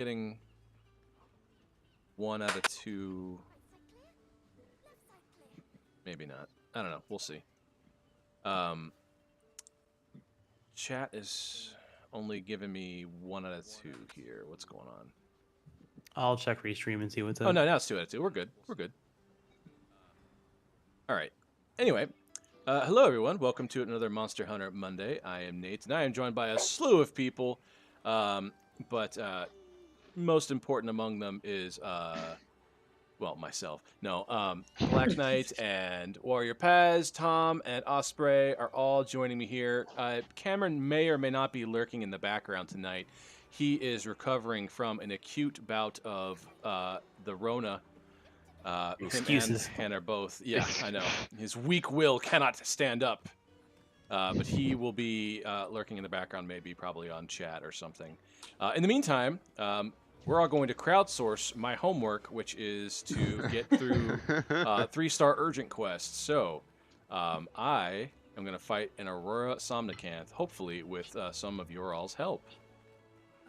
Getting 1 out of 2. Maybe not. I don't know. We'll see. Chat is only giving me 1 out of 2 here. What's going on? I'll check restream and see what's up. Oh, no, now it's 2 out of 2. We're good. We're good. All right. Anyway, hello, everyone. Welcome to another Monster Hunter Monday. I am Nate, and I am joined by a slew of people. But most important among them is, well, myself. No, Black Knight and Warrior Paz, Tom, and Osprey are all joining me here. Cameron may or may not be lurking in the background tonight. He is recovering from an acute bout of the Rona. Excuses. Him and Hannah are both. Yeah, I know. His weak will cannot stand up. But he will be lurking in the background, maybe probably on chat or something. In the meantime, we're all going to crowdsource my homework, which is to get through 3-star urgent quests. So I am going to fight an Aurora Somnacanth, hopefully with some of your all's help.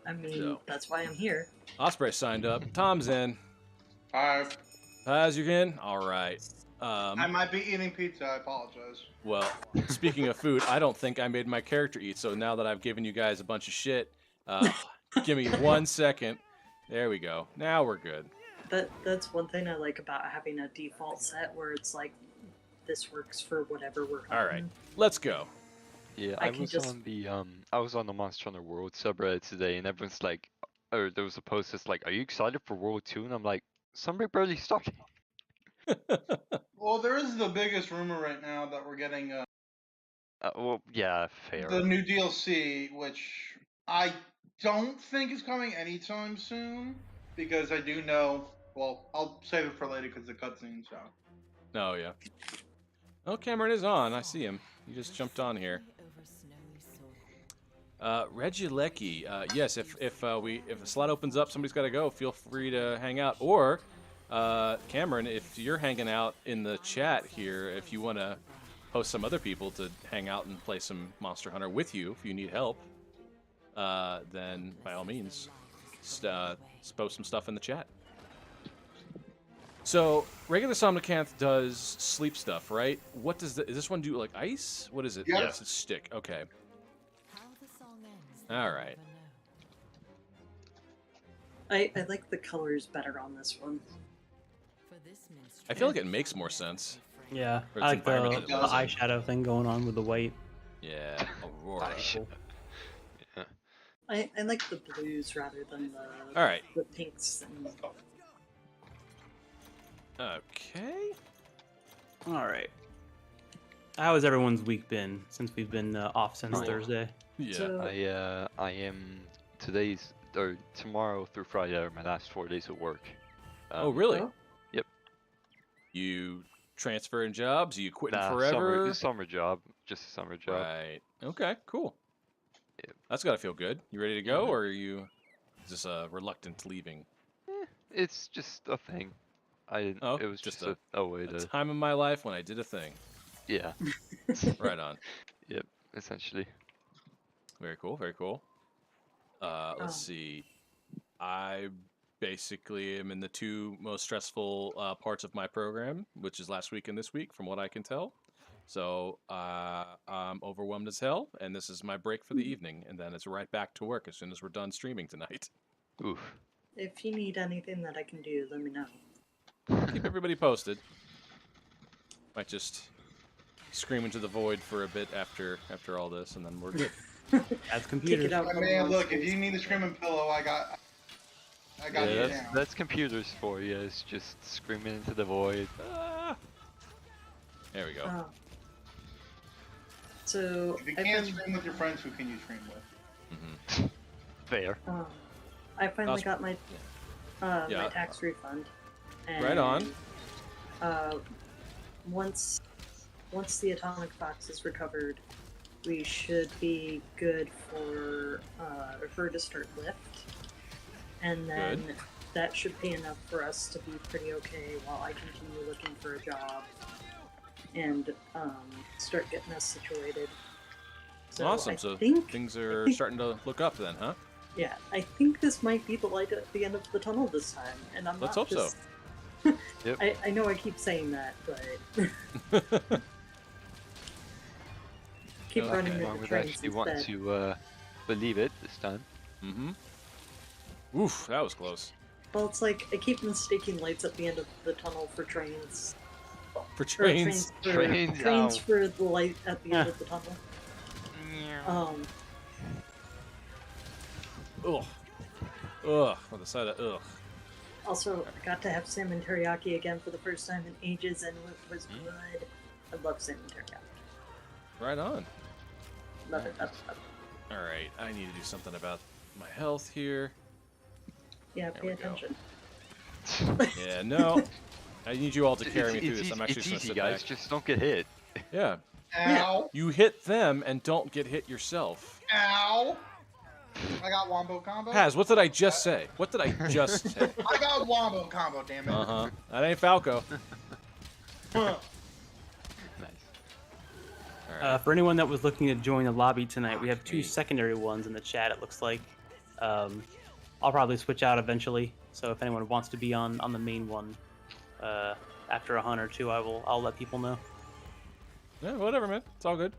I mean, that's why I'm here. Osprey signed up. Tom's in. Hi. Paz, you in? All right. I might be eating pizza. I apologize. Well, speaking of food, I don't think I made my character eat. So now that I've given you guys a bunch of shit, give me 1 second. There we go. Now we're good. That's one thing I like about having a default set where it's like, this works for whatever we're hunting. All right, let's go. Yeah, I was on the Monster Hunter World subreddit today, and everyone's like, or there was a post that's like, "Are you excited for World 2?" And I'm like, "Sunbreak barely started." Well, there is the biggest rumor right now that we're getting Well, yeah, fair. the new DLC, which I don't think is coming anytime soon, because I do know. Well, I'll save it for later because the cutscene. So. Oh yeah. Oh, Cameron is on. I see him. He just jumped on here. Reggie Lecky. Yes, if a slot opens up, somebody's got to go. Feel free to hang out. Or Cameron, if you're hanging out in the chat here, if you want to host some other people to hang out and play some Monster Hunter with you, if you need help, then by all means, post some stuff in the chat. So, regular Somnacanth does sleep stuff, right? What does does this one do, like ice? What is it? Yeah. Yes, it's stick. Okay. All right. I like the colors better on this one. I feel like it makes more sense. Yeah, Or I it's like the environment that does it. eyeshadow thing going on with the white. Yeah, Aurora. Yeah. I like the blues rather than All right. the pinks. And... Okay. All right. How has everyone's week been since we've been off since Cool. Thursday? Yeah. So, I am tomorrow through Friday are my last 4 days of work. Oh, really? Oh. Yep. You transferring jobs? You quitting Nah, forever? summer job, just a summer job. Right. Okay. Cool. Yep. That's gotta feel good. You ready to go, or are you just reluctant leaving? It's just a thing. It was just a way A to. time in my life when I did a thing. Yeah. Right on. Yep. Essentially. Very cool. Very cool. Let's see. I basically am in the 2 most stressful parts of my program, which is last week and this week, from what I can tell. So I'm overwhelmed as hell, and this is my break for the evening, and then it's right back to work as soon as we're done streaming tonight. Oof. if you need anything that I can do, let me know. Keep everybody posted. Might just scream into the void for a bit after all this, and then we're good. As computers. Kick it out. I mean, look, if you need a screaming pillow, I got Yeah, you that's, down. that's computers for you. It's just screaming into the void. Ah. There we go. So If you I can't fin- scream with your friends, who can you scream with? Mm-hmm. Fair. I finally got my my Yeah. tax refund. And, Right on. Once the atomic box is recovered, we should be good for her to start lift, and then that should be enough for us to be pretty okay while I continue looking for a job and start getting us situated. So Awesome. I So think, things are starting to look up then, huh? Yeah, I think this might be the light at the end of the tunnel this time, and I'm Let's not hope so. just... Yep. I know I keep saying that, but keep Okay. running One into would trains actually want instead. to believe it this time. Mm-hmm. Oof, that was close. Well, it's like I keep mistaking lights at the end of the tunnel for trains. For Or trains. Trains, trains ow. for the light at the end of the tunnel. Ugh. Ugh. On the side of ugh. Also, I got to have salmon teriyaki again for the first time in ages, and it was good. I love salmon teriyaki. Right on. Love it, love it, love it. All right, I need to do something about my health here. Yeah, There pay we go. attention. Yeah, no. I need you all to carry me through this. Easy, I'm actually it's just easy, gonna sit guys. back. Just don't get hit. Yeah. Ow! You hit them and don't get hit yourself. Ow! I got wombo combo. Paz, what did I just say? What did I just say? I got wombo combo. Damn it. Uh-huh. That ain't Falco. Huh. Nice. All right. For anyone that was looking to join the lobby tonight, we have 2 secondary ones in the chat. It looks like. I'll probably switch out eventually. So if anyone wants to be on the main one, after a hunt or two, I'll let people know. Yeah, whatever, man. It's all good.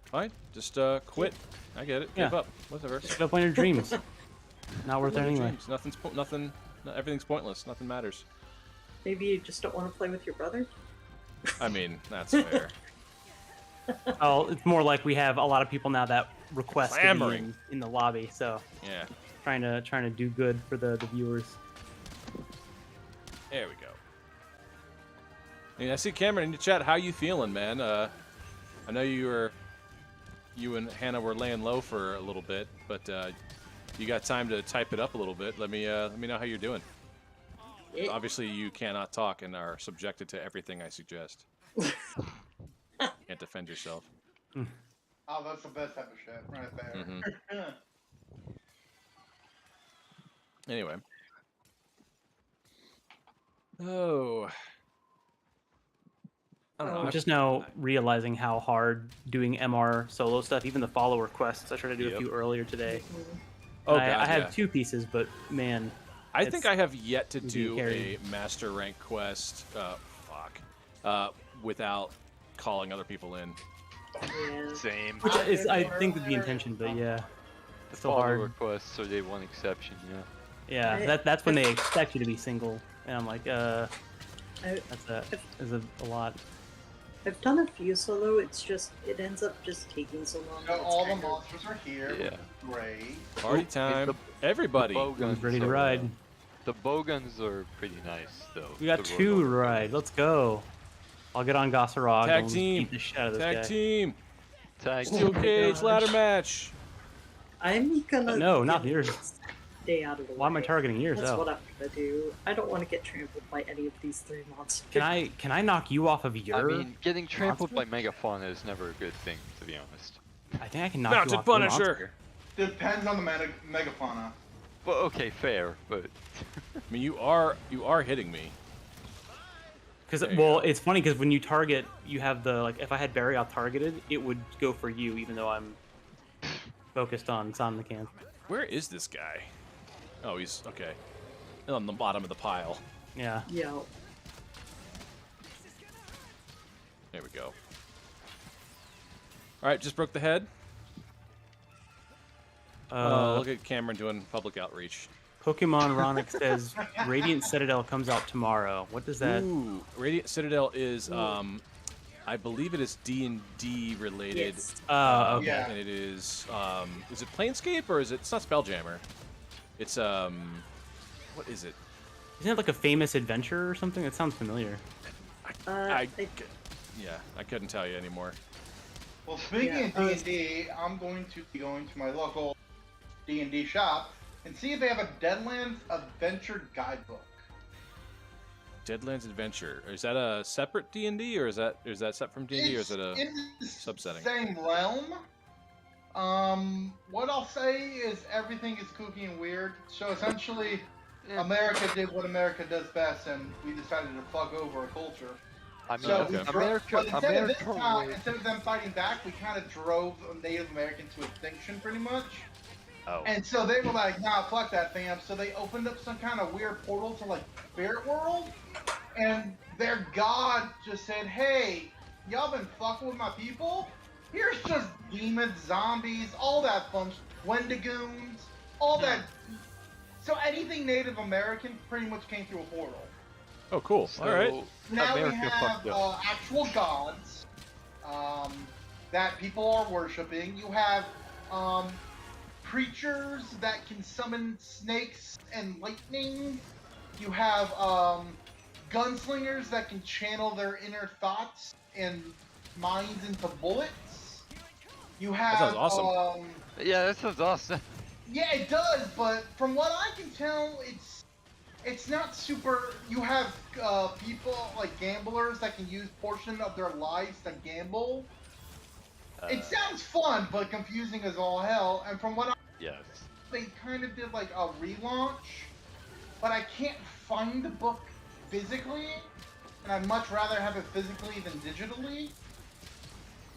Fine. Just quit. I get it. Give Yeah. up. Whatever. Go play your dreams. Not worth it anyway. Dreams. Nothing. Everything's pointless. Nothing matters. Maybe you just don't want to play with your brother? I mean, that's fair. Oh, it's more like we have a lot of people now that request to be Clamoring. in the lobby. So Yeah. trying to do good for the viewers. There we go. Hey, I see Cameron in the chat. How you feeling, man? I know you and Hannah were laying low for a little bit, but you got time to type it up a little bit. Let me know how you're doing. Obviously, you cannot talk and are subjected to everything I suggest. Can't defend yourself. Oh, that's the best type of shit right there. Mhm. Anyway. Oh. I don't know. I'm just now realizing how hard doing MR solo stuff, even the follower quests. I tried to do a few earlier today. Oh, I God, have yeah. 2 pieces, but man, I think I have yet to easy do carry. a master rank quest. Without calling other people in. Yeah. Same. which is I think would be intention, but yeah, it's still Follow hard. requests are the one exception, yeah. Yeah, that's when they expect you to be single, and I'm like, that's a lot. I've done a few solo, it's just, it ends up just taking so long. So that it's all the kind of- monsters are here. Yeah. Which is great. Party time. Everybody. Everyone's ready to ride. The bowguns are pretty nice, though. We got the 2 to Roadrunner ride. Let's go. I'll get on Gossarog. Tag and we'll team. beat the shit out of this Tag guy. team. Tag Steel my cage gosh. ladder match. I'm gonna... No, not yours. Stay out of the way. Why am I targeting yours? That's Oh. what I'm gonna do. I don't want to get trampled by any of these 3 monsters. Can I knock you off of your? I mean, getting trampled by megafauna is never a good thing, to be honest. I think I can knock Mounted you off your Punisher. monster. Depends on the megafauna. Well, okay, fair, but I mean, you are hitting me. Because There you well, go. it's funny because when you target, you have the like. If I had Barryoth targeted, it would go for you, even though I'm focused on Somnacanth. Where is this guy? Oh, he's okay. On the bottom of the pile. Yeah. Yo. There we go. All right, just broke the head. Look at Cameron doing public outreach. Pokemon Ronick says Radiant Citadel comes out tomorrow. What does that? Ooh, Radiant Citadel is, I believe it is D&D related. Yes. Okay. Yeah. And it is it Planescape or is it? It's not Spelljammer. It's what is it? Isn't it like a famous adventure or something? That sounds familiar. I couldn't tell you anymore. Well, speaking Yeah, of D&D, I'm going to be going to my local D&D shop and see if they have a Deadlands Adventure guidebook. Deadlands Adventure. Is that a separate D&D or is that separate from D&D or is it a in the subsetting? same realm. What I'll say is everything is kooky and weird. So essentially, America did what America does best, and we decided to fuck over a culture. I mean, So okay. but instead America of them fighting back, we kind of drove Native Americans to extinction, pretty much. Oh. And so they were like, nah, fuck that, fam. So they opened up some kind of weird portal to like spirit world, and their god just said, hey, y'all been fucking with my people? Here's just demons, zombies, all that fun, Wendigoons, all that. So anything Native American pretty much came through a portal. Oh, cool. So, All right. Now we America have fucked up. actual gods that people are worshiping. You have creatures that can summon snakes and lightning. You have gunslingers that can channel their inner thoughts and minds into bullets. You have sounds awesome. Yeah, that sounds awesome. yeah, it does, but from what I can tell, it's not super. You have people like gamblers that can use portion of their lives to gamble. It sounds fun, but confusing as all hell. And from what I Yes. they kind of did like a relaunch, but I can't find the book physically, and I'd much rather have it physically than digitally.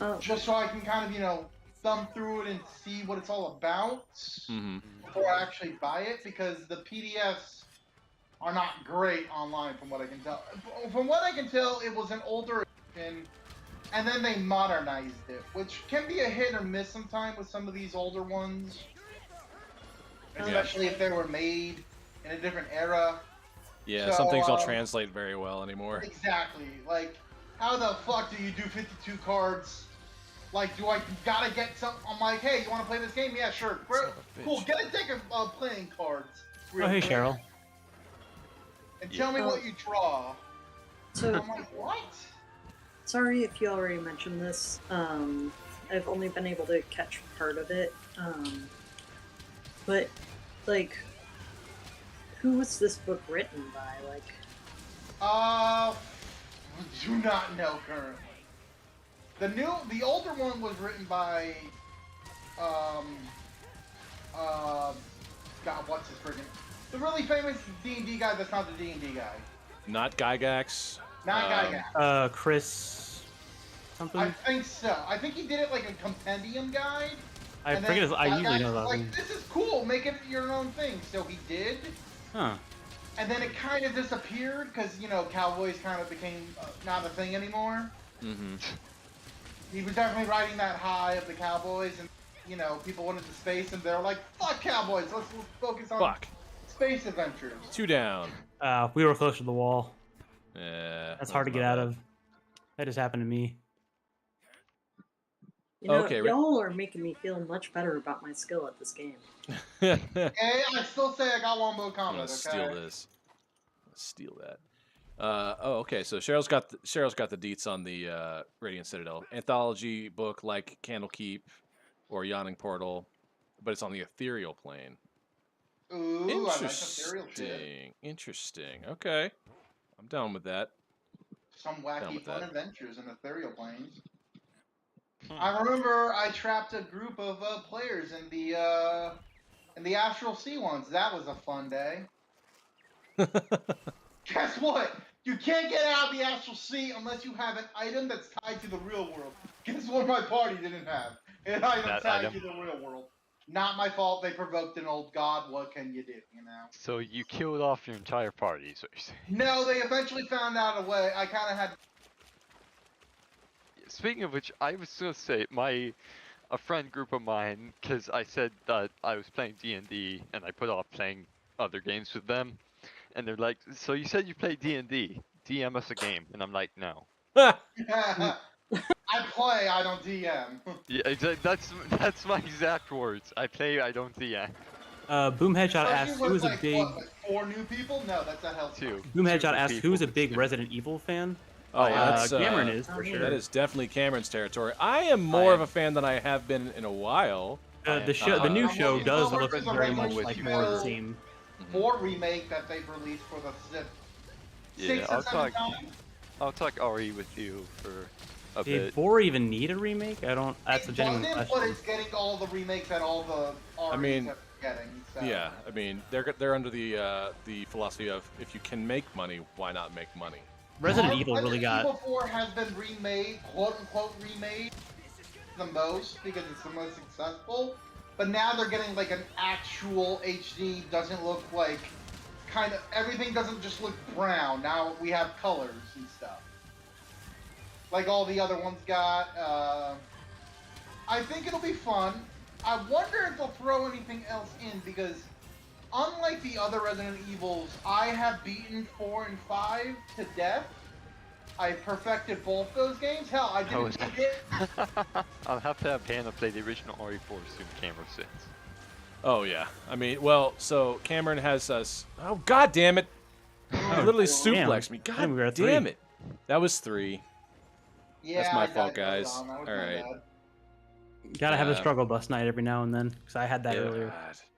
Oh, Just so I can kind of, thumb through it and see what it's all about before I actually buy it, because the PDFs are not great online from what I can tell. From what I can tell, it was an older edition, and then they modernized it, which can be a hit or miss sometimes with some of these older ones. Especially if they were made in a different era. Yeah, So, some things don't translate very well anymore. Exactly. Like, how the fuck do you do 52 cards? Like, do I gotta get some? I'm like, hey, you want to play this game? Yeah, sure. Son of a Cool. bitch. Get a deck of playing cards. real Oh, hey, quick, Cheryl. And tell me what you draw. so I'm like, what? sorry if you already mentioned this. I've only been able to catch part of it. But, like, who was this book written by? Like, Do not know currently. The older one was written by, God, what's his friggin'? The really famous D&D guy that's not the D&D guy. Not Gygax. Not Gygax. Chris something. I think so. I think he did it like a compendium guide. I and forget then his. I usually Gygax know was that like, one. this is cool, make it your own thing. So he did. Huh. And then it kind of disappeared because, cowboys kind of became not a thing anymore. Mm-hmm. He was definitely riding that high of the cowboys, and, people wanted to space, and they're like, fuck cowboys, let's focus on Fuck. space adventures. 2 down. We were close to the wall. Yeah. That's hard to get out of. That just happened to me. Okay, y'all are making me feel much better about my skill at this game. Hey, I still say I got Wombo I'm combat, gonna okay? steal this. Steal that. Okay. So Cheryl's got the deets on the Radiant Citadel anthology book, like Candlekeep or Yawning Portal, but it's on the ethereal plane. Ooh, I like ethereal shit. Interesting. Okay, I'm down with that. Some Down wacky with fun that. adventures in ethereal planes. I remember I trapped a group of players in the Astral Sea ones. That was a fun day. Guess what? You can't get out of the Astral Sea unless you have an item that's tied to the real world. Guess what my party didn't have? An item That tied item? to the real world. Not my fault. They provoked an old god. What can you do, So you killed off your entire party, is what you're saying. No, they eventually found out a way. I kind of had... Speaking of which, I was gonna say, a friend group of mine, because I said that I was playing D&D, and I put off playing other games with them, and they're like, so you said you play D&D, DM us a game, and I'm like, no. I play, I don't DM. Yeah, exactly. That's my exact words. I play, I don't DM. Boom Headshot Especially asked, with, who is a like, big... what, like 4 new people? No, that's a hell Two. Boom Headshot Two asked, people who's a with big two. Resident Evil fan? Oh, that's Cameron is, for Oh, sure. That is definitely Cameron's territory. I am more of a fan than I have been in a while. The new I'm show looking does forward look to the very Rainbow much like Six more of the Siege same. 4 remake that they've released for the Civ. Yeah, 6 or 7 times. I'll talk RE with you for a Did bit. 4 even need a remake? I don't. That's a It genuine doesn't, question. but it's getting all the remakes that all the REs I mean, are getting. So. Yeah, I mean they're under the philosophy of if you can make money, why not make money? Resident Evil really Resident got. Evil 4 has been remade, quote unquote remade, the most because it's the most successful. but now they're getting like an actual HD. Doesn't look like kind of everything doesn't just look brown. Now we have colors and stuff, like all the other ones got. I think it'll be fun. I wonder if they'll throw anything else in because, unlike the other Resident Evils, I have beaten 4 and 5 to death. I perfected both those games. Hell, I didn't beat it. I'll have to have Hannah play the original RE4 soon. Camera sits. Oh yeah. I mean, well, so Cameron has us. Oh god damn it! He literally suplexed me. I think we were God at damn 3. it! That was 3. Yeah, That's my I fault, died early guys. on. That was All my right. bad. Gotta have a Yeah. struggle bus night every now and then, because I had that earlier.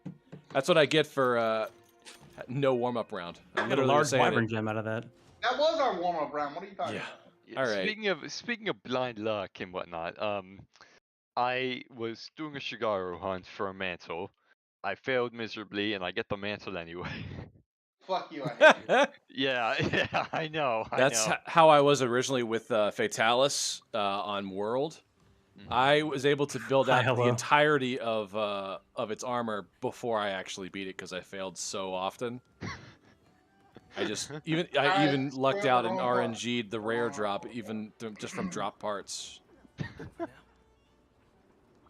God. That's what I get for no warm-up round. I I got a literally was large saying it. wyvern gem out of that. That was our warm-up round. What are you talking Yeah. about? Yeah, All right. Speaking of blind luck and whatnot, I was doing a Shigaru hunt for a mantle. I failed miserably, and I get the mantle anyway. Fuck you, I hate you. yeah, I know. That's how I was originally with Fatalis on World. I was able to build Hi, out the hello. entirety of its armor before I actually beat it because I failed so often. I even lucked screw out it, and wrong button. RNG'd the rare drop even just from drop parts.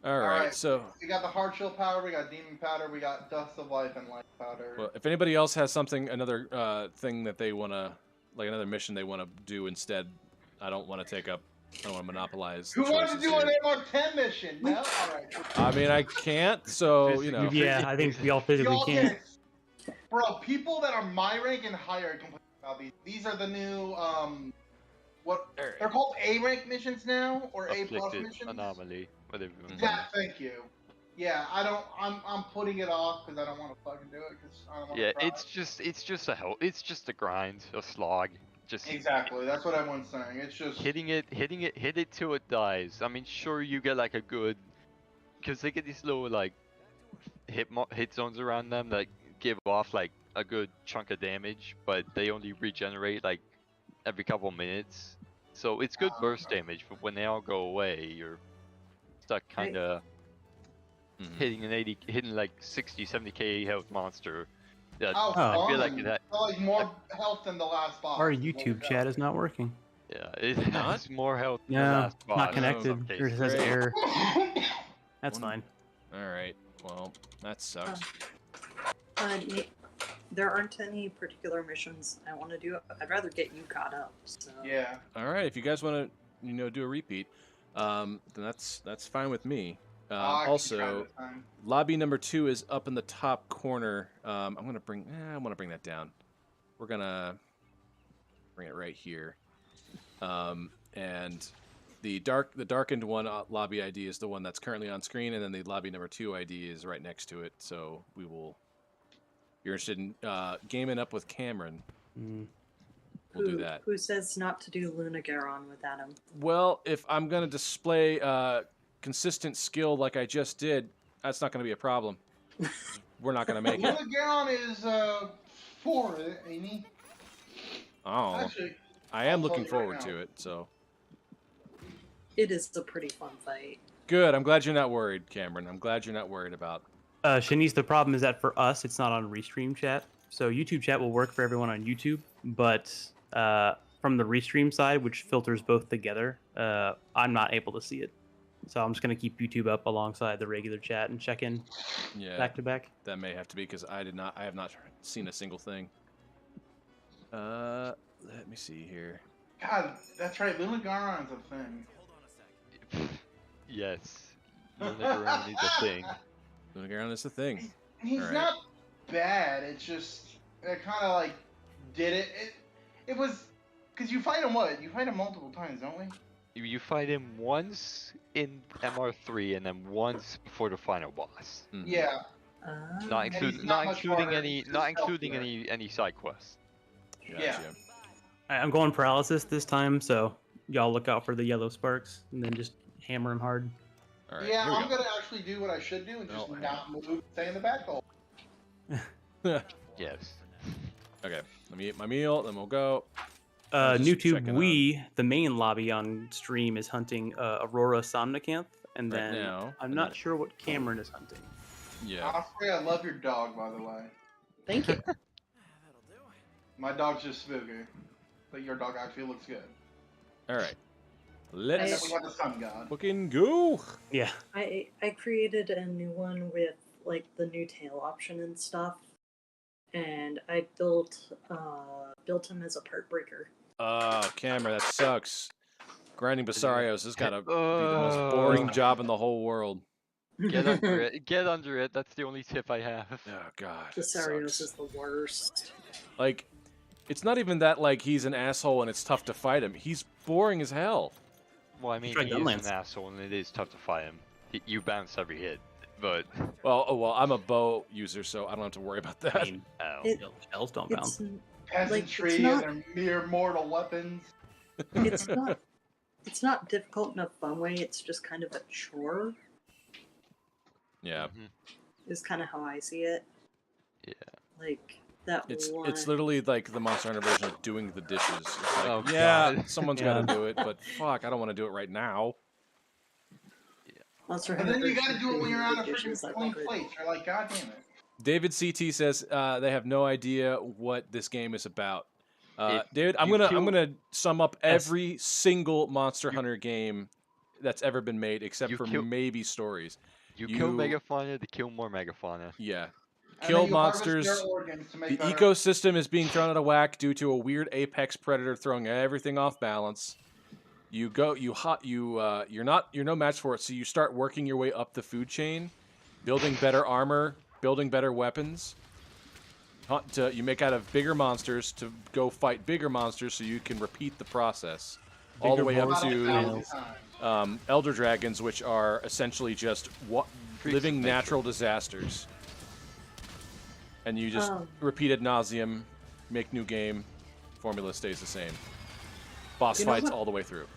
All right, right. so We got the hard shield powder, we got demon powder, we got dust of life and light powder. well, if anybody else has another thing that they want to, like another mission they want to do instead, I don't want to take up. I don't want to monopolize. Who the wanted to choices do an here. MR10 mission? No? Alright. I mean, I can't, so you know. Yeah, I think we all physically Y'all can't. Bro, people that are my rank and higher complain about these. These are the new, what, they're called A rank missions now, or A plus Afflicted missions? anomaly, whatever. you want. Yeah, thank you. Yeah, I'm putting it off because I don't want to fucking do it because I don't want to Yeah, try. it's just a grind, a slog. Just Exactly, that's what everyone's saying. It's just hit it till it dies. I mean, sure you get like a good, because they get these little like hit zones around them that give off like a good chunk of damage, but they only regenerate like every couple minutes. So it's good burst damage, but when they all go away, you're stuck kind of hitting like 60, 70k health monster. That oh, I feel fun. like that. Like more health than the last boss. Our is what we YouTube got. chat is not working. Yeah, it Not? has more health than the No, last boss. not in connected. some Or it cases. says Great. error. That's One- fine. All right. Well, that sucks. There aren't any particular missions I want to do. I'd rather get you caught up. So. Yeah. All right. If you guys want to, do a repeat, then that's fine with me. I can try Also, this time. lobby number 2 is up in the top corner. I want to bring that down. We're gonna bring it right here. And the darkened one lobby ID is the one that's currently on screen, and then the lobby number 2 ID is right next to it. So we will. If you're interested in gaming up with Cameron, we'll do that. Who says not to do Luna Garon with Adam? Well, if I'm gonna display consistent skill like I just did, that's not gonna be a problem. We're not gonna make it. Luna Garon is 4, ain't he? Oh, Actually, I am I'll looking tell you forward right now. to it. So It is a pretty fun fight. good. I'm glad you're not worried, Cameron. I'm glad you're not worried about. Shanice, the problem is that for us, it's not on Restream chat. So YouTube chat will work for everyone on YouTube, but from the Restream side, which filters both together, I'm not able to see it. So I'm just going to keep YouTube up alongside the regular chat and check in Yeah, back to back. that may have to be because I have not seen a single thing. Let me see here. God, that's right. Luna Garon's a thing. Yes, Luna Garon is a thing. Luna Garon is the thing. He's Alright. not bad. It's just it kind of like did it. It was because you fight him what? You fight him multiple times, don't we? You fight him once in MR3 and then once before the final boss. Mhm. Yeah. Not he's including not much harder, any he's just including healthier. any side quests. Gotcha. Yeah. I'm going paralysis this time, so y'all look out for the yellow sparks and then just hammer him hard. All right. Yeah, here we I'm gonna actually do what I should do and just Oh, not move, stay in the back hole. go. Yes. Okay. Let me eat my meal, then we'll go. New Just tube, checking the main lobby on stream is hunting Aurora Somnacanth, and Right then now, I'm and not then- sure what Cameron is hunting. Yeah. Osprey, I love your dog, by the way. Thank you. My dog's just spooky, but your dog actually looks good. All right. And then Let's we have the sun god. fucking go. Yeah. I created a new one with like the new tail option and stuff, and I built him as a part breaker. Camera, that sucks. Grinding Basarios has got to be the most Oh. boring job in the whole world. Get under it. Get under it. That's the only tip I have. Oh god. The it Sarios sucks. is the worst. Like, it's not even that like he's an asshole and it's tough to fight him. He's boring as hell. Well, I mean, Try he is Gunlance. an asshole, and it is tough to fight him. You bounce every hit, but Well, I'm a bow user, so I don't have to worry about that. I mean, oh. It- shells don't It's bounce. Peasantry it's not- and their mere mortal weapons. it's not it's not difficult in a fun way. It's just kind of a chore. Yeah. Mhm. Is kind of how I see it. Yeah. Like that It's one. literally like the Monster Hunter version of doing the dishes. It's like, Oh, yeah, God. someone's Yeah. got to do it, but fuck, I don't want to do it right now. Monster And Hunter then you version gotta do it when doing you're on a the dishes, freaking I clean love it. plate. You're like, god damn it. David CT says they have no idea what this game is about. If David, I'm you gonna kill- sum up Yes. every single Monster Hunter game that's ever been made, except You for kill- maybe stories. You kill You- megafauna to kill more megafauna. Yeah, And kill then you harvest monsters. their organs to make The better- ecosystem is being thrown out of whack due to a weird apex predator throwing everything off balance. You're no match for it, so you start working your way up the food chain, building better armor, building better weapons. You make out of bigger monsters to go fight bigger monsters, so you can repeat the process all the Bigger way up balls. About to 1,000 times. elder dragons, which are essentially just Freaks living of nature. natural disasters. And you just Um. repeat ad nauseum, make new game, formula stays the same. Boss You know fights what? all the way through.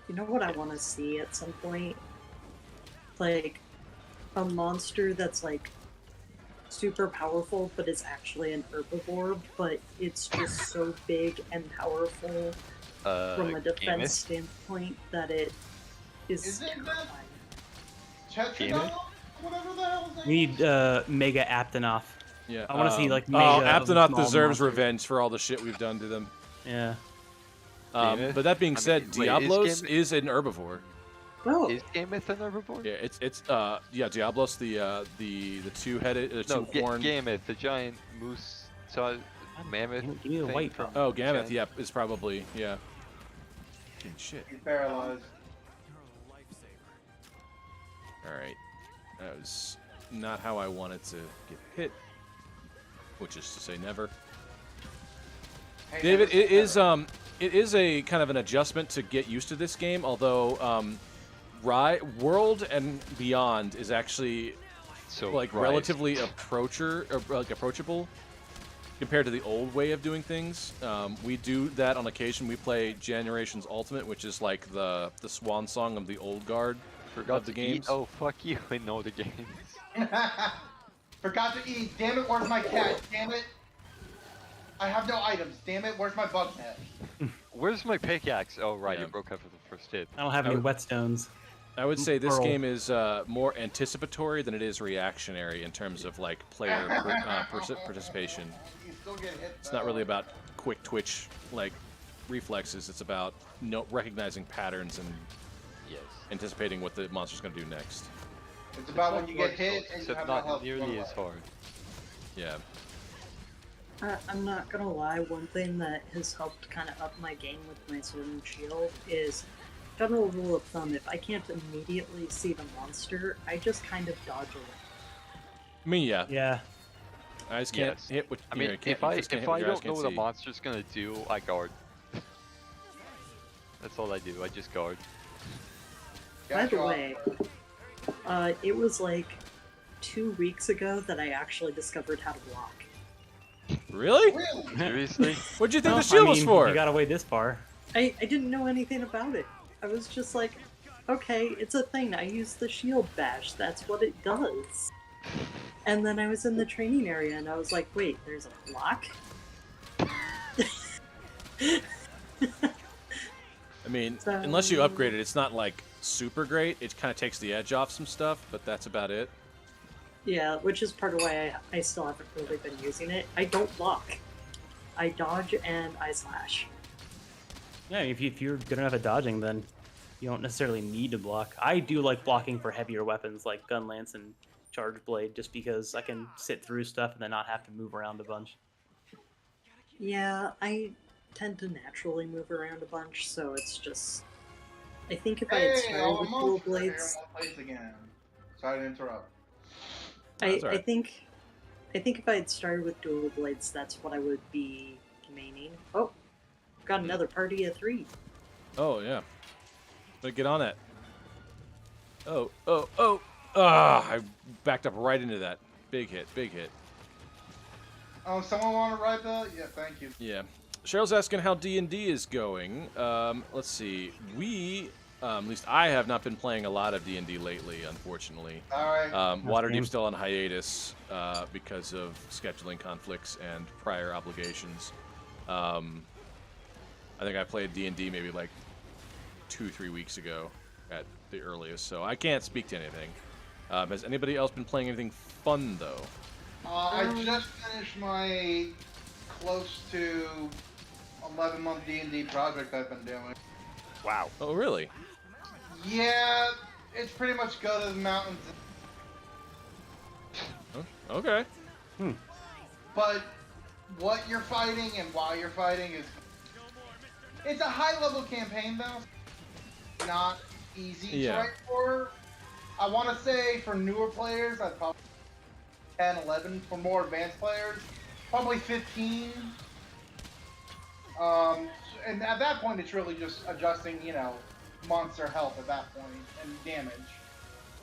You know what I want to see at some point? Like a monster that's like super powerful, but is actually an herbivore, but it's just so big and powerful from a defense Gameth? standpoint that it is Is it that- terrifying. Tetradon? Whatever the hell his name We is. need Mega Aptonoth. Yeah. I wanna see, like, Oh, mega of the Aptonoth small deserves monsters. revenge for all the shit we've done to them. Yeah. But that being I mean, said, wait, is Diablos Gameth- is an herbivore. Oh, Is Gameth an herbivore? Yeah, Diablos, the two-headed, No, two-horned. Gameth, the giant moose, mammoth. Give me the thing white from Oh, Gameth, Gen- yeah, is probably shit. He's paralyzed. All right, that was not how I wanted to get hit, which is to say never. Hey, David, never it say is never. it is a kind of an adjustment to get used to this game. Although World and Beyond is actually So like Rise. relatively approachable compared to the old way of doing things. We do that on occasion. We play Generations Ultimate, which is like the swan song of the old guard Forgot of the to eat. games. Oh, fuck you in all the games. Forgot to eat. Damn it, where's my cat? Damn it. I have no items. Damn it, where's my bug net? Where's my pickaxe? Oh, right, Yeah. it broke after the first hit. I don't have any Oh. whetstones. I would say this Pearl. game is more anticipatory than it is reactionary in terms of like player participation. You still get hit. It's not really about quick twitch like reflexes. It's about recognizing patterns and Yes. anticipating what the monster's going to do next. It's about when you get hit and you Except have no not health. nearly to as go hard. Yeah. I'm not gonna lie, one thing that has helped kind of up my game with my sword and shield is general rule of thumb, if I can't immediately see the monster, I just kind of dodge away. I mean, yeah. Yeah. I just can't Yes. hit what I you mean, know, you can't- if you I just can't hit what your eyes don't know can't what a see. monster's gonna do, I guard. That's all I do. I just guard. Got By the you off. way, it was like 2 weeks ago that I actually discovered how to block. Really? Really? Seriously? What'd you think Well, the shield I was mean, for? You got away this far. I didn't know anything about it. I was just like, okay, it's a thing. I use the shield bash. That's what it does. And then I was in the training area and I was like, wait, there's a block? I mean, So- unless you upgrade it, it's not like super great. It kind of takes the edge off some stuff, but that's about it. Yeah, which is part of why I still haven't really been using it. I don't block. I dodge and I slash. Yeah, if you're good enough at dodging, then you don't necessarily need to block. I do like blocking for heavier weapons like gun lance and charge blade, just because I can sit through stuff and then not have to move around a bunch. Yeah, I tend to naturally move around a bunch, so it's just. I think if I had Hey, started all the with dual monsters are here in blades, one place again. Sorry to interrupt. That's I alright. think if I had started with dual blades, that's what I would be maining. Oh, got another party of 3. Oh yeah. But get on that. Oh, oh, oh! Ah! I backed up right into that. Big hit, big hit. Oh, someone want to ride the? Yeah, thank you. Yeah. Cheryl's asking how D&D is going. Let's see. At least I have not been playing a lot of D&D lately, unfortunately. All right. Waterdeep's still on hiatus because of scheduling conflicts and prior obligations. I think I played D&D maybe like 2-3 weeks ago at the earliest, so I can't speak to anything. Has anybody else been playing anything fun, though? I just finished my close to 11-month D&D project I've been doing. Wow. Oh, really? Yeah, it's pretty much go to the mountains. Oh, okay. But what you're fighting and why you're fighting is... It's a high-level campaign, though. Not easy to write for. I want to say for newer players, I'd probably 10, 11. For more advanced players, probably 15. And at that point, it's really just adjusting, monster health at that point and damage.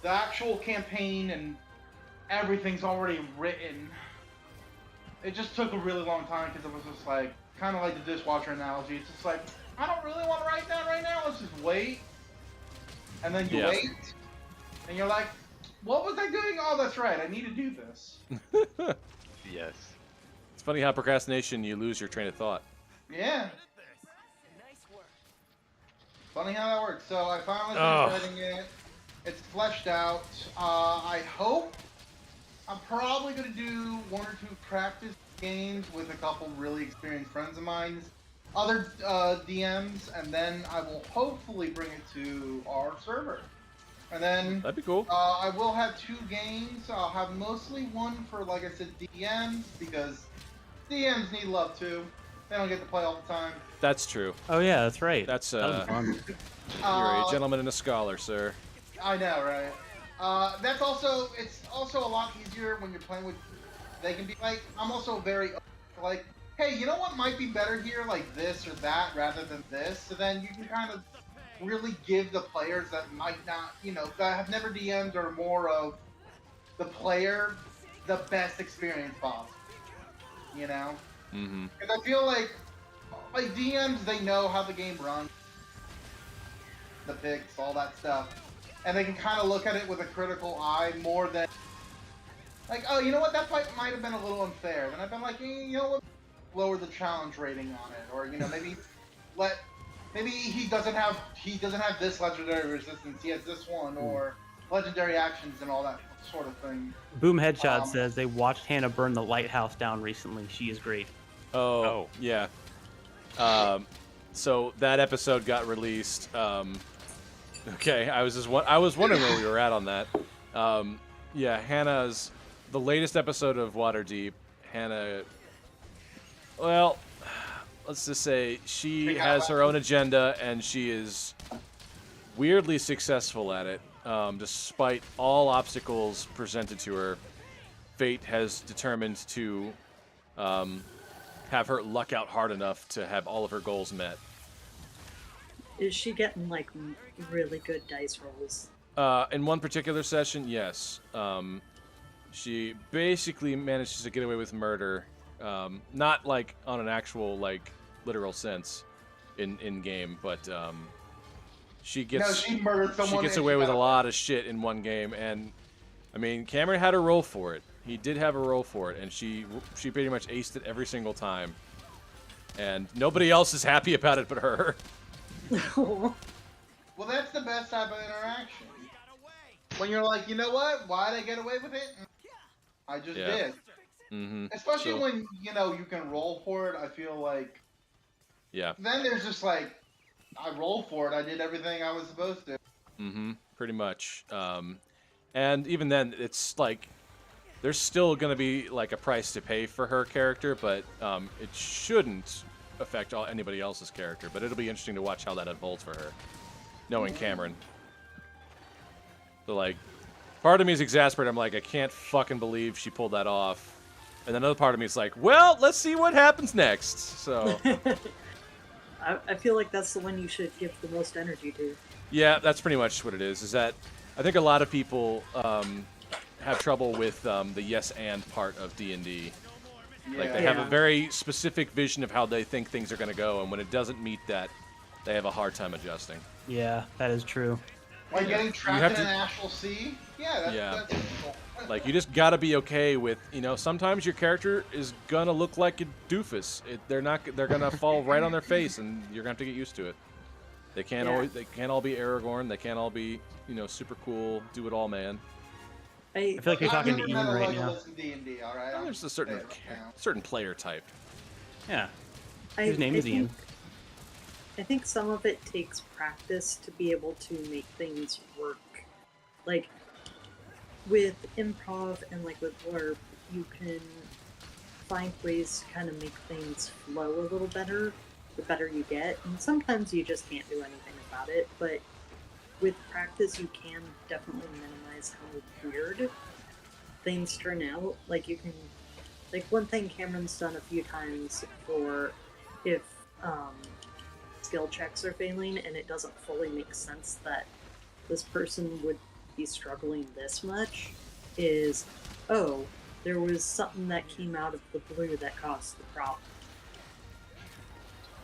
The actual campaign and everything's already written. It just took a really long time because it was just like, kind of like the dishwasher analogy. It's just like, I don't really want to write that right now. Let's just wait. And then you wait, and you're like, what was I doing? Oh, that's right. I need to do this. Yes. It's funny how procrastination, you lose your train of thought. Yeah. Funny how that works. So I finally finished writing it. It's fleshed out. I hope I'm probably going to do 1 or 2 practice games with a couple really experienced friends of mine, other DMs, and then I will hopefully bring it to our server. And then That'd be cool. I will have 2 games. I'll have mostly one for, like I said, DMs, because DMs need love too. They don't get to play all the time. That's true. Oh yeah, that's right. That's That was fun. you're a gentleman and a scholar, sir. I know, right? It's also a lot easier when you're playing with. They can be like, I'm also very like, hey, you know what might be better here, like this or that, rather than this. So then you can kind of really give the players that might not, that have never DM'd or more of the player the best experience possible. Mm-hmm. Because I feel like DMs, they know how the game runs, the picks, all that stuff, and they can kind of look at it with a critical eye more than like, oh, you know what, that fight might have been a little unfair. Then I've been like, you know what, lower the challenge rating on it, or maybe he doesn't have this legendary resistance, he has this one, or legendary actions and all that sort of thing. Boom Headshot says they watched Hannah burn the lighthouse down recently. She is great. Oh, yeah. So that episode got released. Okay, I was wondering where we were at on that. Yeah, Hannah's the latest episode of Waterdeep. Hannah, well, let's just say she has her own agenda, and she is weirdly successful at it. Despite all obstacles presented to her, fate has determined to have her luck out hard enough to have all of her goals met. Is she getting like really good dice rolls? In one particular session, yes. She basically manages to get away with murder, not like on an actual like literal sense in game, but she murdered someone. She gets away with a lot of shit in one game, and I mean Cameron had a roll for it. He did have a roll for it, and she pretty much aced it every single time, and nobody else is happy about it but her. Well, that's the best type of interaction. When you're like, you know what? Why'd I get away with it? I just Yeah. did. Mm-hmm. Especially So- when, you know, you can roll for it, I feel like. Yeah. Then there's just like, I rolled for it, I did everything I was supposed to. Mm-hmm. Pretty much. And even then, it's like there's still going to be like a price to pay for her character, but it shouldn't affect anybody else's character. But it'll be interesting to watch how that unfolds for her, knowing Cameron. So like, part of me is exasperated. I'm like, I can't fucking believe she pulled that off. And then another part of me is like, well, let's see what happens next. So I feel like that's the one you should give the most energy to. yeah, that's pretty much what it is. Is that I think a lot of people have trouble with the yes and part of D&D. Like they have a Yeah. very specific vision of how they think things are going to go, and when it doesn't meet that, they have a hard time adjusting. Yeah, that is true. Like getting have trapped in to- an astral sea? Yeah, that's cool. Like you just got to be okay with, sometimes your character is gonna look like a doofus. They're gonna fall right on their face, and you're gonna have to get used to it. They can't Yeah. they can't all be Aragorn. They can't all be super cool, do it all man. I feel like you're talking to I've Ian never right met a now. Legolas in D&D, alright? And there's a certain player type. Yeah. I, His name I is Ian. I think some of it takes practice to be able to make things work. Like, with improv and like with LARP, you can find ways to kind of make things flow a little better the better you get. And sometimes you just can't do anything about it, but with practice you can definitely minimize how weird things turn out. Like you can, like one thing Cameron's done a few times for if skill checks are failing and it doesn't fully make sense that this person would be struggling this much is, oh, there was something that came out of the blue that caused the problem.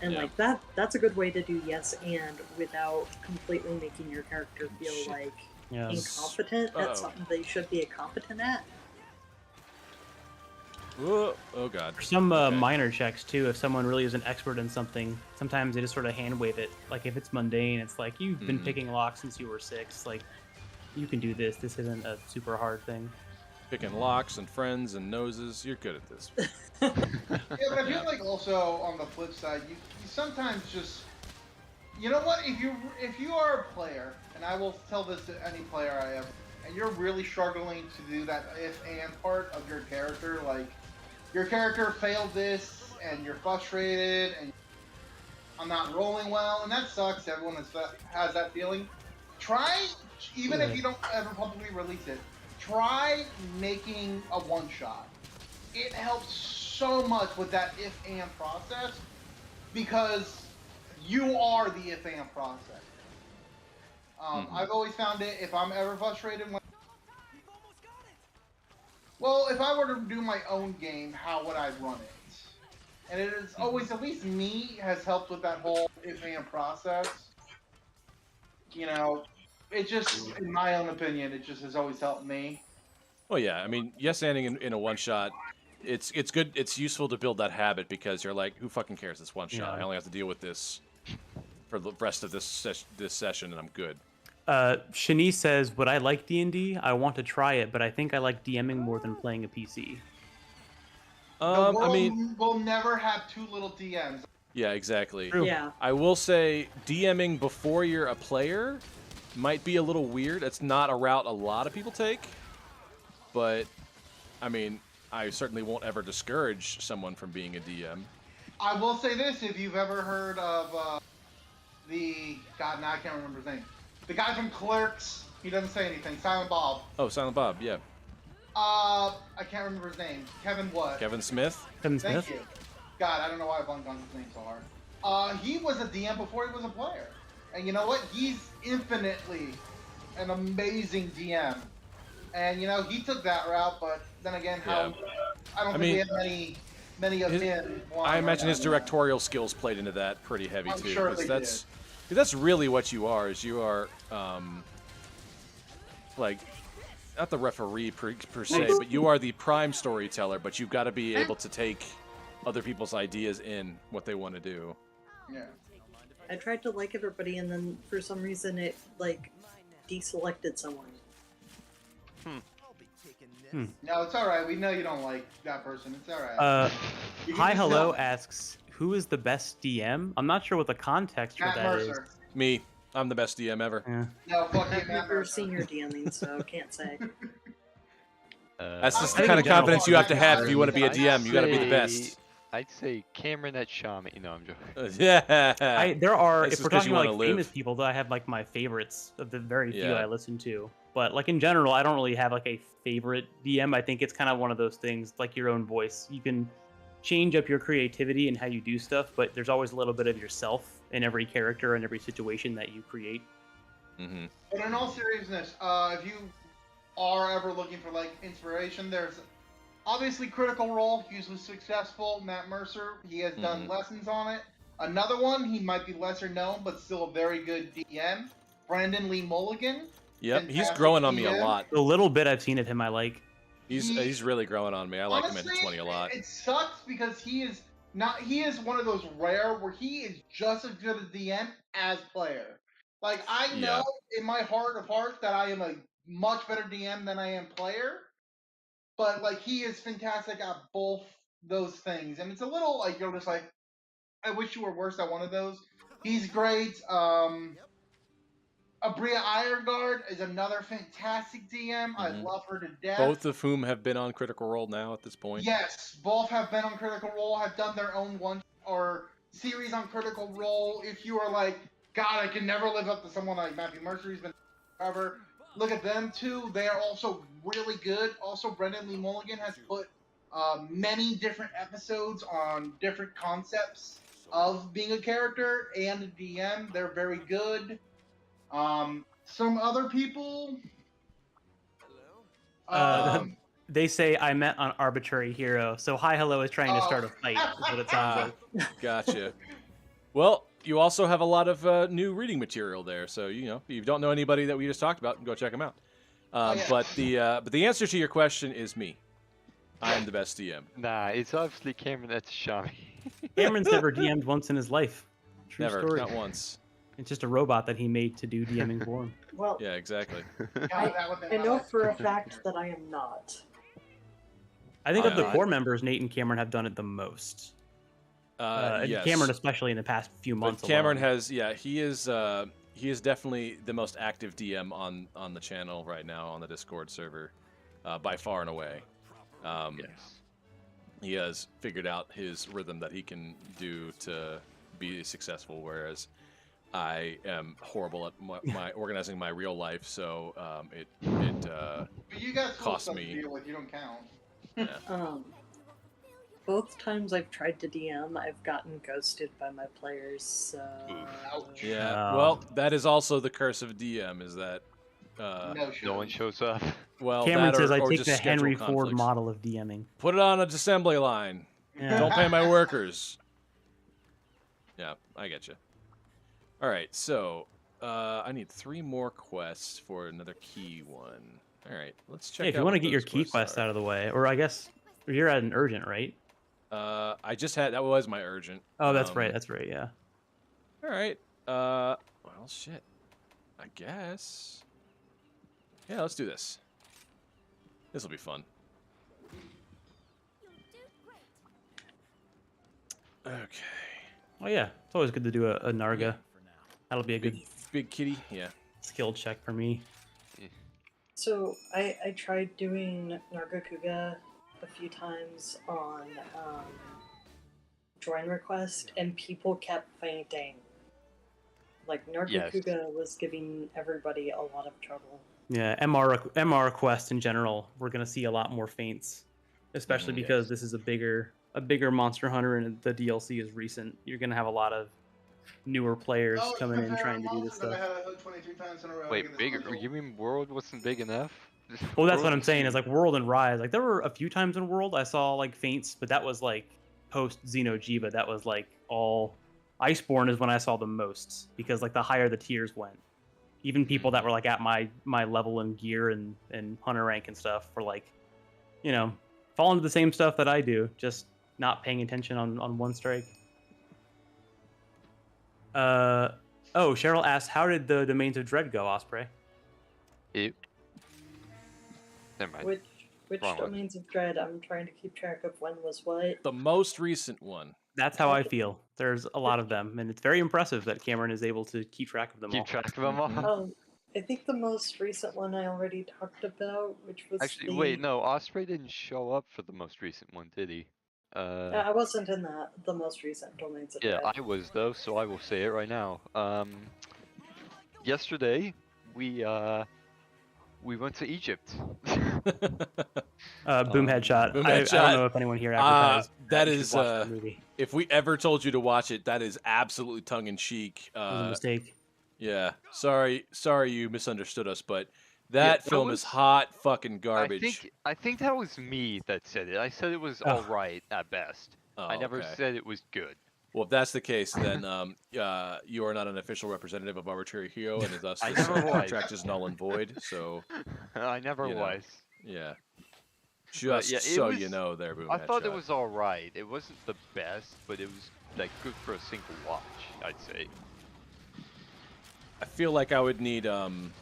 And Yeah. like that's a good way to do yes and without completely making your character feel Shit. like Yeah. incompetent Uh-oh. at something they should be competent at. Whoa. Oh god. For some Okay. minor checks too, if someone really is an expert in something, sometimes they just sort of hand wave it. Like if it's mundane, it's like you've been Mhm. picking locks since you were 6. Like you can do this. This isn't a super hard thing. Picking locks and friends and noses. You're good at this. Yeah, but I feel Yeah. like also on the flip side, you sometimes just, you know what? If you are a player, and I will tell this to any player I have, and you're really struggling to do that if and part of your character, like your character failed this, and you're frustrated, and I'm not rolling well, and that sucks. Everyone has that feeling. Try, even if you don't ever publicly release it, try making a one shot. It helps so much with that if and process because you are the if and process. I've always found it if I'm ever frustrated when. Well, if I were to do my own game, how would I run it? And it is always, at least me, has helped with that whole if and process. You know, it just, in my own opinion, it just has always helped me. Well, yeah. I mean, yes anding in a one shot. It's good. It's useful to build that habit because you're like, who fucking cares? It's one shot. Yeah. I only have to deal with this for the rest of this session, and I'm good. Shanice says, "Would I like D&D? I want to try it, but I think I like DMing more than playing a PC." The I world mean, will never have two little DMs. yeah, exactly. True. Yeah. I will say DMing before you're a player might be a little weird. It's not a route a lot of people take, but I mean, I certainly won't ever discourage someone from being a DM. I will say this: if you've ever heard of now I can't remember his name. The guy from Clerks. He doesn't say anything. Silent Bob. Oh, Silent Bob, yeah. I can't remember his name. Kevin what? Kevin Smith. Kevin Thank Smith? you. God, I don't know why I blanked on his name so hard. He was a DM before he was a player. And you know what? He's infinitely an amazing DM. And you know, he took that route, but then again, Yeah. I don't I think mean, we have many of him. I imagine his directorial skills played into that pretty heavy I'm too. sure 'Cause they that's that's really what you are. Is you are like not the referee per se, but you are the prime storyteller. But you've got to be able to take other people's ideas in what they want to do. Yeah. I tried to like everybody, and then for some reason it like deselected someone. No, it's all right. We know you don't like that person. It's all right. You can Hi just Hello tell asks, who is the best DM? I'm not sure what the context for Matt that is. Mercer. Me. I'm the best DM ever. Yeah. No, fuck you, I've Matt never Mercer. seen your DMing, so can't say. That's just I the think kind in of general, confidence you have to I'd have if you want to be a say- DM. You got to be the best. I'd say Cameron at Shami. No, I'm joking. Yeah. There are, That's if just we're 'cause talking you about wanna like famous live. people, that I have like my favorites of the very few Yeah. I listen to. But like in general, I don't really have like a favorite DM. I think it's kind of one of those things, like your own voice. You can change up your creativity and how you do stuff, but there's always a little bit of yourself in every character and every situation that you create. Mm-hmm. But in all seriousness, if you are ever looking for like inspiration, there's obviously Critical Role, hugely successful. Matt Mercer, he has done lessons on it. Another one, he might be lesser known, but still a very good DM. Brandon Lee Mulligan. Yep. He's fantastic growing on me a DM. lot. The little bit I've seen of him, I like. He's really growing on me. I like him Honestly, at 20 a lot. It sucks because he is one of those rare where he is just as good a DM as player. Like I know in my heart of hearts that I am a much better DM than I am player, but like he is fantastic at both those things, and it's a little like you're just like, I wish you were worse at one of those. He's great. Abria Ironguard is another fantastic DM. I love her to death. Both of whom have been on Critical Role now at this point. Yes, both have been on Critical Role, have done their own one or series on Critical Role. If you are like, God, I can never live up to someone like Matthew Mercer, he's been forever. Look at them too. They are also really good. Also, Brendan Lee Mulligan has put many different episodes on different concepts of being a character and a DM. They're very good. Some other people. They say I met on Arbitrary Hero, so Hi Hello is trying to start a fight, is what it sounds like. Gotcha. Well, you also have a lot of new reading material there, so you know if you don't know anybody that we just talked about, go check them out. But the answer to your question is me. I am the best DM. Nah, it's obviously Cameron at Shami. Cameron's never DM'd once in his life. True Never, story. not once. It's just a robot that he made to do DMing for him. Well, Yeah, exactly. I know for a fact that I am not. I think of the Yeah. core members, Nate and Cameron have done it the most. And Yes. Cameron, especially in the past few months. But Cameron alone. has, he is definitely the most active DM on the channel right now on the Discord server, by far and away. Yes. He has figured out his rhythm that he can do to be successful, whereas I am horrible at my organizing my real life, so it But you guys cost stuff me. to deal with. You don't count. Both times I've tried to DM, I've gotten ghosted by my players. So Ouch. Yeah, well, that is also the curse of DM, is that No one shows up. well, Cameron that says, "I or take just the schedule Henry Ford conflicts. model of DMing." Put it on an assembly line. Yeah. Don't pay my workers. Yeah, I get you. All right, so I need 3 more quests for another key one. All right, let's check. Yeah, if you want to get your key quest out of the way, or I guess you're at an urgent, right? I just had that was my urgent. Oh, that's right. That's right. Yeah. All right. Well, shit. I guess. Yeah, let's do this. This will be fun. Okay. Oh yeah, it's always good to do a Narga. That'll be a good Big kitty. Yeah. skill check for me. So I tried doing Nargacuga a few times on join request, and people kept fainting. Like Nargacuga was giving everybody a lot of trouble. Yeah, MR quest in general, we're gonna see a lot more faints, especially because Yes. this is a bigger Monster Hunter and the DLC is recent. You're gonna have a lot of newer players coming in trying to do this stuff. Wait, bigger? You mean World wasn't big enough? Well, that's what World I'm was saying. Is huge. like World and Rise. Like there were a few times in World I saw like faints, but that was like post Xenojiba. That was like all Iceborne is when I saw the most because like the higher the tiers went, even people that were like at my level and gear and hunter rank and stuff were like, you know, fall into the same stuff that I do, just not paying attention on one strike. Oh, Cheryl asked, how did the Domains of Dread go, Osprey? Ew. Never mind. Which Which Wrong one. Domains of Dread? I'm trying to keep track of when was what. The most recent one. That's how I feel. There's a lot of them, and it's very impressive that Cameron is able to keep track of them all. Keep track of them all. Mhm. I think the most recent one I already talked about, which was Actually, the... wait, no, Osprey didn't show up for the most recent one, did he? I wasn't in the most recent Domains of Yeah, Dread. I was though, so I will say it right now. Yesterday we went to Egypt. Boom headshot. Boom I headshot. don't know if anyone here advertised. That You should is, watch that movie. if we ever told you to watch it, that is absolutely tongue in cheek. It was a mistake. Yeah, sorry, you misunderstood us, but that that film was- is hot fucking garbage. I think that was me that said it. I said it was Oh. all right at best. Oh, I never okay. said it was good. Well, if that's the case, then you are not an official representative of Arbitrary Hero, and thus I this never was. contract is null and void. So I never You know. was. yeah, just yeah, it so was- you know, there, Boom I thought it Headshot. was all right. It wasn't the best, but it was like good for a single watch, I'd say. I feel like I would need mean,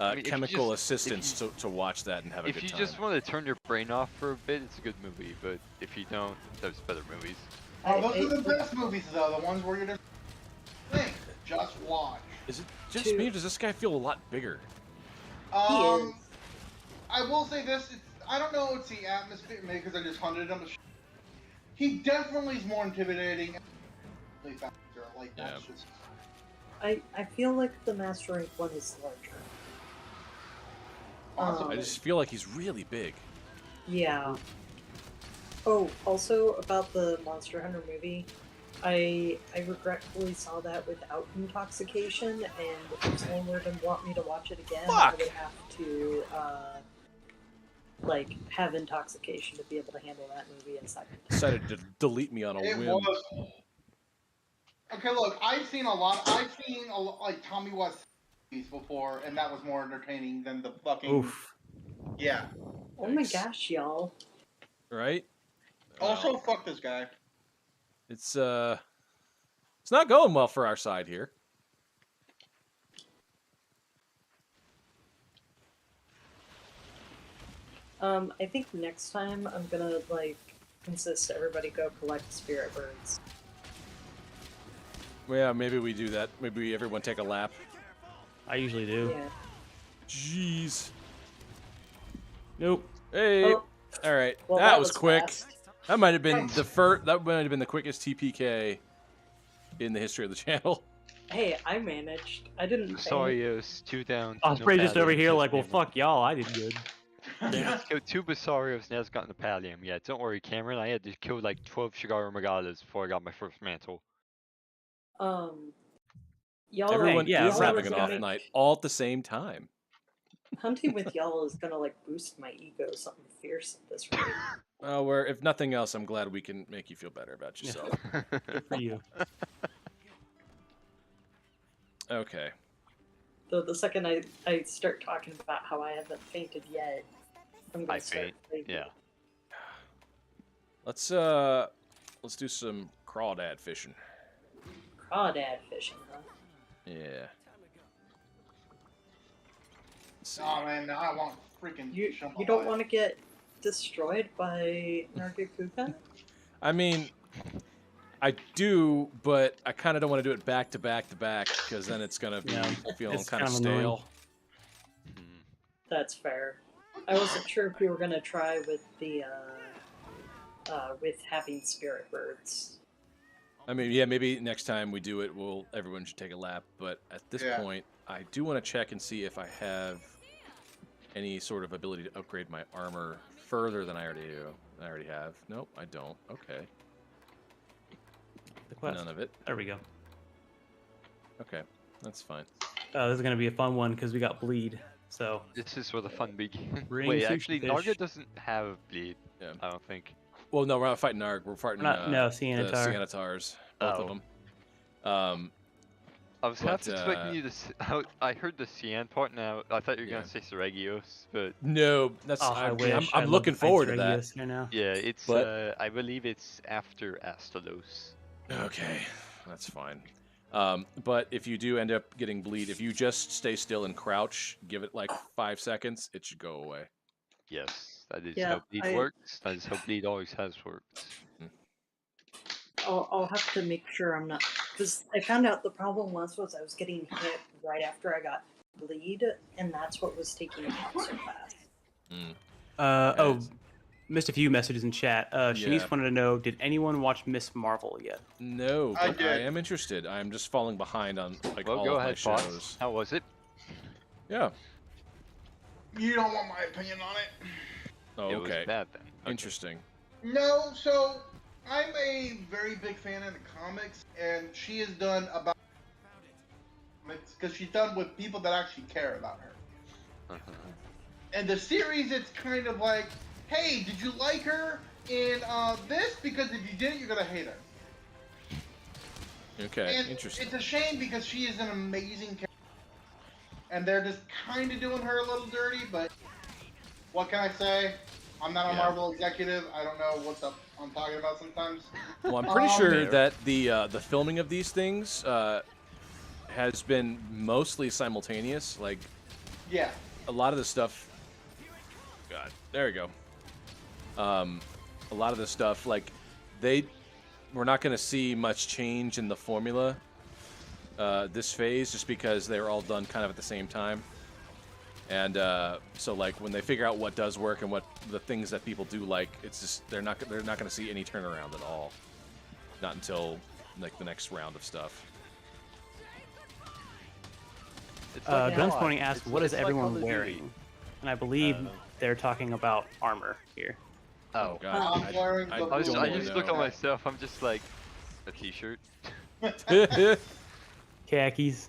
if you chemical just- assistance to watch that and have a If good you time. just want to turn your brain off for a bit, it's a good movie. But if you don't, there's better movies. Oh, those are the best movies, though. The ones where you're just think, just watch. Is it just Two. me, or does this guy feel a lot bigger? is. I will say this. I don't know it's the atmosphere, maybe because I just hunted him. He definitely is more intimidating. Like, that's Yeah. just... I feel like the Master Rank one is larger. Awesome. I just feel like he's really big. Yeah. Oh, also about the Monster Hunter movie, I regretfully saw that without intoxication, and if someone were to want me to watch it again, I Fuck! would have to like have intoxication to be able to handle that movie in seconds. Decided to delete me on a It whim. was. Okay, look, I've seen like Tommy Watts before, and that was more entertaining than the fucking. Oof. Yeah. Oh my Yikes. gosh, y'all! Right? Also, Well, fuck this guy. it's not going well for our side here. I think next time I'm gonna like insist everybody go collect spirit birds. Well, yeah, maybe we do that. Maybe everyone take a lap. I usually do. Yeah. Jeez. Nope. Hey. Oh, All right. well, that was quick. fast. That might have been That might have been the quickest TPK in the history of the channel. Hey, I managed. I didn't. faint. Basarios, 2 down. Osprey just over here like, well, fuck. fuck y'all, I did good. Yeah, killed 2 Basarios, now it's gotten the Pallium. Yeah, don't worry, Cameron. I had to kill like 12 Shigaro Magadas before I got my first mantle. Y'all. Everyone yeah, is y'all having is an gonna off make- night all at the same time. Hunting with y'all is gonna like boost my ego something fierce at this rate. Well, if nothing else, I'm glad we can make you feel better about Yeah. yourself. Good for you. Okay. Though the second I start talking about how I haven't fainted yet, I'm gonna I start faint. fainting. Yeah. Let's do some crawdad fishing. Crawdad fishing, huh? Yeah. Let's see. Oh man, now I want freaking. You don't want to get destroyed by Nargacuga? I mean, I do, but I kind of don't want to do it back to back to back because then it's gonna be Yeah, feeling it's kind of kind of annoying. stale. Hmm. That's fair. I wasn't sure if you were gonna try with the with having spirit birds. I mean, yeah, maybe next time we do it, everyone should take a lap. But at this Yeah. point, I do want to check and see if I have any sort of ability to upgrade my armor further than I already do. I already have. Nope, I don't. Okay, The quest. none of it. There we go. Okay, that's fine. Oh, this is gonna be a fun one because we got bleed. So This is where the fun begins. Bring Wait, sushi actually, fish. Narga doesn't have bleed. Yeah. I don't think. Well, no, we're not fighting Narg. We're fighting Not- no, the Sianatar. Sianatars, both of Oh. them. I was half But, expecting you to. I heard the Cyan part now. I thought you were Yeah. gonna say Seregios, but oh, No, I wish. I'm I'd love looking to fight forward to that. Seregios here now. yeah, it's. But- I believe it's after Astalos. Okay, that's fine. But if you do end up getting bleed, if you just stay still and crouch, give it like 5 seconds, it should go away. Yes. That is Yeah, how bleed works. That is how bleed always has worked. I'll have to make sure I'm not, because I found out the problem was I was getting hit right after I got bleed, and that's what was taking me out so fast. Oh, missed a few messages in chat. Shanice Yeah. wanted to know, did anyone watch Miss Marvel yet? No, I but did. I am interested. I'm just falling behind on like Well, all go of my ahead, Fox. shows. How was it? Yeah. You don't want my opinion on it. Oh, It was okay. bad then. Okay. Interesting. No, so I'm a very big fan of the comics, and she has done about because she's done with people that actually care about her. Uh-huh. And the series, it's kind of like, hey, did you like her in this? Because if you didn't, you're gonna hate her. Okay. And Interesting. it's a shame because she is an amazing character, and they're just kind of doing her a little dirty. But what can I say? I'm not a Yeah. Marvel executive. I don't know what I'm talking about sometimes. Well, I'm pretty sure There. that the filming of these things has been mostly simultaneous. Like Yeah. a lot of the stuff. God, there we go. A lot of the stuff, like we're not going to see much change in the formula this phase, just because they were all done kind of at the same time. And so, like, when they figure out what does work and what the things that people do like, it's just they're not going to see any turnaround at all. Not until like the next round of stuff. It's like Guns COD. Pointing asked, It's- what is it's like everyone Call of Duty. wearing? And I believe they're talking about armor here. Oh, God. I'm wearing the I blue just one. look at myself. I'm just like a t-shirt. Khakis.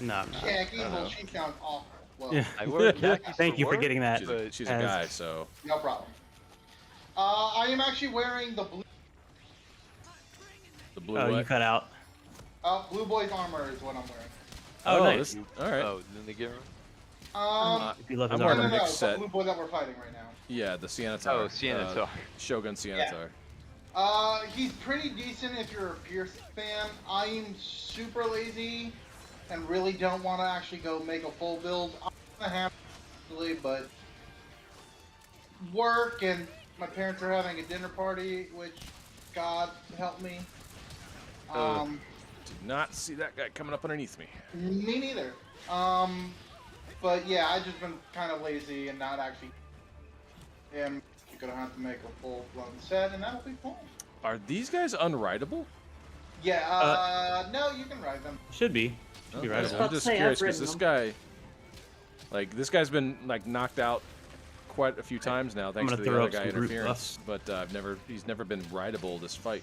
No. Khakis, Uh-huh. well, she sounds awful. Well, Yeah. I wear khakis. Thank you for work, getting that. She's a as- guy, so no problem. I am actually wearing the blue. the blue. Oh, you what? cut out. Blue boy's armor is what I'm wearing. Oh, nice. All right. Oh, Nunagiro? If you love his I'm wearing armor. a mixed it's the set. blue boy that we're fighting right now. Yeah, the Siennatar. Oh, Siennatar. Shogun Siennatar. He's pretty decent if you're a Pierce fan. I am super lazy and really don't want to actually go make a full build. I'm gonna have to, but work and my parents are having a dinner party, which God help me. Did not see that guy coming up underneath me. Me neither. But yeah, I've just been kind of lazy and not actually. Am gonna have to make a full-blown set, and that'll be fun. Are these guys unrideable? Yeah. No, you can ride them. Should be. Should be Okay, right. about I'm to just say, I've curious because ridden this guy, this guy's been like knocked out quite a few times now thanks gonna to the throw other up guy some group interference. But he's never been rideable this fight.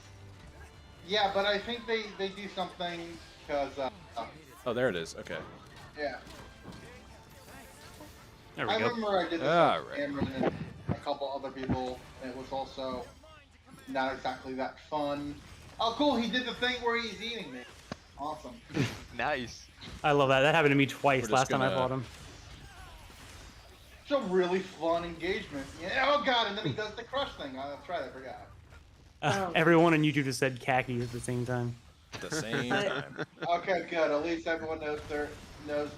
Yeah, but I think they do something because Oh, there it is. Okay. yeah. There we I go. remember I did this Ah, with right. Cameron and a couple other people. And it was also not exactly that fun. Oh, cool! He did the thing where he's eating me. Awesome. Nice. I love that. That happened to me We're twice just last time I gonna- fought him. It's a really fun engagement. Yeah. Oh God! And then he does the crush thing. Oh, that's right. I forgot. Everyone on YouTube just said khakis at the same time. At the same time. Okay, good. At least everyone knows their The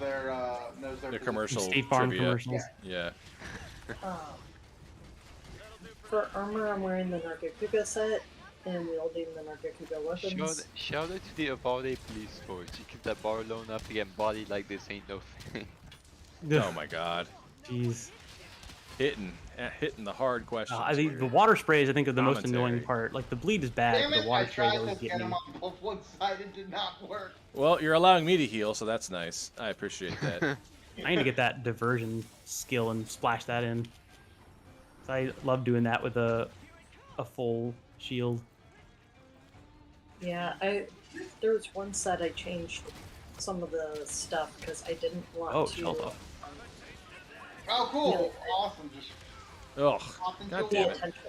position. commercial State Farm trivia. commercials. Yeah. For armor, I'm wearing the Nargacuga set and wielding the Nargacuga weapons. Shout out to the Avade police force. You keep that bar low enough to get bodied like this ain't no thing. Oh my God. Jeez. Hitting the hard questions. I think here. the water sprays, I think, are the most annoying Commentary. part. Like, the bleed is bad, Damn but it! the I water sprays tried always to get get me. him on both one side. It did not work. Well, you're allowing me to heal, so that's nice. I appreciate that. I need to get that diversion skill and splash that in. I love doing that with a full shield. Yeah, there was one set I changed some of the stuff because I didn't want Oh, to. shield off. Oh, cool! Awesome. Just Ugh. pop into God a damn wall. it. Attention.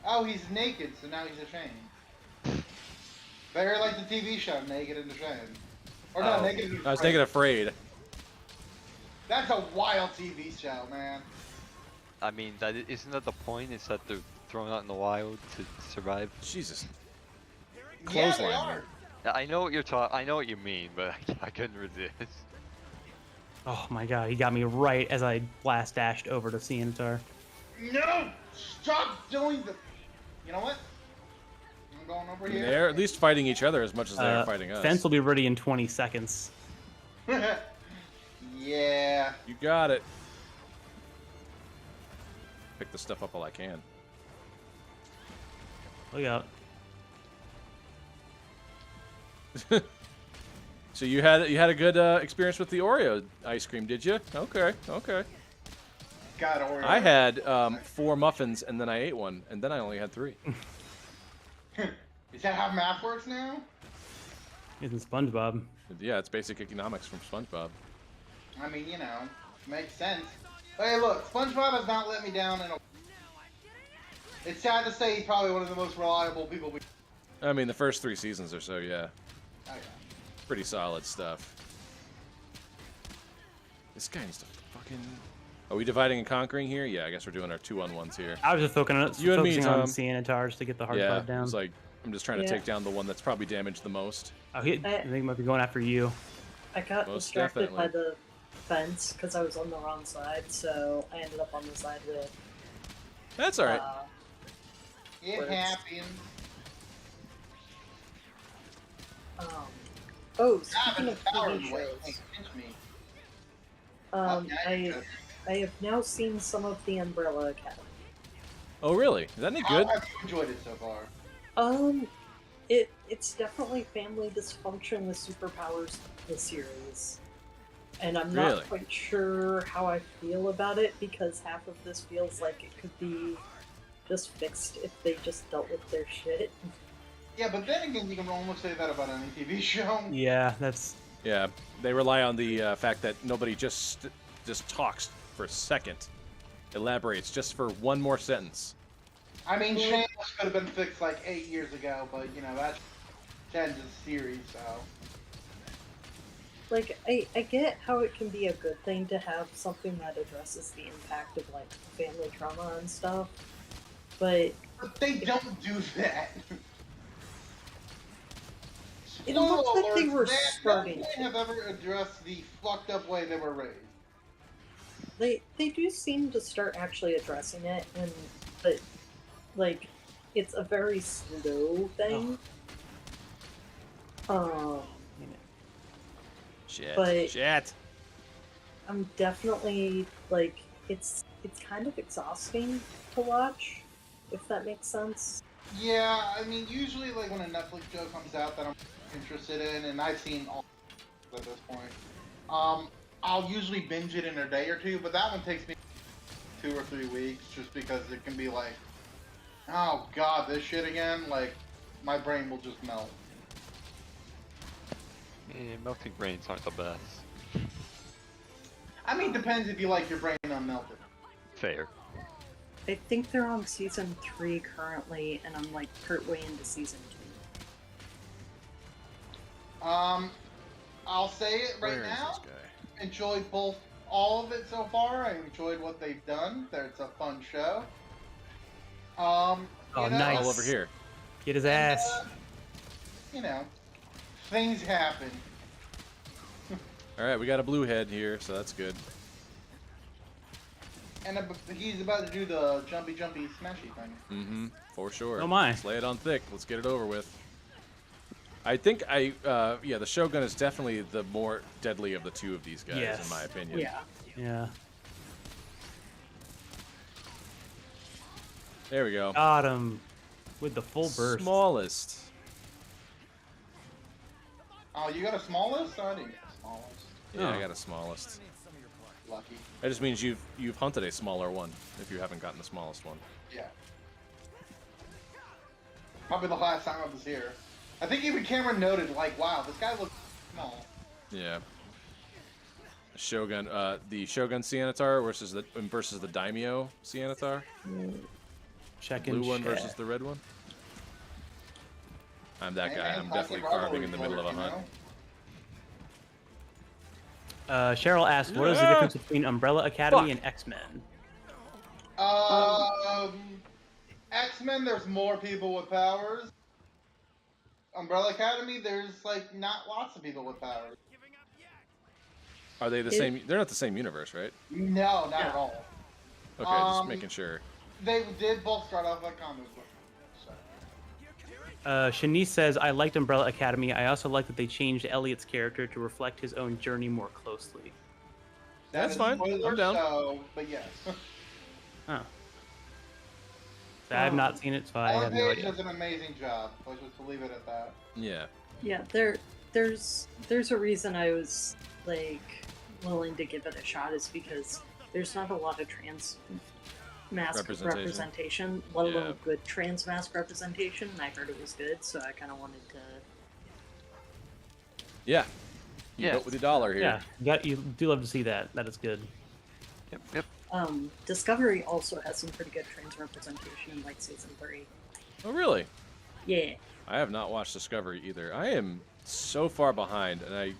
Oh, he's naked, so now he's ashamed. Very like the TV show, Naked and Ashamed. Or no, Oh. Naked and I was Afraid. thinking afraid. That's a wild TV show, man. I mean, isn't that the point? Is that they're thrown out in the wild to survive? Jesus. Yeah, they Clothesline are. here. Yeah, I know what you're talking. I know what you mean, but I couldn't resist. Oh my god, he got me right as I blast dashed over to Cianatar. No! Stop doing the... You know what? I'm going over I mean, here. they're at least fighting each other as much as they're fighting us. Fence will be ready in 20 seconds. Yeah. You got it. Pick the stuff up while I can. Look out. So you had a good experience with the Oreo ice cream, did you? Okay, okay. Got Oreo. I had 4 muffins and then I ate one, and then I only had 3. Is that how math works now? Isn't SpongeBob? Yeah, it's basic economics from SpongeBob. I mean, you know, makes sense. Hey, look, SpongeBob has not let me down in a... It's sad to say he's probably one of the most reliable people we... I mean, the first 3 seasons or so, yeah. Oh, yeah. Pretty solid stuff. This guy needs to fucking... Are we dividing and conquering here? Yeah, I guess we're doing our 2-on-1s here. I was just focusing You and me, on Tom. Cianatar just to get the hard Yeah, part down. it's like, I'm just trying to Yeah. take down the one that's probably damaged the most. Oh, I think he might be going after you. I got Most distracted by definitely. the fence because I was on the wrong side, so I ended up on the side with. That's alright. It Works. happens. Um, oh, Ah, speaking but of the power TV is way. shows, Pinch me. I have now seen some of the Umbrella Academy. Oh, really? Is that any How good? have you enjoyed it so far? It's definitely family dysfunction with superpowers in the series. And I'm not Really? quite sure how I feel about it because half of this feels like it could be just fixed if they just dealt with their shit. Yeah, but then again, you can almost say that about any TV show. Yeah, that's... Yeah, they rely on the fact that nobody just talks for a second, elaborates just for one more sentence. I mean, Shameless could have been fixed like 8 years ago, but you know, that's Jen's series, so. Like, I get how it can be a good thing to have something that addresses the impact of, like, family trauma and stuff, but But they don't do that. It looks Spoiler like they alert, were that starting no one have ever addressed the fucked up way they were raised. they do seem to start actually addressing it, but, like, it's a very slow thing. Shit. But- Shit. I'm definitely, like, it's kind of exhausting to watch, if that makes sense. Yeah, I mean, usually, like, when a Netflix show comes out that I'm interested in, and I've seen all at this point, I'll usually binge it in a day or two, but that one takes me 2 or 3 weeks, just because it can be like, oh god, this shit again, like, my brain will just melt. Melting brains aren't the best. Oh. I mean, depends if you like your brain unmelted. Fair. I think they're on season 3 currently, and I'm, like, partway into season 2. I'll say it right Where is now. this guy? Enjoyed all of it so far. I enjoyed what they've done. It's a fun show. Oh, You know, nice. All over here. Get his ass. You know, things happen. All right, we got a blue head here, so that's good. And he's about to do the jumpy smashy thing. Mm-hmm. For sure. Oh my. Let's lay it on thick. Let's get it over with. I think yeah, the Shogun is definitely the more deadly of the two of these guys, Yes. in my opinion. Yeah. Yeah. There we go. Got him. With the full burst. Smallest. Oh, you got a smallest? I didn't get a smallest. Yeah, I Oh. got a smallest. Lucky. That just means you've hunted a smaller one if you haven't gotten the smallest one. Yeah. Probably the last time I was here. I think even Cameron noted, like, wow, this guy looks small. Yeah. Shogun, the Shogun Cianatar versus the Daimyo Cianatar. Checking Blue one chat. versus the red one. I'm that Hey, guy. man, I'm classic definitely carving in the rivalry middle of a fort, hunt. you know? Cheryl asked, what is the Yeah. difference between Umbrella Academy Fuck. and X-Men? X-Men, there's more people with powers. Umbrella Academy, there's, like, not lots of people with powers. Are they the same? They're not the same universe, right? No, not at all. Okay, just making sure. They did both start off like comic book. So. Shanice says, I liked Umbrella Academy. I also like that they changed Elliot's character to reflect his own journey more closely. That's fine. I'm down. So, but yes. Huh. I have not seen it, so I have no idea. does an amazing job. Let's just leave it at that. Yeah. Yeah, there's a reason I was like willing to give it a shot is because there's not a lot of trans mask representation, let alone good trans mask representation. And I heard it was good, so I kind of wanted to. Yeah. You vote with your dollar here. Yeah, you do love to see that. That is good. Yep. Discovery also has some pretty good trans representation in like season 3. Oh, really? Yeah. I have not watched Discovery either. I am so far behind, and I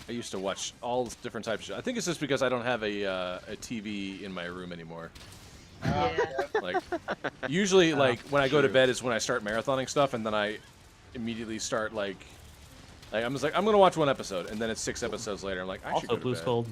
used to watch all different types of shows. I think it's just because I don't have a TV in my room anymore. Yeah. Like, usually, like when I go to bed is when I start marathoning stuff, and then I immediately start like I'm just like I'm gonna watch one episode, and then it's 6 episodes later. I'm like, I should go to Blue's bed. Cold.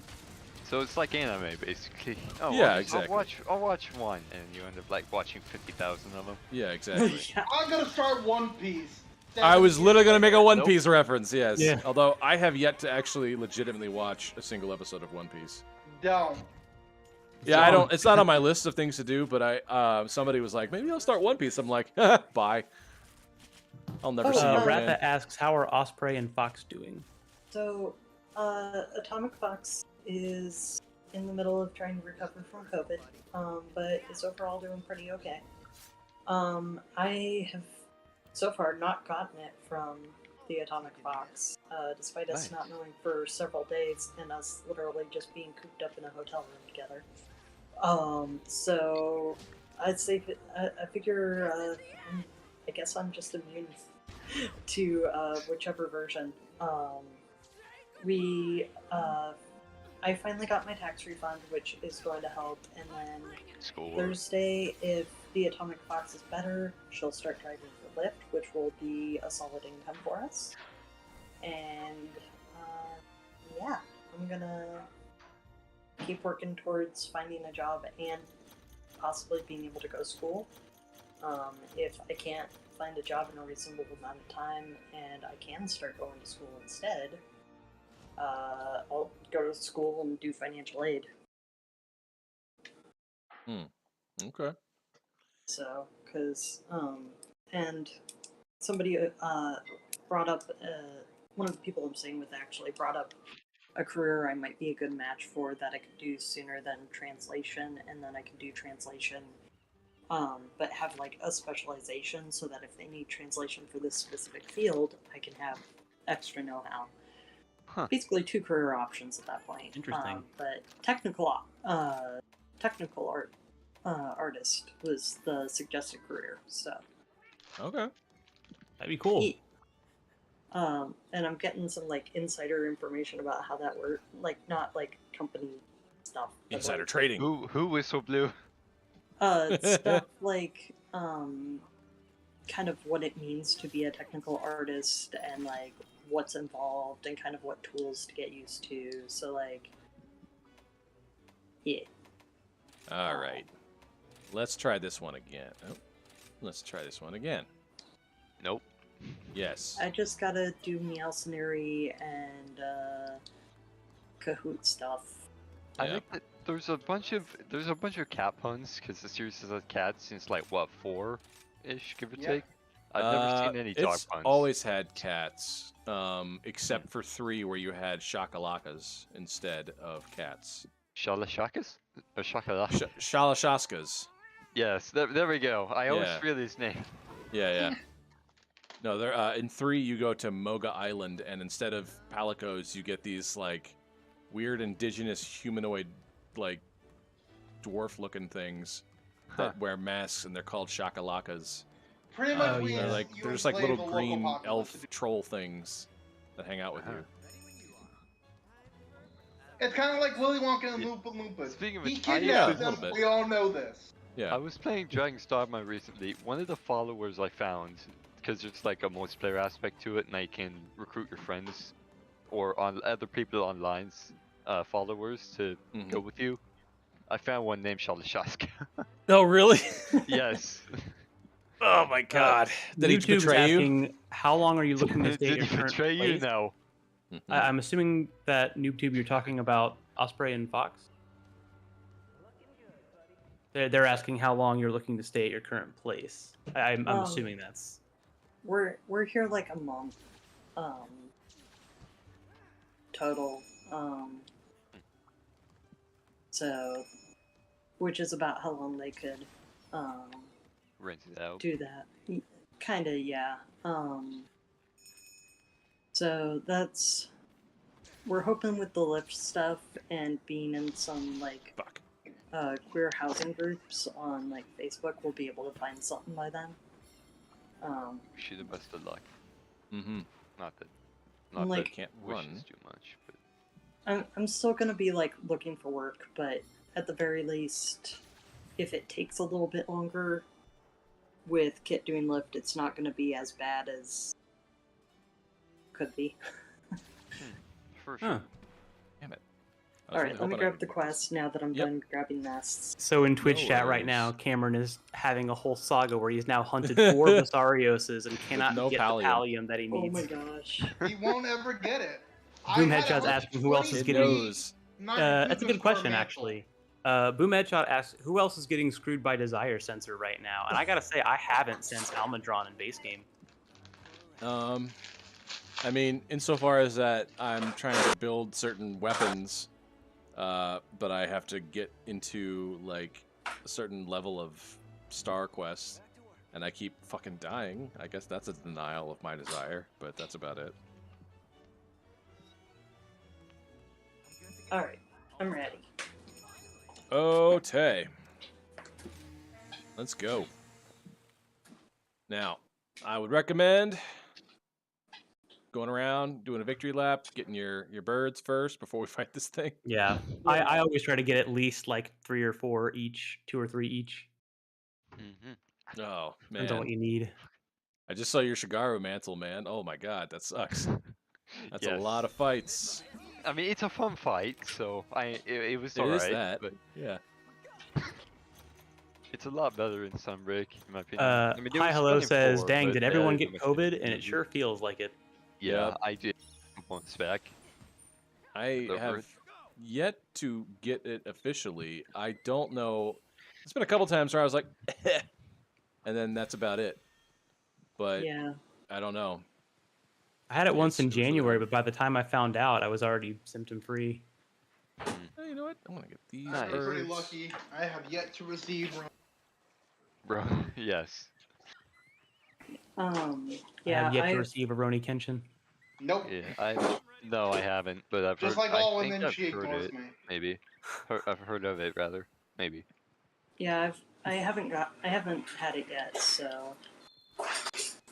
So it's like anime, basically. Oh, Yeah, exactly. I'll watch one, and you end up like watching 50,000 of them. Yeah, exactly. Yeah. I'm gonna start One Piece. I was literally gonna make a One Piece reference. Yes. Yeah. Although I have yet to actually legitimately watch a single episode of One Piece. Don't. Yeah, I don't. It's not on my list of things to do, but I somebody was like, maybe I'll start One Piece. I'm like, bye. I'll never see you again. Ratha asks, how are Osprey and Fox doing? So, Atomic Fox is in the middle of trying to recover from COVID, but is overall doing pretty okay. I have so far not gotten it from the Atomic Fox, despite us not knowing for several days and us literally just being cooped up in a hotel room together. So I'd say I figure I guess I'm just immune to whichever version. I finally got my tax refund, which is going to help, and then Thursday, if the Atomic Fox is better, she'll start driving for Lyft, which will be a solid income for us. And yeah, I'm gonna keep working towards finding a job and possibly being able to go to school. If I can't find a job in a reasonable amount of time and I can start going to school instead, I'll go to school and do financial aid. Okay. So, because, and somebody brought up, one of the people I'm staying with actually brought up a career I might be a good match for that I could do sooner than translation, and then I could do translation, but have like a specialization so that if they need translation for this specific field, I can have extra know-how. Basically 2 career options at that point. Interesting. But technical artist was the suggested career, so. Okay. That'd be cool. And I'm getting some like insider information about how that works, like not like company stuff. Insider like, trading. Who whistle blew? Stuff like kind of what it means to be a technical artist and like what's involved and kind of what tools to get used to. So like, yeah. All right. Let's try this one again. Oh, let's try this one again. Nope. Yes. I just gotta do Meowsonary and Kahoot stuff. I think that there's a bunch of cat puns because the series has had cats since like what 4-ish, give or take. I've never seen any dog it's puns. always had cats, except for 3 where you had shakalakas instead of cats. Shalashakas? Or shakalaka? Shalashaskas. Yes, there we go. I always Yeah. forget his name. Yeah. No, there. In 3, you go to Moga Island, and instead of palicos, you get these like weird indigenous humanoid, like dwarf-looking things that wear masks, and they're called shakalakas. Pretty much, They're just like little green elf troll things that hang out with you. It's kind of like Willy Wonka and Loompa Loompas. Speaking of He it, kidnapped a little them. bit. We all know this. Yeah. I was playing Dragon's Dogma recently. One of the followers I found, because there's like a multiplayer aspect to it, and I can recruit your friends or on other people online's followers to go with you. I found one named Shalashaska. Oh, really? Yes. Oh my God! Did he YouTube's betray you? asking, how long are you looking to stay at Did your he current betray you? place? No. I'm assuming that NoobTube you're talking about Osprey and Fox. They're asking how long you're looking to stay at your current place. I'm assuming that's. We're here like a month, total. So, which is about how long they could, Rent it out. do that. Kinda, yeah. So that's, we're hoping with the lift stuff and being in some like Fuck. queer housing groups on like Facebook, we'll be able to find something by then. Wish you the best of luck. Mm-hmm. Not that Like- that Can't wishes run. too much, but I'm still gonna be like looking for work, but at the very least, if it takes a little bit longer with Kit doing lift, it's not gonna be as bad as could be. for sure. Huh. Damn it. I was All really right, let me hoping I grab could the get quest now that I'm Yep. done grabbing nests. So in Twitch No chat right worries. now, Cameron is having a whole saga where he's now hunted 4 Basarioses and cannot no get pallium. the pallium that he Oh needs. my gosh. He won't ever get it. Boom I had Headshot's a asking who else is It 23 getting. knows. That's a good Nine question, mantle. actually. Boom Headshot asks, who else is getting screwed by Desire Sensor right now? And I gotta say, I haven't since Almudron in base game. I mean, insofar as that I'm trying to build certain weapons, but I have to get into like a certain level of star quest, and I keep fucking dying. I guess that's a denial of my desire, but that's about it. Alright, I'm ready. Okay. Let's go. Now, I would recommend going around, doing a victory lap, getting your birds first before we fight this thing. Yeah. I always try to get at least like 3 or 4 each, 2 or 3 each. Mm-hmm. Oh, Depends on what man. you need. I just saw your Shigaru mantle, man. Oh my god, that sucks. That's a Yes. lot of fights. I mean, it's a fun fight, so it was It alright. is that. But Yeah. it's a lot better in Sunbreak, in my opinion. I mean, it Hi was Hello fun in says, 4, dang, but did they everyone added get some extra COVID? And it changes. sure feels like it. Yeah, Yep. I did. Once back. I Over have it. yet to get it officially. I don't know. It's been a couple times where I was like, and then that's about it. But Yeah. I don't know. I had it once in It was really January, hard. but by the time I found out, I was already symptom free. Hey, you know what? I want to get these Nice. I'm birds. pretty lucky. I have yet to receive. Bro, yes. I Yeah, have yet to I receive a Roni Kenshin. Nope. Yeah, no, I haven't, but I've Just heard. like all I think women, I've she heard ignores it. me. Maybe. I've heard of it rather. Maybe. I haven't had it yet, so.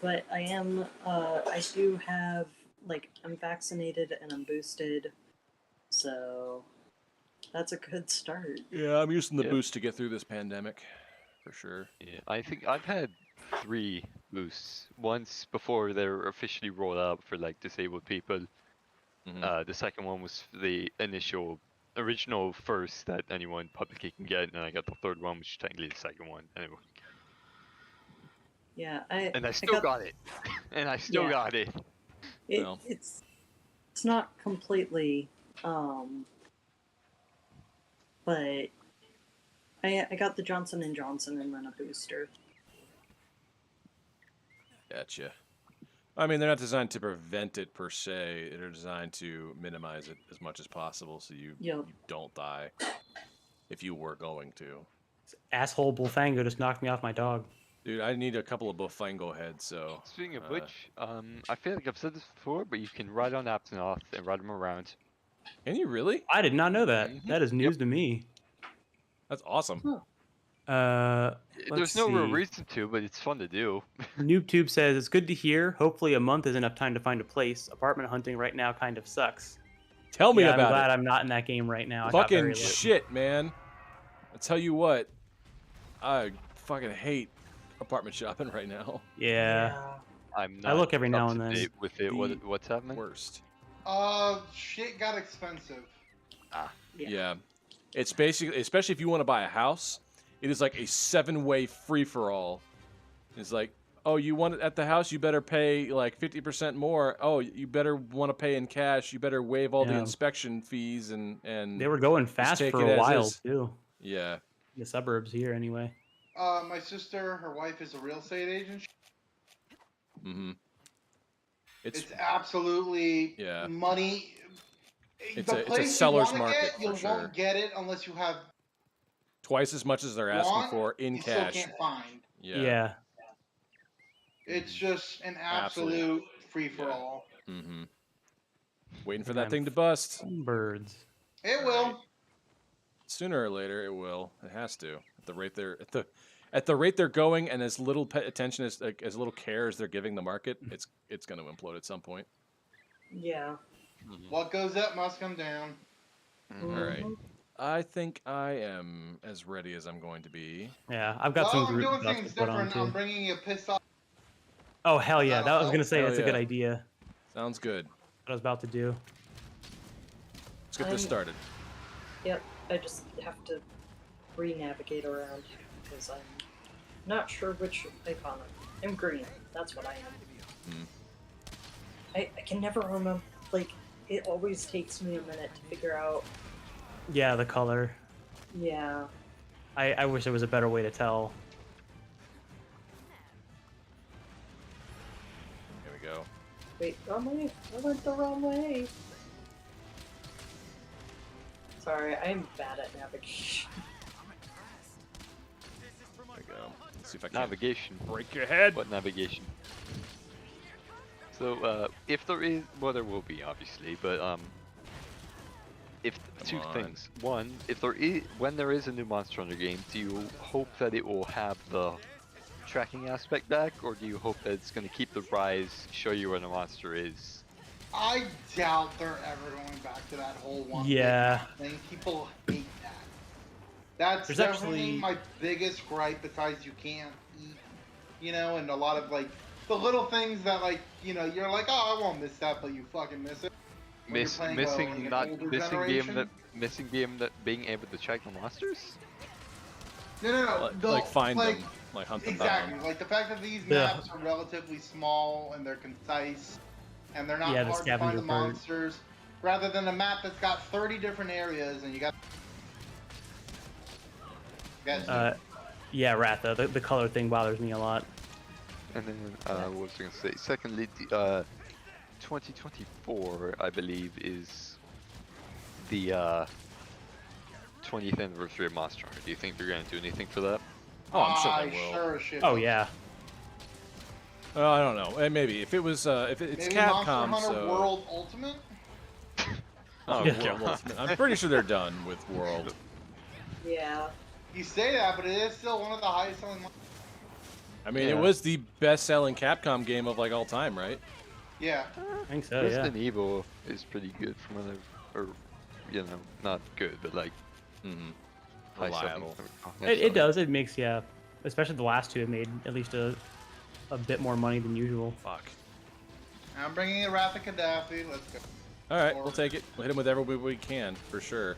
But I am. I do have like I'm vaccinated and I'm boosted, so that's a good start. Yeah, I'm using the Yep. boost to get through this pandemic, for sure. Yeah, I think I've had 3 boosts. Once before they were officially rolled out for like disabled people. Mhm. The second one was the original first that anyone publicly can get, and then I got the third one, which is technically the second one. Anyway, Yeah, and I still got it, and I still Yeah. got it. Well. It's not completely, but I got the Johnson and Johnson and then a booster. Gotcha. I mean, they're not designed to prevent it per se. They're designed to minimize it as much as possible, so you Yep. don't die if you were going to. Asshole Bullfango just knocked me off my dog. Dude, I need a couple of Bullfango heads, so. Speaking of which, I feel like I've said this before, but you can ride on Aptonoth and ride them around. Can you really? I did not know that. Mhm. That is news to me. That's awesome. Let's There's no real see. reason to, but it's fun to do. NoobTube says it's good to hear. Hopefully, a month is enough time to find a place. Apartment hunting right now kind of sucks. Tell me Yeah, I'm about glad it. I'm not in that game right now. I got very Fucking lucky. shit, man. I tell you what, I fucking hate apartment shopping right now. Yeah. I'm I not look every now up and to then. date with it. The What's happening? Worst. Shit got expensive. Yeah. It's basically, especially if you want to buy a house, it is like a 7-way free-for-all. It's like, oh, you want it at the house, you better pay like 50% more. Oh, you better want to pay in cash. You better waive all the Yeah. inspection fees and They were going fast take for it a as while is. too. Yeah. The suburbs here, anyway. My sister, her wife is a real estate agent. Mm-hmm. It's absolutely money. It's The a place seller's you wanna market get, you for sure. won't get it unless you have Twice as much as they're asking for in you cash. still can't find. Yeah. It's just an absolute free-for-all. Mm-hmm. Waiting for that thing to bust. Birds. It will. Sooner or later, it will. It has to. At the rate they're going, and as little attention as little care as they're giving the market, it's going to implode at some point. Yeah. What goes up must come down. All right. I think I am as ready as I'm going to be. Yeah, I've got some I'm group doing stuff things to put on different. too. I'm bringing you pissed off. Oh hell yeah! That I was gonna say Hell that's a good yeah. idea. Sounds good. What I was about to do. Let's get this started. Yep. I just have to re-navigate around because I'm not sure which icon I'm green. That's what I am. I can never remember. Like, it always takes me a minute to figure out. Yeah, the color. Yeah. I wish there was a better way to tell. Here we go. Wait, wrong way. I went the wrong way. Sorry, I am bad at navigation. There we go. Let's see if I can Navigation. break your head. What navigation? So, if there is, well, there will be obviously, but if two on. things. One, if there is, when there is a new Monster Hunter game, do you hope that it will have the tracking aspect back, or do you hope that it's going to keep the rise, show you where the monster is? I doubt they're ever going back to that whole one. Yeah. Thing. People hate that. That's There's definitely actually- my biggest gripe. Besides, you can't eat, and a lot of like the little things that like you're like, oh, I won't miss that, but you fucking miss it. When you're playing, Missing like, an not older missing being able to check the monsters. No. Like find them, like hunt them Exactly. down. Like the fact that these Yeah. maps are relatively small and they're concise and they're not Yeah, the hard to find scavenger the part. monsters, rather than a map that's got 30 different areas and you got. Yeah, Ratha. The color thing bothers me a lot. And then, what was I going to say? Secondly, 2024, I believe, is the 20th anniversary of Monster Hunter. Do you think they're going to do anything for that? Oh, I'm sure I they will. sure should. Oh yeah. I don't know. Maybe if it was, if it's Maybe Capcom, Monster Hunter so. World Ultimate. Oh, Yeah. World Ultimate. I'm pretty sure they're done with World. Yeah. You say that, but it is still one of the highest selling. I mean, Yeah. it was the best-selling Capcom game of like all time, right? Yeah. I think so. Yeah. Resident Evil is pretty good from what I've, or not good, but like Mm-hmm. high selling. Reliable. It does. It makes especially the last two have made at least a bit more money than usual. Fuck. I'm bringing in Wrath of Gaddafi. Let's go. All right, we'll take it. We'll hit him with every we can, for sure.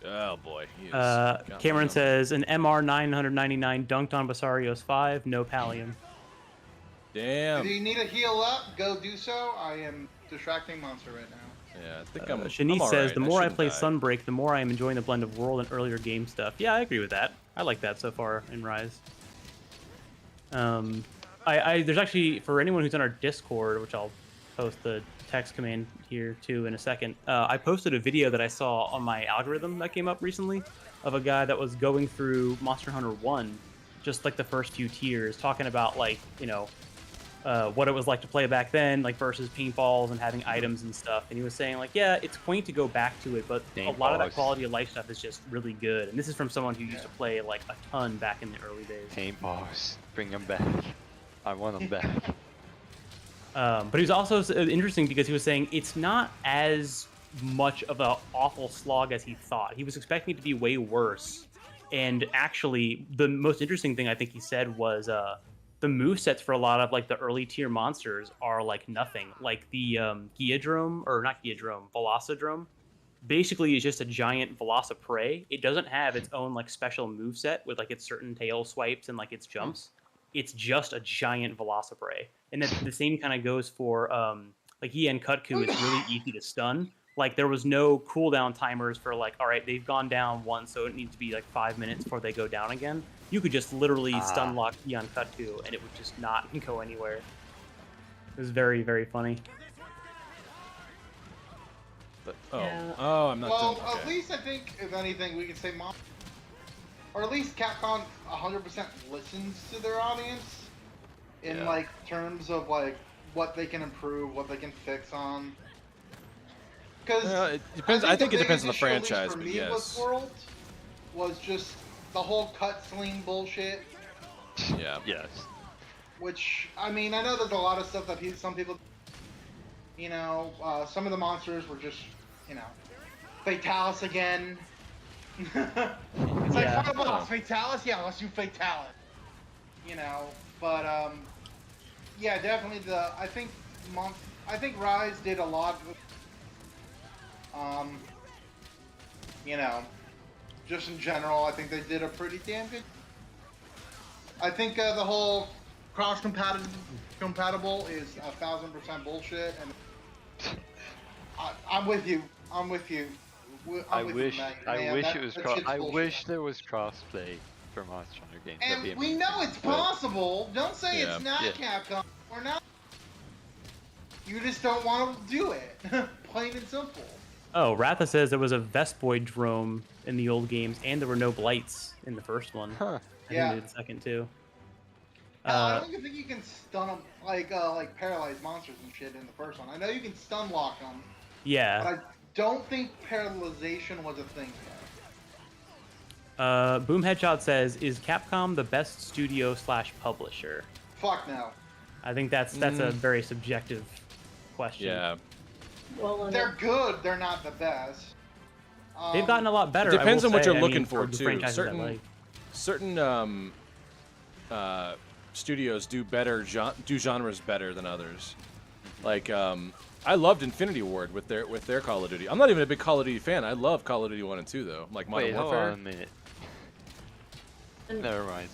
Oh boy. He is got Cameron one. says an MR 999 dunked on Basarios 5, no pallium. Damn. If you need a heal up, go do so. I am distracting monster right now. Yeah, I think I'm. Shanice I'm says alright. the more I shouldn't play die. Sunbreak, the more I am enjoying the blend of world and earlier game stuff. Yeah, I agree with that. I like that so far in Rise. There's actually, for anyone who's on our Discord, which I'll post the text command here too in a second, I posted a video that I saw on my algorithm that came up recently of a guy that was going through Monster Hunter 1, just like the first few tiers, talking about like, what it was like to play back then, like versus paintballs and having items and stuff. And he was saying like, yeah, it's quaint to go back to it, but a lot of that Paintballs. quality of life stuff is just really good. And this is from someone who used to play like a ton back in the early days. Paintballs, bring them back. I want them back. But he was also interesting because he was saying it's not as much of an awful slog as he thought. He was expecting it to be way worse. And actually, the most interesting thing I think he said was the movesets for a lot of like the early tier monsters are like nothing. Like the Geodrome, or not Geodrome, Velocidrome, basically is just a giant Velociprey. It doesn't have its own like special moveset with like its certain tail swipes and like its jumps. It's just a giant Velociprey. And the same kind of goes for like Yen Kutku. It's really easy to stun. Like there was no cooldown timers for like, all right, they've gone down once, so it needs to be like 5 minutes before they go down again. You could just literally stun lock Yen Kutku and it would just not go anywhere. It was very, very funny. But, Yeah. oh, I'm not Well, done. Okay. at least I think, if anything, we can say or at least Capcom 100% listens to their audience in Yeah. like terms of like what they can improve, what they can fix on. Because it depends. I think it depends on the issue, at least franchise, for but me, yes. with World was just the whole cutscene bullshit. Yeah. Yes. Which, I mean, I know there's a lot of stuff that some people, you know, some of the monsters were just, you know, Fatalis again. It's like, Yeah. final boss, Fatalis? Yeah, let's do Fatalis. You know, but, yeah, definitely I think Rise did a lot with, you know, just in general, I think they did a pretty damn good. I think the whole compatible is 1000% bullshit, and I'm with you. I'm with you. I wish it was I bullshit. wish there was crossplay for Monster Hunter games. That'd be And we amazing. know it's But possible. Don't say Yeah. it's not, Yeah. Capcom. We're not. You just don't want to do it. Plain and simple. Oh, Ratha says there was a Vespoidrome in the old games, and there were no blights in the first one. Huh. I Yeah. think they did the second too. I don't even think you can stun them like paralyzed monsters and shit in the first one. I know you can stun lock them, Yeah. but I don't think paralyzation was a thing. Boom Headshot says, "Is Capcom the best studio / publisher?" Fuck no. I think that's a very subjective question. Yeah. Well, and They're good. They're not the best. They've gotten a lot better. It depends I will on what say. you're I looking mean, for, the too. franchises I like. Certain studios do genres better than others. Like I loved Infinity Ward with their Call of Duty. I'm not even a big Call of Duty fan. I love Call of Duty 1 and 2 though. Like Modern Wait, hold Warfare. on a minute. And- Never mind.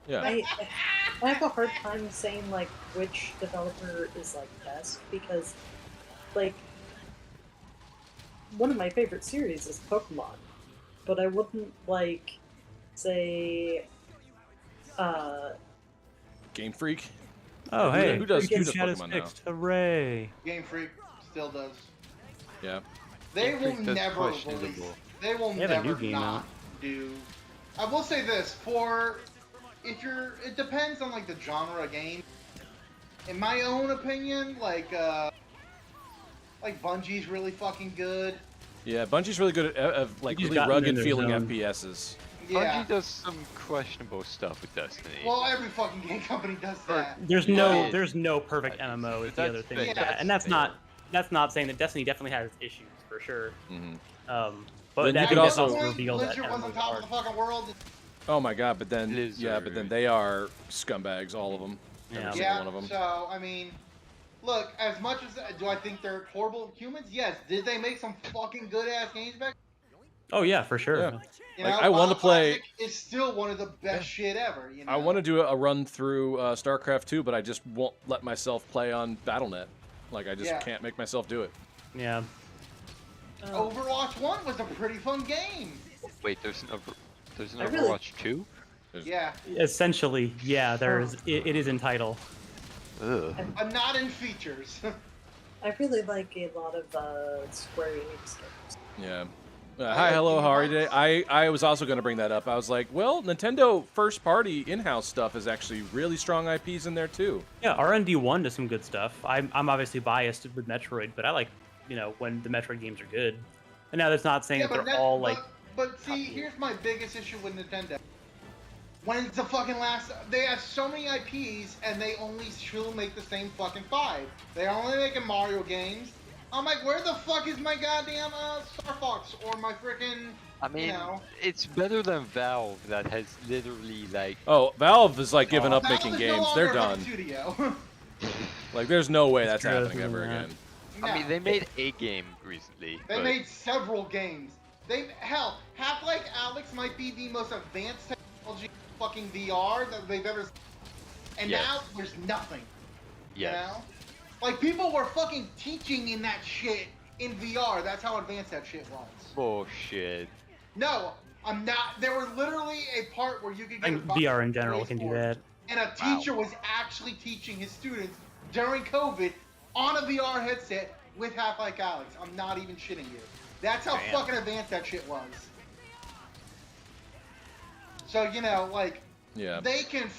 Yeah. I have a hard time saying like which developer is like best because like one of my favorite series is Pokemon, but I wouldn't like say Game Freak. Oh, Who- hey, who does Game Pokemon Chat is now? fixed. Hooray! Game Freak still does. Yeah. They Game will Freak does never release. questionable. They will They have a never new game not out. do. I will say this: it depends on like the genre of game. In my own opinion, like Bungie's really fucking good. Yeah. Bungie's really good at like Bungie's really gotten in rugged their feeling zone. FPSs. Yeah. Bungie does some questionable stuff with Destiny. Well, every fucking game company does that. There's Yeah. no perfect MMO is the That's other thing. fair. with Yeah, that. And that's that's not saying that Destiny definitely has its issues for sure. hmm But Then you I could think that's also- also revealed that Blizzard was on MMOs top are. of the fucking world. Oh my God! But then Blizzard. they are scumbags, all of them. Yeah. Every single Yeah. one of them. So I mean, look. As much as do I think they're horrible humans? Yes. Did they make some fucking good ass games back? Oh yeah, for sure. Yeah. You Like, know, I want to Final play- Classic is still one of the best shit ever. You know? I want to do a run through StarCraft 2, but I just won't let myself play on BattleNet. Like I just Yeah. can't make myself do it. Yeah. Overwatch 1 was a pretty fun game. Wait, there's an I really- Overwatch 2? Yeah, Essentially, yeah. It is in title. Ugh. but not in features. I really like a lot of Square Enix games. Yeah. Hi, hello, how are you today? I was also going to bring that up. I was like, well, Nintendo first-party in-house stuff is actually really strong IPs in there too. Yeah, RND1 does some good stuff. I'm obviously biased with Metroid, but I like when the Metroid games are good. And now that's not saying that they're all like. But see, here's my biggest issue with Nintendo. When it's the fucking last, they have so many IPs and they only still make the same fucking 5. They're only making Mario games. I'm like, where the fuck is my goddamn Star Fox or my freaking I mean, you know. it's better than Valve that has literally like. Oh, Valve is like giving up Valve making is no games. longer They're a done. studio. Like, there's no way that's true, happening isn't ever that? again. I mean, No. they made a game recently. They but made several games. Hell, Half-Life Alyx might be the most advanced technology in fucking VR that they've ever seen. And Yes. now there's nothing. Yes. You know? Like, people were fucking teaching in that shit in VR. That's how advanced that shit was. Bullshit. No, I'm not. There was literally a part where you could I get think a VR in general can do sport, that. and a teacher was actually teaching his students during COVID on a VR headset with Half-Life Alyx. I'm not even shitting you. That's how Damn. fucking advanced that shit was. So, you know, like, Yeah. they can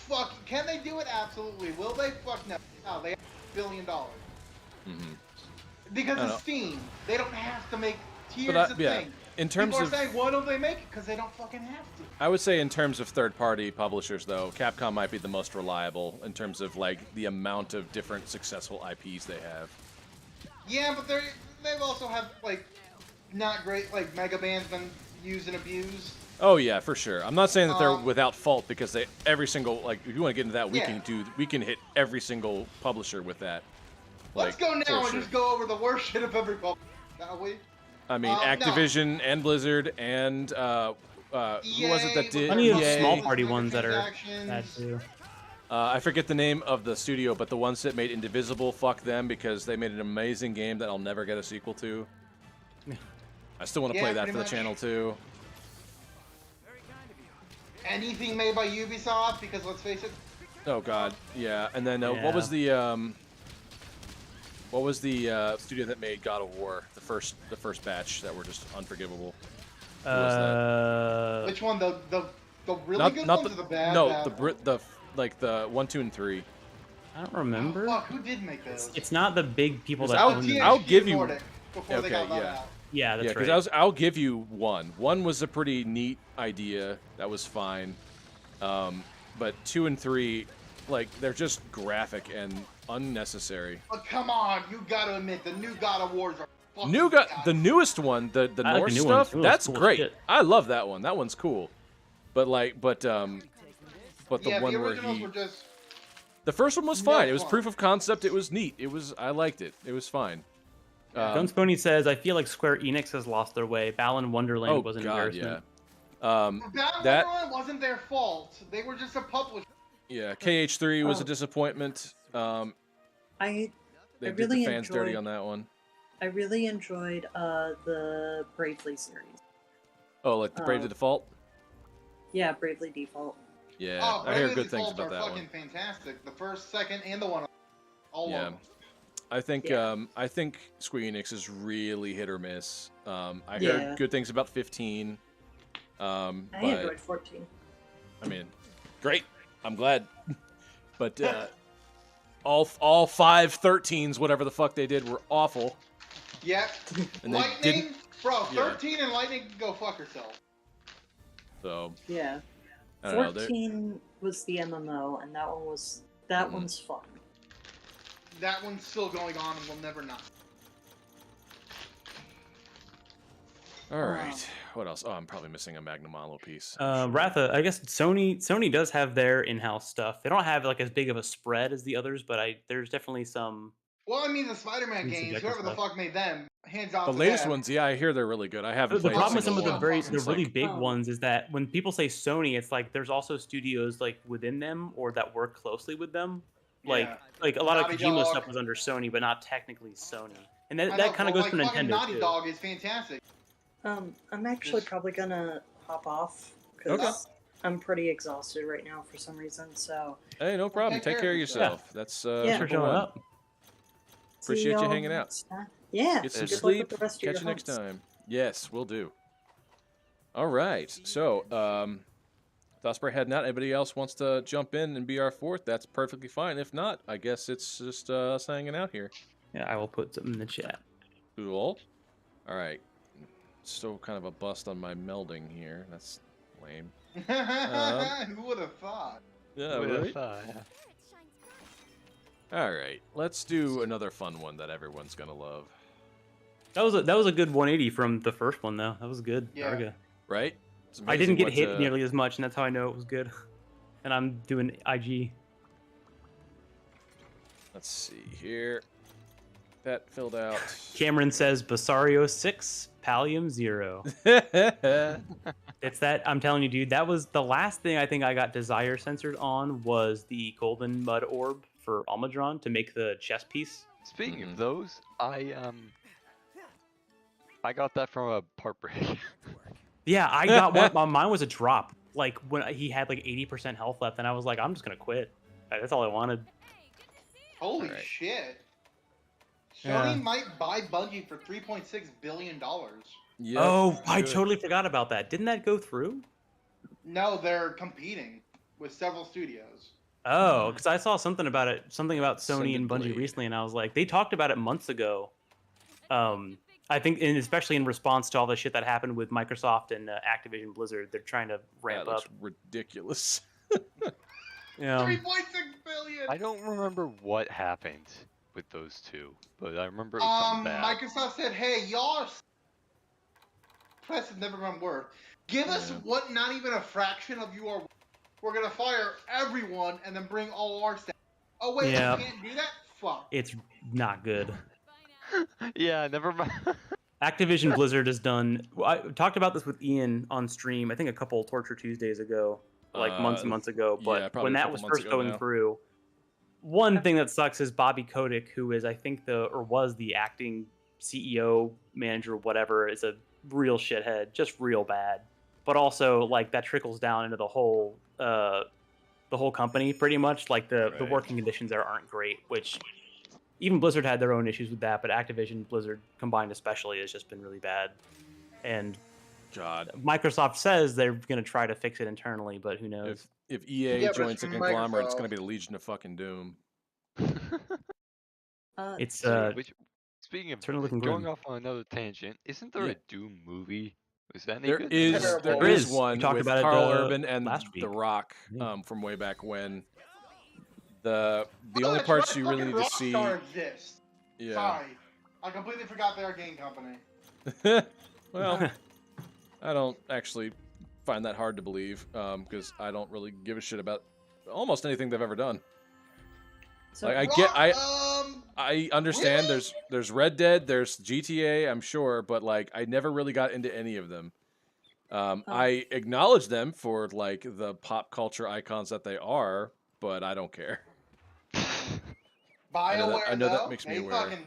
can they do it? Absolutely. Will they? Fuck no. No, they have $1 billion. Mhm. Because I of know. Steam. They don't have to make tiers But of yeah, thing. in terms People are of, saying, why don't they make it? Because they don't fucking have to. I would say in terms of third-party publishers, though, Capcom might be the most reliable in terms of like the amount of different successful IPs they have. Yeah, but they've also have like not great like Mega Man's been used and abused. Oh yeah, for sure. I'm not saying that they're Um, without fault because they every single like if you want to get into that, Yeah. we can hit every single publisher with that. Let's Like, go now for and sure. just go over the worst shit of every publisher, shall we? I mean, no. Activision and Blizzard and who was it that EA, did? Plenty of EA. small party ones that are microtransactions. bad too. I forget the name of the studio, but the ones that made Indivisible, fuck them because they made an amazing game that I'll never get a sequel to. I still want to Yeah, play that pretty for the much. channel too. Anything made by Ubisoft, because let's face it, Oh god, yeah. And then what was the studio that made God of War? The first batch that were just unforgivable. Who was that? which one? The really Not good not ones the or the bad? no bad the ones? like the 1, 2, and 3. I don't remember. Fuck, who did make those? It's not the big people Because that I'll- own them. I'll give you- Nordic before they got Okay, let yeah. out. Yeah, that's Yeah, right. because I'll give you one. One was a pretty neat idea. That was fine. But 2 and 3, like they're just graphic and unnecessary. But come on, you gotta admit the new God of Wars are fucking The newest one, the I like the Norse new one, stuff, too. It's that's cool as great. shit. I love that one. That one's cool. But the Yeah, one the where originals were just the first one was no fine. It was fun. proof of concept. It was neat. I liked it. It was fine. Guns Pony says, I feel like Square Enix has lost their way. Balan Wonderland Oh was an god, yeah. embarrassment. Battle That- Royale wasn't their fault. They were just a publisher. Yeah, KH3 was a Oh. disappointment. I They did really the fans dirty enjoyed- on that one. I really enjoyed the Bravely series. Oh, like the Brave Oh. to Default? Yeah, Bravely Default. Yeah, Oh, I hear Bravely good things Default about are that fucking one. fantastic. The first, second, and the one. All Yeah. of them. I think Yeah. I think Square Enix is really hit or miss. I Yeah. heard good things about 15. I But enjoyed 14. I mean, great. I'm glad. But all 5 13s, whatever the fuck they did, were awful. Yep. And they Lightning, didn't. bro. Yeah. 13 and Lightning can go fuck herself. So Yeah. I don't know. they're- 14 was the MMO, and that one's fun. That one's still going on and will never not. All right. What else? Oh, I'm probably missing a Magnum Malo piece. Ratha, I guess Sony does have their in-house stuff. They don't have like as big of a spread as the others, but there's definitely some. Well, I mean, the Spider-Man Some games, subjective whoever the stuff. fuck made them, hands off The to latest them. ones, yeah, I hear they're really good. I haven't The played a problem with some of single the one the since, really like, big Oh. ones is that when people say Sony, it's like there's also studios like within them or that work closely with them. Like Yeah. like a lot of Naughty Kojima Dog. stuff was under Sony, but not technically Sony. And I that know, kind of but, goes for like, fucking Nintendo Naughty too. Dog is fantastic. I'm actually probably gonna hop off because I'm pretty exhausted right now for some reason. So Hey, no problem. take Take care care of of yourself. yourself. That's Yeah. Thanks for number showing one. up. see Appreciate you y'all hanging out. next time. Yeah. Get some good luck sleep. with the rest of Catch your you next hunts. time. Yes, we'll do. All right. So, Thoughtsprite heading out. Anybody else wants to jump in and be our fourth? That's perfectly fine. If not, I guess it's just us hanging out here. Yeah, I will put something in the chat. Cool. All right. Still kind of a bust on my melding here. That's lame. Who would have thought? Yeah, With, right? All right. Let's do another fun one that everyone's gonna love. That was a good 180 from the first one though. That was good. Yeah. Arga. right? It's I didn't amazing get what, hit nearly as much, and that's how I know it was good. And I'm doing IG. Let's see here. That filled out. Cameron says Basario 6, Pallium 0. It's that, I'm telling you, dude, that was the last thing I think I got desire censored on was the golden mud orb for Almudron to make the chess piece. Speaking of those, I got that from a part break. Yeah, I got one. Mine was a drop. Like when he had like 80% health left, and I was like, I'm just gonna quit. That's all I wanted. Holy Alright. shit. Yeah. Sony might buy Bungie for $3.6 billion. Yep, Oh, I good. totally forgot about that. Didn't that go through? No, they're competing with several studios. Oh, because I saw something about it, something about Sony Ascended and Bungie Blade. recently, and I was like, they talked about it months ago. I think, and especially in response to all the shit that happened with Microsoft and Activision Blizzard, they're trying to ramp That looks up. ridiculous. Yeah. 3.6 billion. I don't remember what happened with those two, but I remember it was something bad. Microsoft said, "Hey, y'all, press is never been word. Give us Yeah. what? Not even a fraction of you are. We're gonna fire everyone and then bring all our staff. Oh wait, Yeah. you can't do that. Fuck. It's not good. Yeah, never mind. Activision Blizzard has done. I talked about this with Ian on stream. I think a couple Torture Tuesdays ago, like months and months ago. But yeah, probably when a that couple was months first ago going now. through, one thing that sucks is Bobby Kotick, who is I think was the acting CEO, manager, whatever, is a real shithead, just real bad. But also like that trickles down into the whole company pretty much. Like the Right. working conditions there aren't great, which. Even Blizzard had their own issues with that, but Activision Blizzard combined especially has just been really bad. And God, Microsoft says they're going to try to fix it internally, but who knows? if EA Yeah, but joins it's a from conglomerate, it's Microsoft. gonna be the Legion of fucking Doom. It's Speaking of certainly looking going grim. off on another tangent, isn't there Yeah. a Doom movie? Was that any There good? is Terrible. there is We one talked with about it, Carl Urban and last The week. Rock Yeah. from way back when. The Oh, only that's parts right, you really fucking need to see. Rockstar exists. Yeah. Sorry, I completely forgot they're a game company. Well, I don't actually find that hard to believe because I don't really give a shit about almost anything they've ever done. So Like I understand Really? there's Red Dead, there's GTA, I'm sure, but like I never really got into any of them. I acknowledge them for like the pop culture icons that they are, but I don't care. BioWare, I know that though, makes me they aware. fucking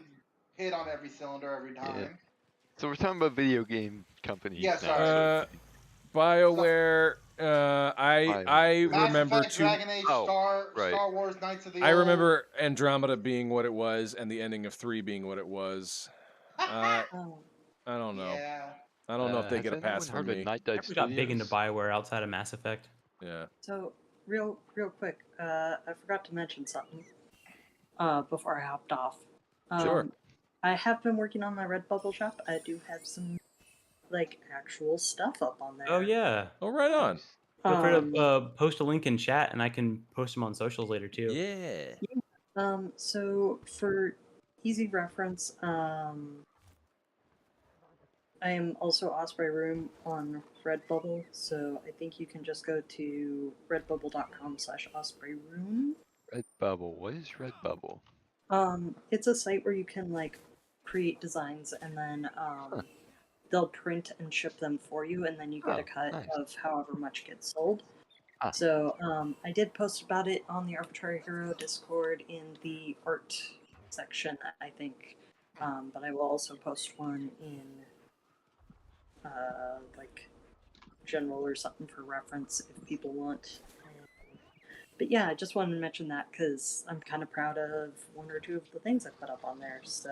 hit on every cylinder every time. So we're talking about video game companies Yeah, now. sorry. BioWare. I Mass remember Effect, Dragon Age, Oh, Star right. Wars, Knights of the I Old. remember Andromeda being what it was, and the ending of 3 being what it was. I don't know. Yeah. I don't know if they Has get a anyone pass from heard of me. Night Dive Never got big into Studios? Bioware outside of Mass Effect. Yeah. So real quick, I forgot to mention something before I hopped off. Sure. I have been working on my Redbubble shop. I do have some like actual stuff up on there. Oh yeah. Oh, right on. Feel free to post a link in chat, and I can post them on socials later too. Yeah. So for easy reference, I am also Osprey Room on Redbubble, so I think you can just go to redbubble.com/OspreyRoom. Redbubble. What is Redbubble? It's a site where you can like create designs and then they'll print and ship them for you, and then you get a cut nice. of however much gets sold. Ah. So I did post about it on the Arbitrary Hero Discord in the art section, I think. But I will also post one in like general or something for reference if people want. But yeah, I just wanted to mention that because I'm kind of proud of one or two of the things I put up on there. So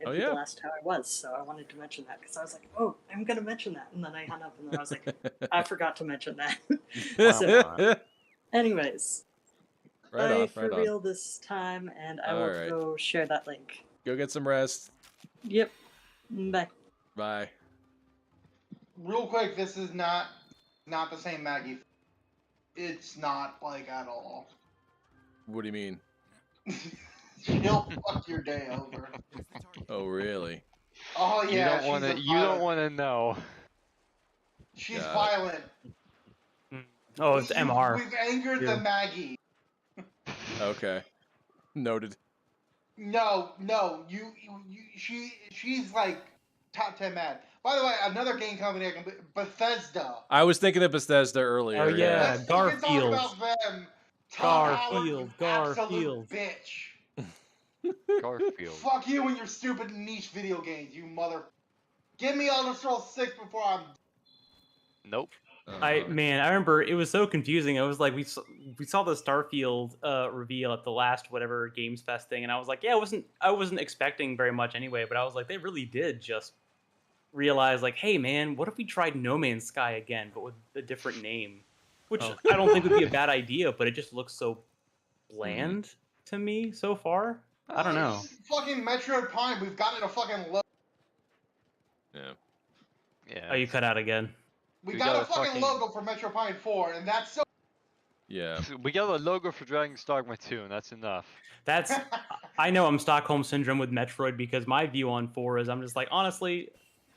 and people asked how I was, so I wanted to mention that because I was like, oh, I'm gonna mention that, and then I hung up, and then I was like, I forgot to mention that. So, anyways, Right for on. real this time, and I will go share that link. Go get some rest. Yep. Bye. Bye. Real quick, this is not the same Maggie. It's not like at all. What do you mean? She'll fuck your day over. Oh, really? Oh yeah. You don't want to know. She's Got it. violent. Oh, it's MR. We've angered the Yeah. Maggie. Okay. Noted. No, she's like top 10 mad. By the way, another game company I can Bethesda. I was thinking of Bethesda earlier. Oh, yeah. Let's fucking talk Garfield. about them. Todd Howard, you Garfield. absolute bitch. Garfield. Fuck you and your stupid niche video games, you mother. Give me Elder Scrolls 6 before I'm. Nope. I remember it was so confusing. I was like, we saw the Starfield reveal at the last whatever Games Fest thing, and I was like, yeah, I wasn't expecting very much anyway, but I was like, they really did just realize like, hey man, what if we tried No Man's Sky again, but with a different name? Which I don't think would be a bad idea, but it just looks so bland to me so far. I don't know. It's fucking Metroid Prime. We've gotten a fucking logo. Yeah. Yeah. Oh, you cut out again. We We got a got a fucking fucking- logo for Metroid Prime 4, and that's so. Yeah. We got a logo for Dragon's Dogma 2, and that's enough. That's I know I'm Stockholm Syndrome with Metroid because my view on 4 is I'm just like, honestly,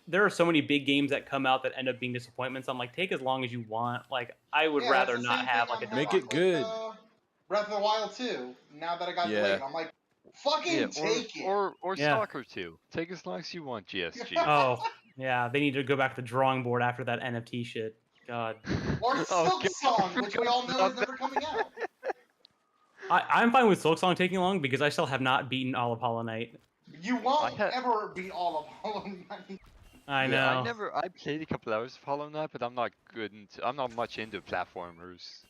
there are so many big games that come out that end up being disappointments. I'm like, take as long as you want. Like, I would Yeah, rather that's the not same have thing like a I'm Make having it good. with, Breath of the Wild 2. Now that I got Yeah. delayed, I'm like, fucking Yeah, take it. or Yeah. Stalker 2. Take as long as you want, GSG. Oh, yeah, they need to go back to the drawing board after that NFT shit. God. Or Oh, Silk God. Song, which we all know is never coming out. I'm fine with Silk Song taking long because I still have not beaten all of Hollow Knight. You won't I had- ever be all of Hollow Knight. I know. Yeah, I played a couple hours of Hollow Knight, but I'm not much into platformers.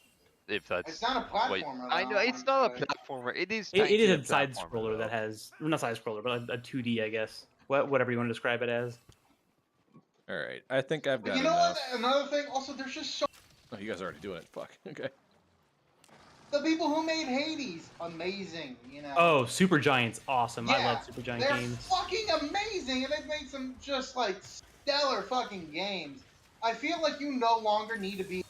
If that's It's not a what- platformer. I know though, it's not a honestly. platformer. It is. It is technically a side platformer, scroller that though. has not side scroller, but a 2D, I guess. Whatever you want to describe it as. All right. I think I've But got you know enough. what? Another thing, also, there's just so. Oh, you guys are already doing it. Fuck. Okay. The people who made Hades, amazing, you know. Oh, Super Giant's awesome. I Yeah, love Super Giant they're games. fucking amazing, and they've made some just like stellar fucking games. I feel like you no longer need to be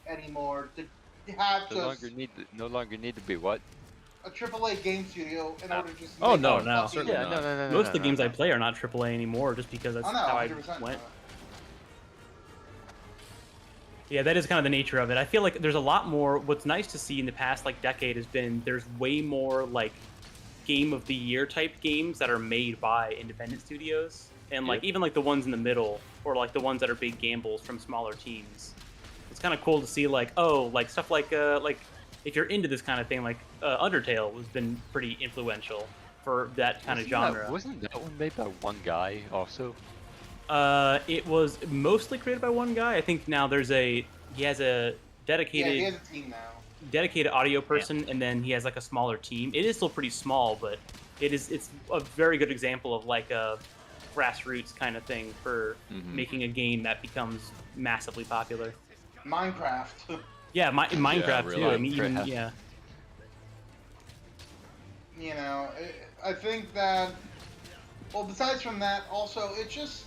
anymore to have No just longer need to be what? a AAA game studio in order to just. Oh, make no, a no, fucking- certainly not. no. Most of the games I play are not AAA anymore, just because that's I know, how I 100%. went. Yeah, that is kind of the nature of it. I feel like there's a lot more. What's nice to see in the past like decade has been there's way more like game of the year type games that are made by independent studios, and like Yep. even like the ones in the middle or like the ones that are big gambles from smaller teams. It's kind of cool to see like like stuff like if you're into this kind of thing, like Undertale has been pretty influential for that kind of genre. Wasn't that one made by one guy also? It was mostly created by one guy. I think now he has a Yeah, dedicated he has a team now. dedicated audio person, and then he has like a smaller team. It is still pretty small, but it's a very good example of like a grassroots kind of thing for making a game that becomes massively popular. Minecraft. Yeah, Minecraft really. too. I mean, even, Minecraft. yeah. You know, I think that. Well, besides from that, also it's just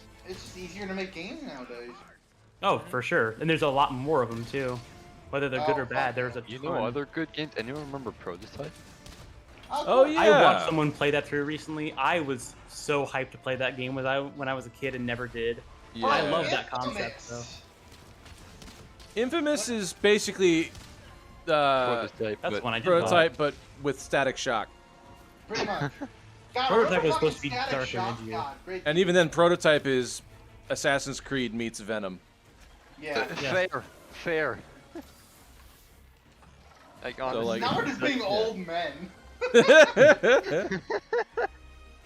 easier to make games nowadays. Oh, for sure. And there's a lot more of them too. Whether they're good Oh, or bad, fuck there's a You ton. know other good games? Anyone remember Prototype? Oh, yeah. I watched someone play that through recently. I was so hyped to play that game when I was a kid and never did. Yeah. I love that concept, Infamous. though. Infamous is basically Prototype, That's but one I did. Prototype, but with Static Shock. Pretty much. God, Prototype remember was supposed fucking to be Static darker Shock? than you. God, great And game. even then, Prototype is Assassin's Creed meets Venom. Yeah. Fair. Like honestly, like- Now we're just being Yeah. old men.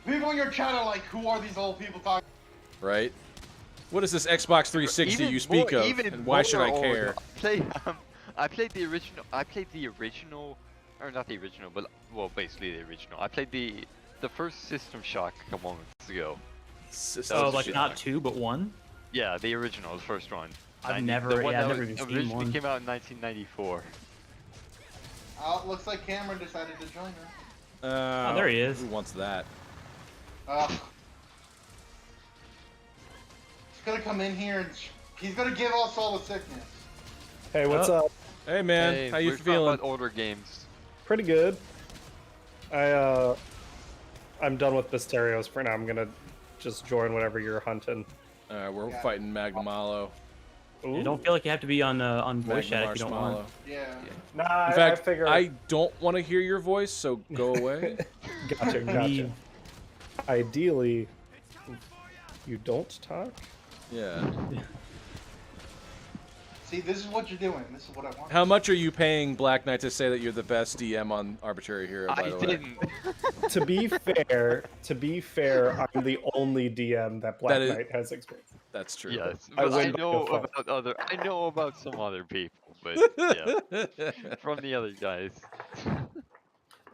People in your chat are like, who are these old people talking? Right? What is this Xbox 360 even you speak more- of, even and why should more I old. care? I played the original, or not the original, but well, basically the original. I played the first System Shock a couple months ago. Oh, was like shit. not two, but one? Yeah, the original, the first one. I've The never one that even seen originally one. came out in 1994. Oh, it looks like Cameron decided to join us. Oh, there he is. Who wants that? Ugh. He's gonna come in here and he's gonna give us all the sickness. Hey, what's Oh. up? Hey man, Hey, how you we're talking feeling? About older games. Pretty good. I'm done with Mysterios for now. I'm gonna just join whatever you're hunting. We're Yeah. fighting Magnamalo. You don't feel like you have to be on voice Magna chat if you don't want. Marshmallow. Yeah. Nah, In I fact, figure. I don't want to hear your voice, so go away. Gotcha. Leave. Ideally, you don't talk. Yeah. See, this is what you're doing. This is what I want. How much are you paying Black Knight to say that you're the best DM on Arbitrary Hero? By I the way, didn't. To be fair, I'm the only DM that Black That is- Knight has experience. that's true. Yes, I but I win by know default. about other. I know about some other people, but yeah, from the other guys.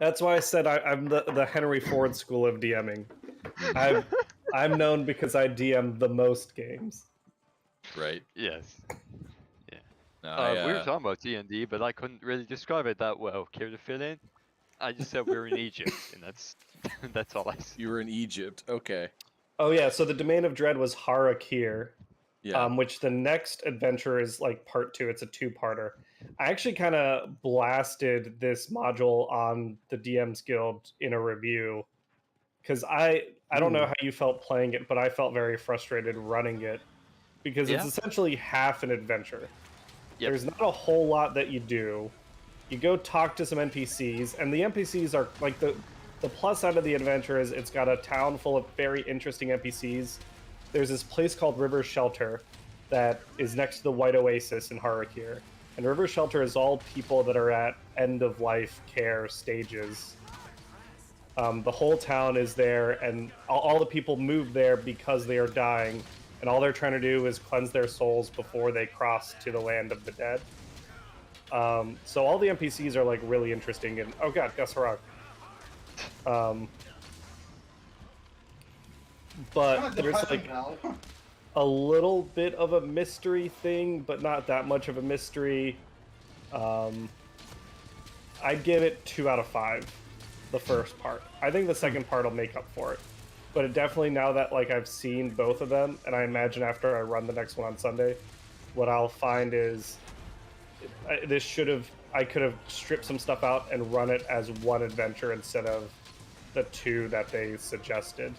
That's why I said I'm the Henry Ford school of DMing. I'm known because I DM the most games. Right. Yes. No, We were talking about D&D, but I couldn't really describe it that well. Care to fill in? I just said we're in Egypt, and that's all I said. you were in Egypt. Okay. Oh yeah, so the Domain of Dread was Harakir, Yeah. which the next adventure is like part 2. It's a 2-parter. I actually kind of blasted this module on the DM's Guild in a review because I don't know how you felt playing it, but I felt very frustrated running it because it's Yeah. essentially half an adventure. Yep. There's not a whole lot that you do. You go talk to some NPCs, and the NPCs are like the plus side of the adventure is it's got a town full of very interesting NPCs. There's this place called River Shelter that is next to the White Oasis in Harakir. And River Shelter is all people that are at end of life care stages. The whole town is there, and all the people moved there because they are dying, and all they're trying to do is cleanse their souls before they cross to the land of the dead. So all the NPCs are like really interesting, and oh god, Gus Harag. But Kinda there's depressing, like Val. a little bit of a mystery thing, but not that much of a mystery. I'd give it 2 out of 5, the first part. I think the second part will make up for it. But it definitely, now that like I've seen both of them, and I imagine after I run the next one on Sunday, what I'll find is I could have stripped some stuff out and run it as one adventure instead of the 2 that they suggested.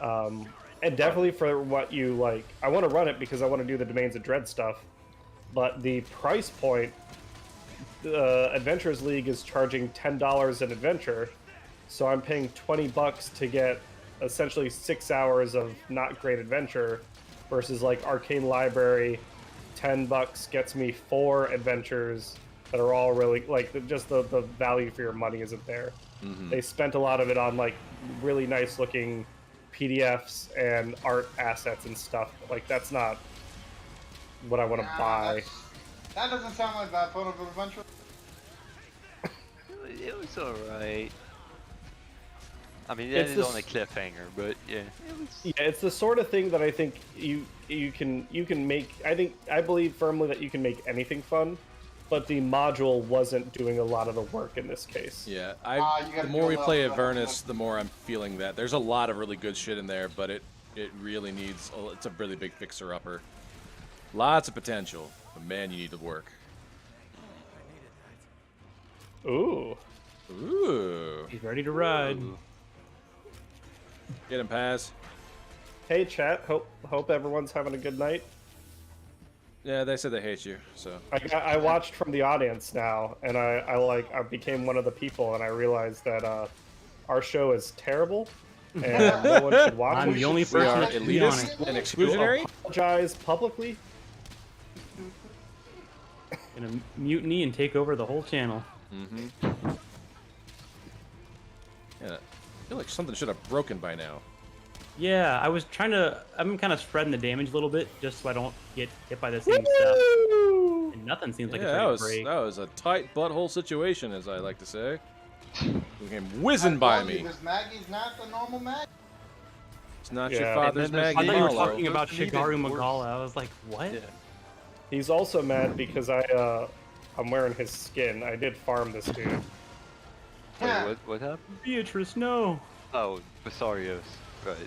And definitely for what you like, I want to run it because I want to do the Domains of Dread stuff, but the price point, the Adventurers League is charging $10 an adventure, so I'm paying $20 to get essentially 6 hours of not great adventure, versus like Arcane Library, $10 gets me 4 adventures that are all really like just the value for your money isn't there. Mhm. They spent a lot of it on like really nice looking PDFs and art assets and stuff. Like that's not what I want to buy. That doesn't sound like that fun of an adventure. It was alright. I mean, it It's ended this- on a cliffhanger, but yeah, it was. Yeah, it's the sort of thing that I think you can make. I believe firmly that you can make anything fun, but the module wasn't doing a lot of the work in this case. Yeah. you gotta The more we build play up, Avernus, the more I'm feeling that. There's a lot of really good shit in there, but it really needs. It's a really big fixer-upper. Lots of potential, but man, you need to work. Ooh. Ooh. He's ready to ride. Get him, Paz. Hey chat, hope everyone's having a good night. Yeah, they said they hate you, so. I watched from the audience now, and I became one of the people, and I realized that our show is terrible, and no one should watch I'm it. the only We person are that should be on elitist it. and exclusionary. Apologize publicly. Gonna mutiny and take over the whole channel. Mm-hmm. Yeah, I feel like something should have broken by now. Yeah, I've been kind of spreading the damage a little bit just so I don't get hit by the same stuff. And nothing seems like Yeah, it's that ready was to break. that was a tight butthole situation, as I like to say. You came whizzing by me. This Maggie's not the normal Maggie. It's not Yeah. your And father's then there's Maggie I thought you were Marlowe. talking about Those are even Shigaru worse. Magala. I was like, what? Yeah. He's also mad because I'm wearing his skin. I did farm this dude. Wait, what happened? Beatrice, no. Oh, Basarios, right.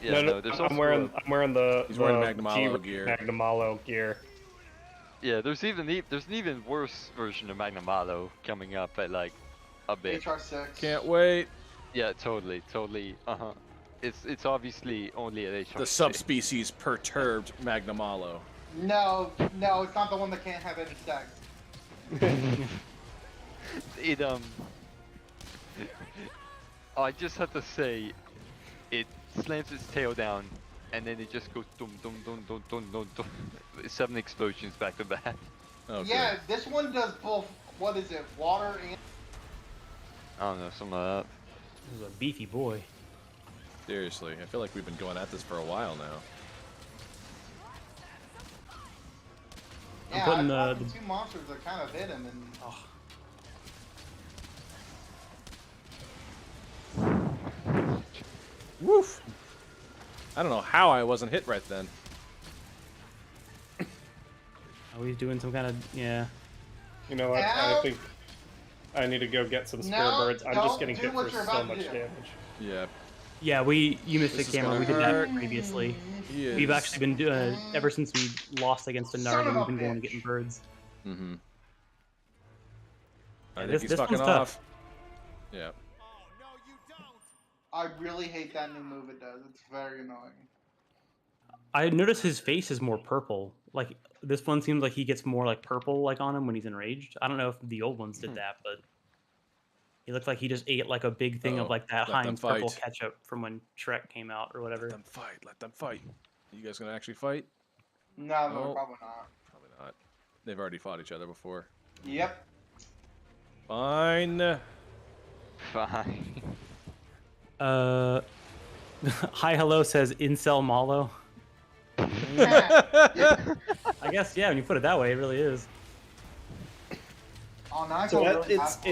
Yeah, no, there's I'm also wearing the He's wearing the Magnamalo G- gear. Magnamalo gear. there's an even worse version of Magnamalo coming up at like a bit. HR6. Can't wait. Yeah, totally. It's obviously only at The subspecies perturbed Magnamalo. No, it's not the one that can't have any sex. It I just have to say, it slams its tail down, and then it just goes dum dum dum dum dum dum dum. 7 explosions back to back. Oh, Yeah, good. this one does both. What is it? Water and. I don't know, something like This is a beefy boy. Seriously, I feel like we've been going at this for a while now. Yeah, putting I the- fought the two monsters that kind of hit him, and Oh, Woof! I don't know how I wasn't hit right then. oh, he's doing some kind of yeah. You know what? I Ow. think I need to go get some spare No, birds. I'm don't just getting do hit what for you're so about to much do. damage. Yeah. Yeah, you missed This it, is Cameron. gonna We did that hurt. previously. He is. We've actually been doing ever since we lost against a Son Narg, of we've a been going and bitch. getting birds. Mm-hmm. I Yeah, think this- he's this fucking one's tough. off. Yeah. I really hate that new move it does. It's very annoying. I noticed his face is more purple. Like this one seems like he gets more like purple like on him when he's enraged. I don't know if the old ones did that, but he looks like he just ate like a big thing Uh-oh. of like that Let them Heinz purple fight. ketchup from when Shrek came out or whatever. Let them fight. Let them fight. You guys gonna actually fight? No, No. probably not. Probably not. They've already fought each other before. Yep. Fine. Fine. Hi Hello says Incel Malo. I guess yeah, when you put it that way, it really is. Oh, now I So feel that, really bad for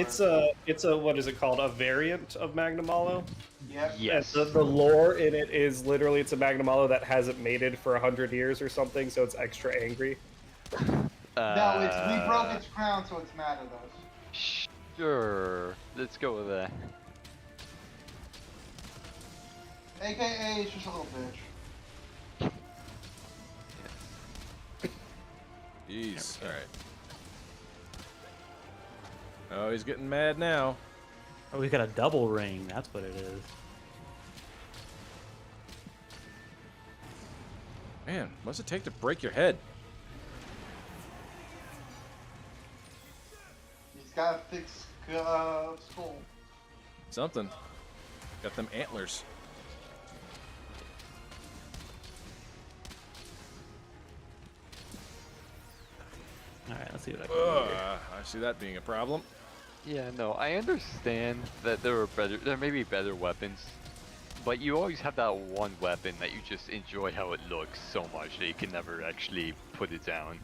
it's a what is it called? A variant of Magnamalo. it. Yep. Yes. And the lore in it is literally it's a Magnamalo that hasn't mated for 100 years or something, so it's extra angry. No, we broke its crown, so it's mad at us. Sure. Let's go with that. AKA, it's just a little bitch. Jeez. All right. Oh, he's getting mad now. Oh, he's got a double ring. That's what it is. Man, what's it take to break your head? He's got a thick skull. Something. Got them antlers. All right, let's see what I can do here. I see that being a problem. Yeah, no, I understand that there may be better weapons, but you always have that one weapon that you just enjoy how it looks so much that you can never actually put it down.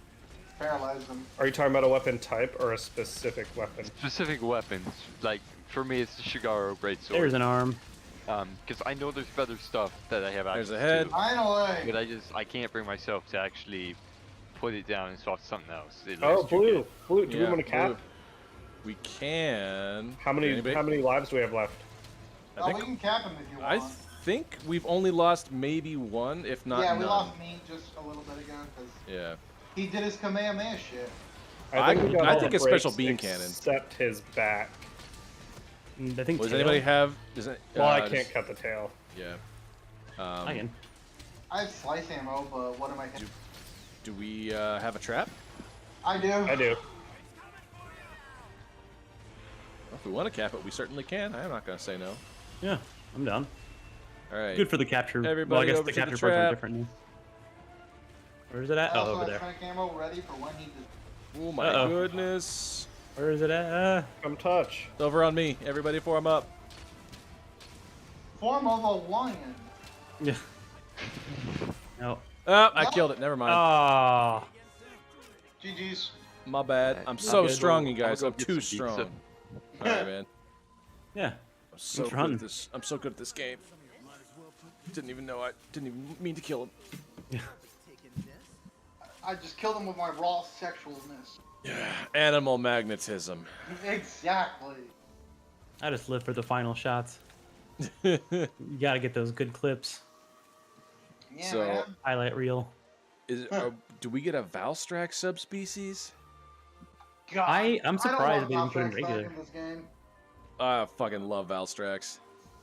Paralyze them. Are you talking about a weapon type or a specific weapon? Specific weapons, like for me it's the Shigaro Greatsword. There's an arm. Because I know there's better stuff that I have access There's a head. to, Finally! but I can't bring myself to actually put it down and swap something else. It Oh, looks too blue. good. Blue. Do we Yeah, want to cap? blue. We can. How many Anybody? lives do we have left? I Oh, think, we can cap him if you I want. think we've only lost maybe one, if not Yeah, none. we lost me just a little bit ago because Yeah. he did his Kamehameha shit. I think, we got I all think the a special breaks beam cannon. except his back. I think. Does tail. anybody have? Does it, Well, I does- can't cut the tail. Yeah. I can. I have slice ammo, but what am I? Do we have a trap? I do. I do. Well, if we want to cap it, we certainly can. I'm not going to say no. Yeah, I'm down. All right. Good for the capture. Everybody well, I guess over the to the capture parts are trap. different now. Where is it at? I Oh, also over have there. tronic ammo ready for when he does. Oh my Uh-oh. goodness. Where is it at? Come touch. It's over on me. Everybody form up. Form of a lion. Yeah. No. Oh, I killed it. Never mind. Ah. GG's. My bad. I'm Not so good. strong, you I'll guys. go I'm get too some strong. pizza. All right, man. Yeah. I'm so for good hunting. at this. I'm so good at this game. Didn't even know I didn't even mean to kill him. I just killed him with my raw sexualness. Animal magnetism. Exactly. I just live for the final shots. You gotta get those good clips. Yeah, So- man. Highlight reel. Do we get a Valstrax subspecies? God, I'm surprised I they don't didn't put it in want Valstrax back regular. in this game. I fucking love Valstrax.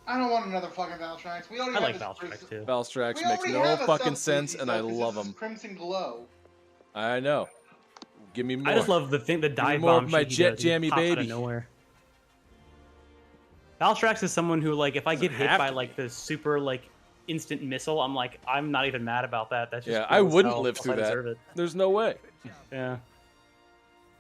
I don't want another fucking Valstrax. We already I have like this Valstrax too. Valstrax We makes already no have a fucking sense, subspecies, and though, I 'cause love this is them. Crimson Glow. I know. Give me more. I just love the thing, the dive more of bomb my shit he jet does. He just jammy pops out baby. of nowhere. Valstrax is someone who, like, if I Doesn't get hit have by to like be. the super like instant missile, I'm like, I'm not even mad about that. That's just Yeah, cool I as wouldn't hell, live plus through I that. deserve it. There's no way. Yeah.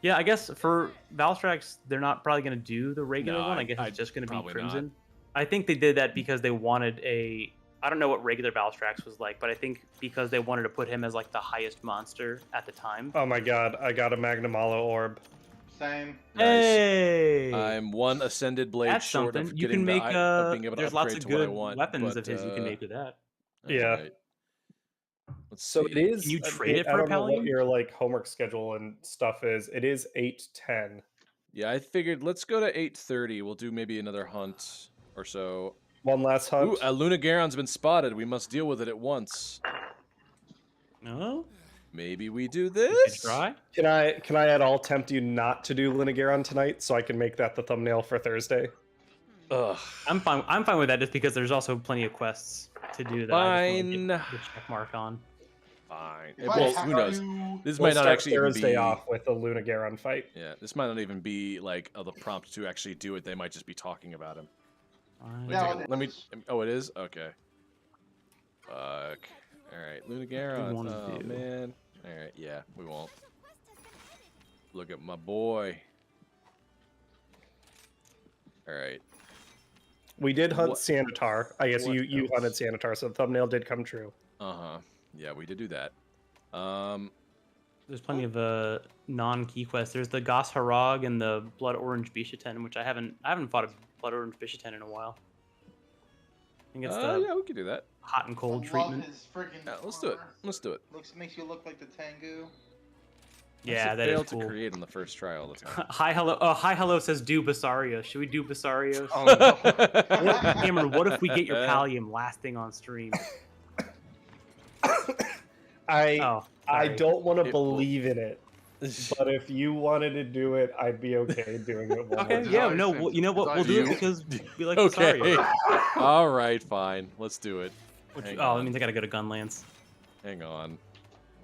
Yeah, I guess for Valstrax, they're not probably going to do the regular No, one. I guess I it's just going to be probably not. Crimson. I think they did that because they wanted a. I don't know what regular Valstrax was like, but I think because they wanted to put him as like the highest monster at the time. Oh my god, I got a Magnamalo orb. Same. Nice. Hey, I'm one ascended blade that's short something. of You getting can make. of being able to There's upgrade lots of to what I good want. weapons but, of his you can make with that. Yeah. alright. Let's So see. it is. Can you trade it I for a don't know what Pallium? your like homework schedule and stuff is. It is 8:10. Yeah, I figured let's go to 8:30. We'll do maybe another hunt or so. One last hunt. Ooh, a Lunagaron's been spotted. We must deal with it at once. No, Maybe we do you this? could try. Can I at all tempt you not to do Lunagaron tonight so I can make that the thumbnail for Thursday? Ugh. I'm fine with that just because there's also plenty of quests to do that I just want to Fine. get the check mark on. Fine. If Well, I have who knows? to- This We'll might not start actually even Thursday be. off with the Lunagaron fight. Yeah, this might not even be like the prompt to actually do it. They might just be talking about him. Fine. Yeah, Let me. Oh, it is. Okay. Fuck. All right, Lunagaron. wanna Oh do? man. All right. Yeah, we won't. Look at my boy. All right. We did hunt What- Sanitar. I guess what you else? hunted Sanitar, so the thumbnail did come true. Uh huh. Yeah, we did do that. There's plenty of non-key quests. There's the Gos Harag and the Blood Orange Bishaten, which I haven't fought a Blood Orange Bishaten in a while. I think it's the yeah, we could do that. hot and cold I treatment. Love his freaking Yeah, let's do it. armor. Let's do it. Makes you look like the Tengu. Yeah, that failed is cool. to create on the first try all the time. Hi hello. Oh, hi hello says do Basarios. Should we do Basarios? Oh no. Cameron, what if we get your Pallium last thing on stream? I Oh, I sorry. don't want to It will- believe in it, but if you wanted to do it, I'd be okay doing it. One Okay, more yeah, time. no, you know what? We'll do it because we like Okay. Basarios. All right, fine. Let's do it. Hang Oh, that on. means I gotta go to Gunlance. Hang on.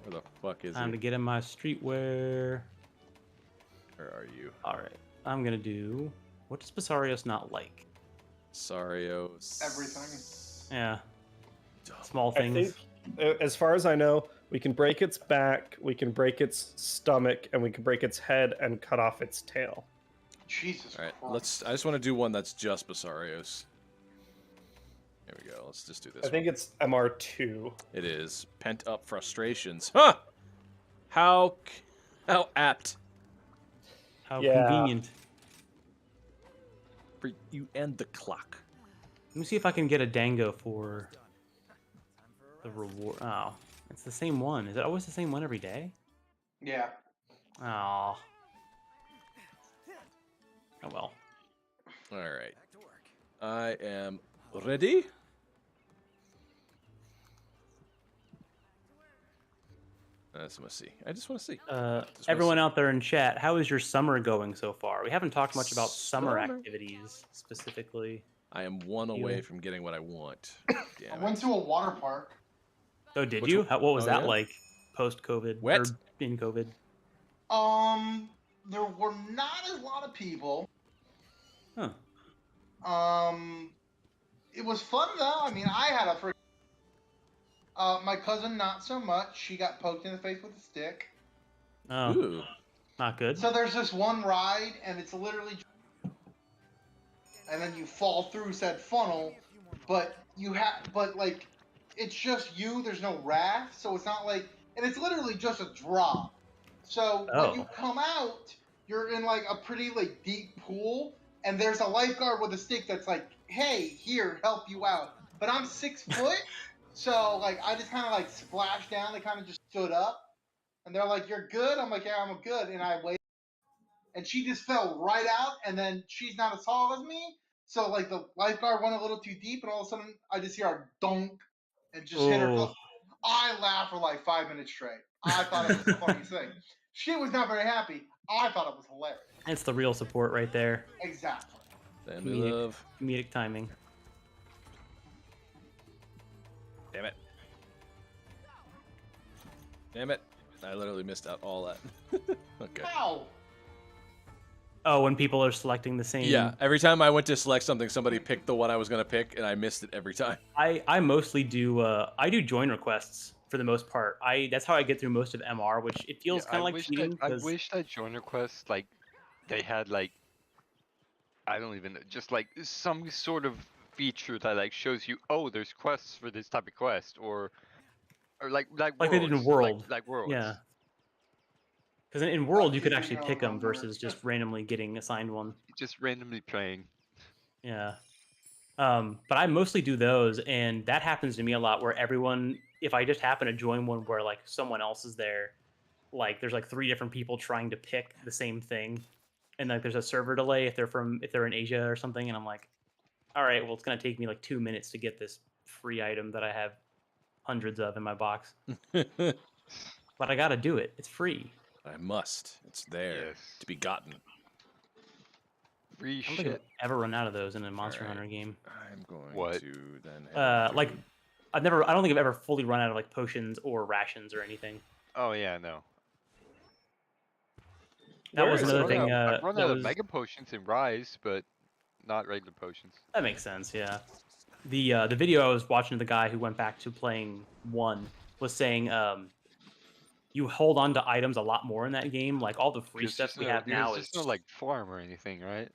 Where the fuck is Time to it? get in my streetwear. Where are you? All right, I'm gonna do. What does Basarios not like? Sarios. Everything. Yeah, small I things. think, as far as I know, we can break its back, we can break its stomach, and we can break its head and cut off its tail. Jesus All right, Christ. I just want to do one that's just Basarios. There we go. Let's just do this. I think it's MR2. It is pent up frustrations. Huh? How apt How Yeah. convenient. for you and the clock. Let me see if I can get a Dango for the reward. Oh, it's the same one. Is it always the same one every day? Yeah. Oh. Oh well. All right. I am ready. I just want to see. I just want to see. Everyone out there in chat, how is your summer going so far? We haven't talked much about summer Summer. activities specifically. I am one away You- from getting what I want. I Damn went it. to a water park. Oh, did Which you? one? What was Oh, that yeah? like post-COVID? Wet? Or in COVID? There were not a lot of people. Huh. It was fun though. I mean, I had a freaking. My cousin, not so much. She got poked in the face with a stick. Oh, Ooh. not good. So there's this one ride, and it's literally. And then you fall through said funnel, but like, it's just you. There's no raft, so it's not like, and it's literally just a drop. So when you Oh. come out, you're in like a pretty like deep pool, and there's a lifeguard with a stick that's like, "Hey, here, help you out." But I'm 6 foot, so like I just kind of like splashed down. They kind of just stood up, and they're like, "You're good." I'm like, "Yeah, I'm good." And I waited, and she just fell right out. And then she's not as tall as me, so like the lifeguard went a little too deep, and all of a sudden I just hear her dunk, and just hit her. Oh. I laughed for like 5 minutes straight. I thought it was the funniest thing. She was not very happy. I thought it was hilarious. It's the real support right there. Exactly. Family Comedic. love. Comedic timing. Damn it. Damn it. I literally missed out all that. Okay. Ow! Oh, when people are selecting the same. Yeah, every time I went to select something, somebody picked the one I was going to pick, and I missed it every time. I mostly do I do join requests for the most part. That's how I get through most of MR, which it feels Yeah, kind of like cheating. I 'cause- wish that join requests like they had like I don't even know, just like some sort of feature that like shows you, oh, there's quests for this type of quest, or like Like they did in worlds, World. like worlds. Yeah. Because in World, you could keeping actually your pick own them number. versus just randomly getting assigned one. Just randomly playing. Yeah. But I mostly do those, and that happens to me a lot where everyone, if I just happen to join one where like someone else is there, like there's like 3 different people trying to pick the same thing, and like there's a server delay if they're in Asia or something, and I'm like, all right, well it's gonna take me like 2 minutes to get this free item that I have hundreds of in my box, but I gotta do it. It's free. I must. It's there Yes. to be gotten. Free I don't think I've shit. ever run out of those in a Monster Alright. Hunter game. I'm going What? to then. head Like, to- I don't think I've ever fully run out of like potions or rations or anything. Oh yeah, no. That Where was is another it? thing. I've run that out of was- mega potions in Rise, but not regular potions. That makes sense, yeah. The video I was watching of the guy who went back to playing 1 was saying you hold on to items a lot more in that game. Like all the free There's stuff just we no- have now there's is just no like farm or anything, right?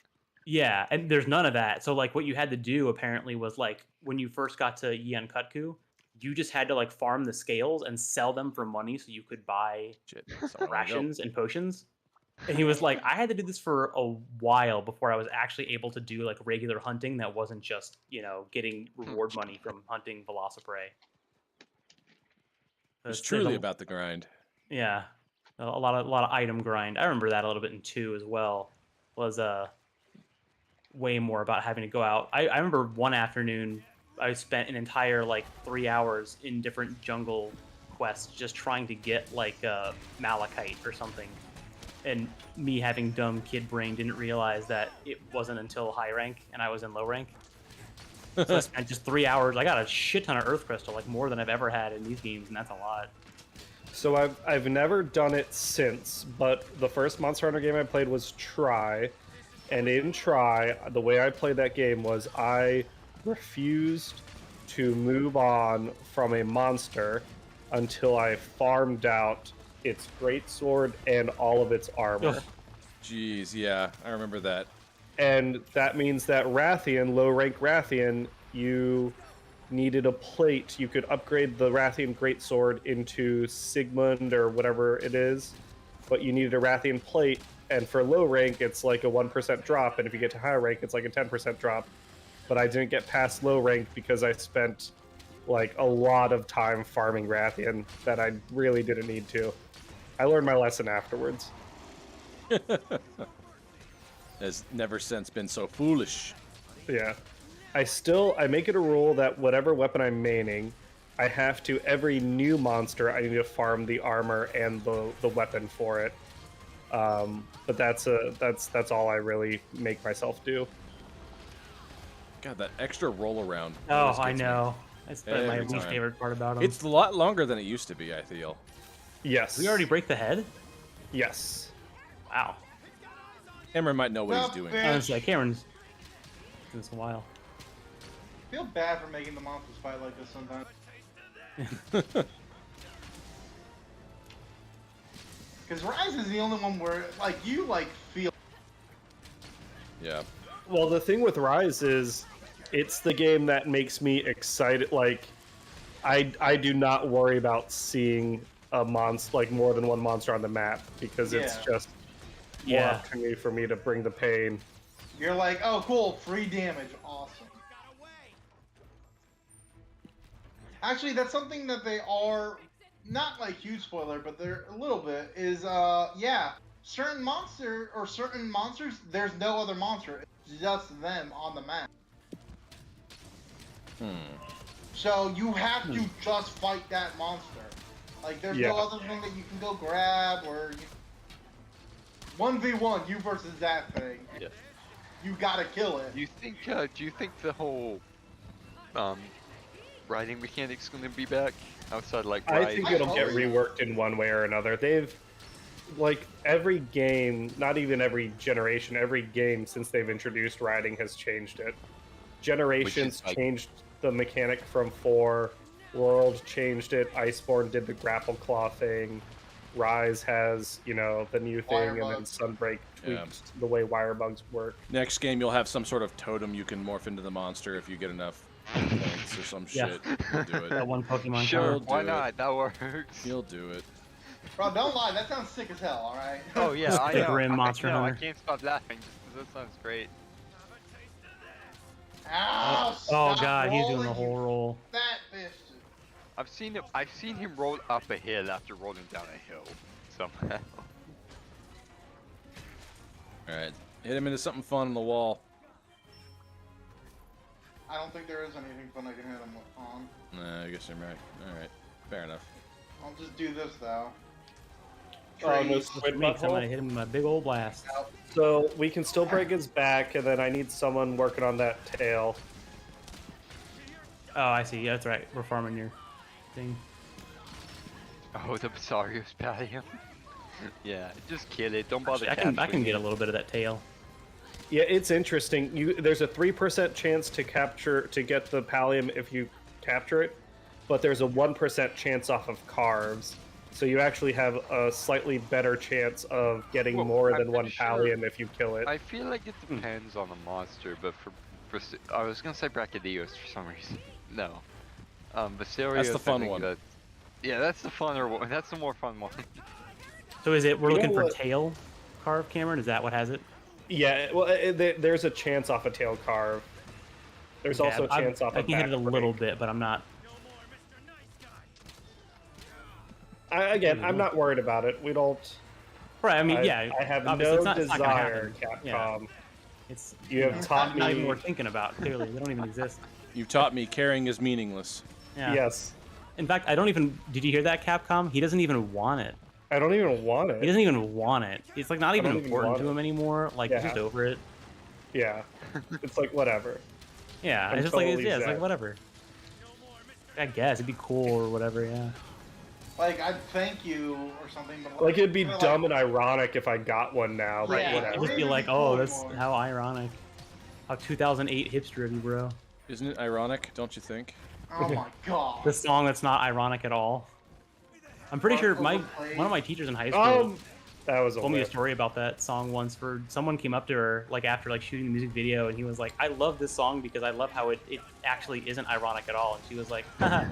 yeah, and there's none of that. So like what you had to do apparently was like when you first got to Yian Kutku, you just had to like farm the scales and sell them for money so you could buy Shit, that's not where I wanna go. rations and potions. And he was like, I had to do this for a while before I was actually able to do like regular hunting that wasn't just, getting reward money from hunting Velociprey. It's There's truly a- about the grind. Yeah. A lot of item grind. I remember that a little bit in 2 as well. Was way more about having to go out. I remember one afternoon I spent an entire like 3 hours in different jungle quests just trying to get like malachite or something. And me having dumb kid brain didn't realize that it wasn't until high rank and I was in low rank. So I spent just 3 hours. I got a shit ton of earth crystal, like more than I've ever had in these games, and that's a lot. So I've never done it since, but the first Monster Hunter game I played was Try, and in Try, the way I played that game was I refused to move on from a monster until I farmed out its greatsword and all of its armor. Ugh. Jeez, yeah, I remember that. And that means that Rathian, low rank Rathian, you needed a plate. You could upgrade the Rathian greatsword into Sigmund or whatever it is, but you needed a Rathian plate. And for low rank, it's like a 1% drop, and if you get to high rank, it's like a 10% drop. But I didn't get past low rank because I spent like a lot of time farming Rathian that I really didn't need to. I learned my lesson afterwards. Has never since been so foolish. Yeah. I make it a rule that whatever weapon I'm maining, I have to, every new monster, I need to farm the armor and the weapon for it. But that's all I really make myself do. God, that extra roll around. Oh, always I gets me. know. That's my Every least time. favorite part about them. It's a lot longer than it used to be, I feel. Yes. We already break the head? Yes. Wow. Cameron might know what he's Well, doing. fair. Honestly, Cameron's doing this a while. I feel bad for making the monsters fight like this sometimes. Because Rise is the only one where, like, you, like, feel... Yeah. Well, the thing with Rise is, it's the game that makes me excited. Like, I do not worry about seeing a monster, like more than one monster on the map, because it's Yeah. just more Yeah. opportunity for me to bring the pain. You're like, oh, cool, free damage, awesome. Actually, that's something that they are, not like huge spoiler, but they're a little bit, is, yeah, certain monsters, there's no other monster, it's just them on the map. So you have to just fight that monster. Like, there's Yeah. no other thing that you can go grab, or 1v1, you versus that thing. Yeah. You gotta kill it. Do you think the whole riding mechanics going to be back outside like I Rise? think it'll get hope so. reworked in one way or another. They've like every game, not even every generation, every game since they've introduced riding has changed it. Generations like- changed the mechanic from 4. World changed it. Iceborne did the grapple claw thing. Rise has, you know, the new thing, and then Wirebugs. Sunbreak tweaked Yeah. the way wirebugs work. Next game, you'll have some sort of totem you can morph into the monster if you get enough points or some Yeah. shit. You'll do That it. one Pokemon Sure, You'll why do not? That works. You'll do it. Bro, don't lie. That sounds sick as hell. All right. Oh yeah, I The know. Grim Monster I know. I Hunter. can't stop laughing. That sounds great. Ow, Oh stop god, he's doing rolling, the whole roll. you Fat bitch. I've seen him roll up a hill after rolling down a hill somehow. All right, hit him into something fun on the wall. I don't think there is anything fun I can hit him on. Nah, I guess I'm right. All right, fair enough. I'll just do this though. Oh, no Trees. squid Me, 'cause I'm butthole? gonna hit him with my big old blast. Out. So we can still break his back, and then I need someone working on that tail. Oh, I see. Yeah, that's right. We're farming your thing. Oh, the Basarios patio. Yeah, just kill it. Don't bother. Actually, I can capturing get a it. little bit of that tail. Yeah, it's interesting. There's a 3% chance to get the pallium if you capture it, but there's a 1% chance off of carves. So you actually have a slightly better chance of getting Well, more I'm than one pretty sure- pallium if you kill it. I feel like it depends on the monster, but for I was gonna say Brachydios for some reason. No, Basarios. That's the I fun think one. Yeah, that's the funner one. That's the more fun one. So is it we're You know looking for what? tail carve, Cameron? Is that what has it? Yeah, well, there's a chance off a tail carve. There's Okay, also a chance off I a can hit it a back little break. bit, but I'm not. I'm not worried about it. We don't. Right. I mean, yeah. I have obviously no it's not gonna desire, happen. Yeah. Capcom. It's You have taught not even me. worth thinking about. Clearly, they don't even exist. You've taught me caring is meaningless. Yeah. Yes, In fact, I don't even. Did you hear that, Capcom? He doesn't even want it. I don't even want He it. doesn't even want it. It's like not even don't even important want to it. him anymore. Like he's Yeah. just over it. Yeah, it's like whatever. Yeah. I'm It's just like totally it's like zen. whatever. I guess it'd be cool or whatever. Yeah. Like I'd thank you or something, but Like it'd be kinda dumb and ironic if I got one now, but Yeah. It'd whatever. just be Maybe like, cool oh, that's anymore. how ironic. How 2008 hipster of you, bro. Isn't it ironic? Don't you think? Oh my god. This song that's not ironic at all. I'm pretty sure Overplayed. one of my teachers in high school That was a told me a whip. story about that song once. For someone came up to her like after like shooting the music video, and he was like, "I love this song because I love how it actually isn't ironic at all." And she was like, haha,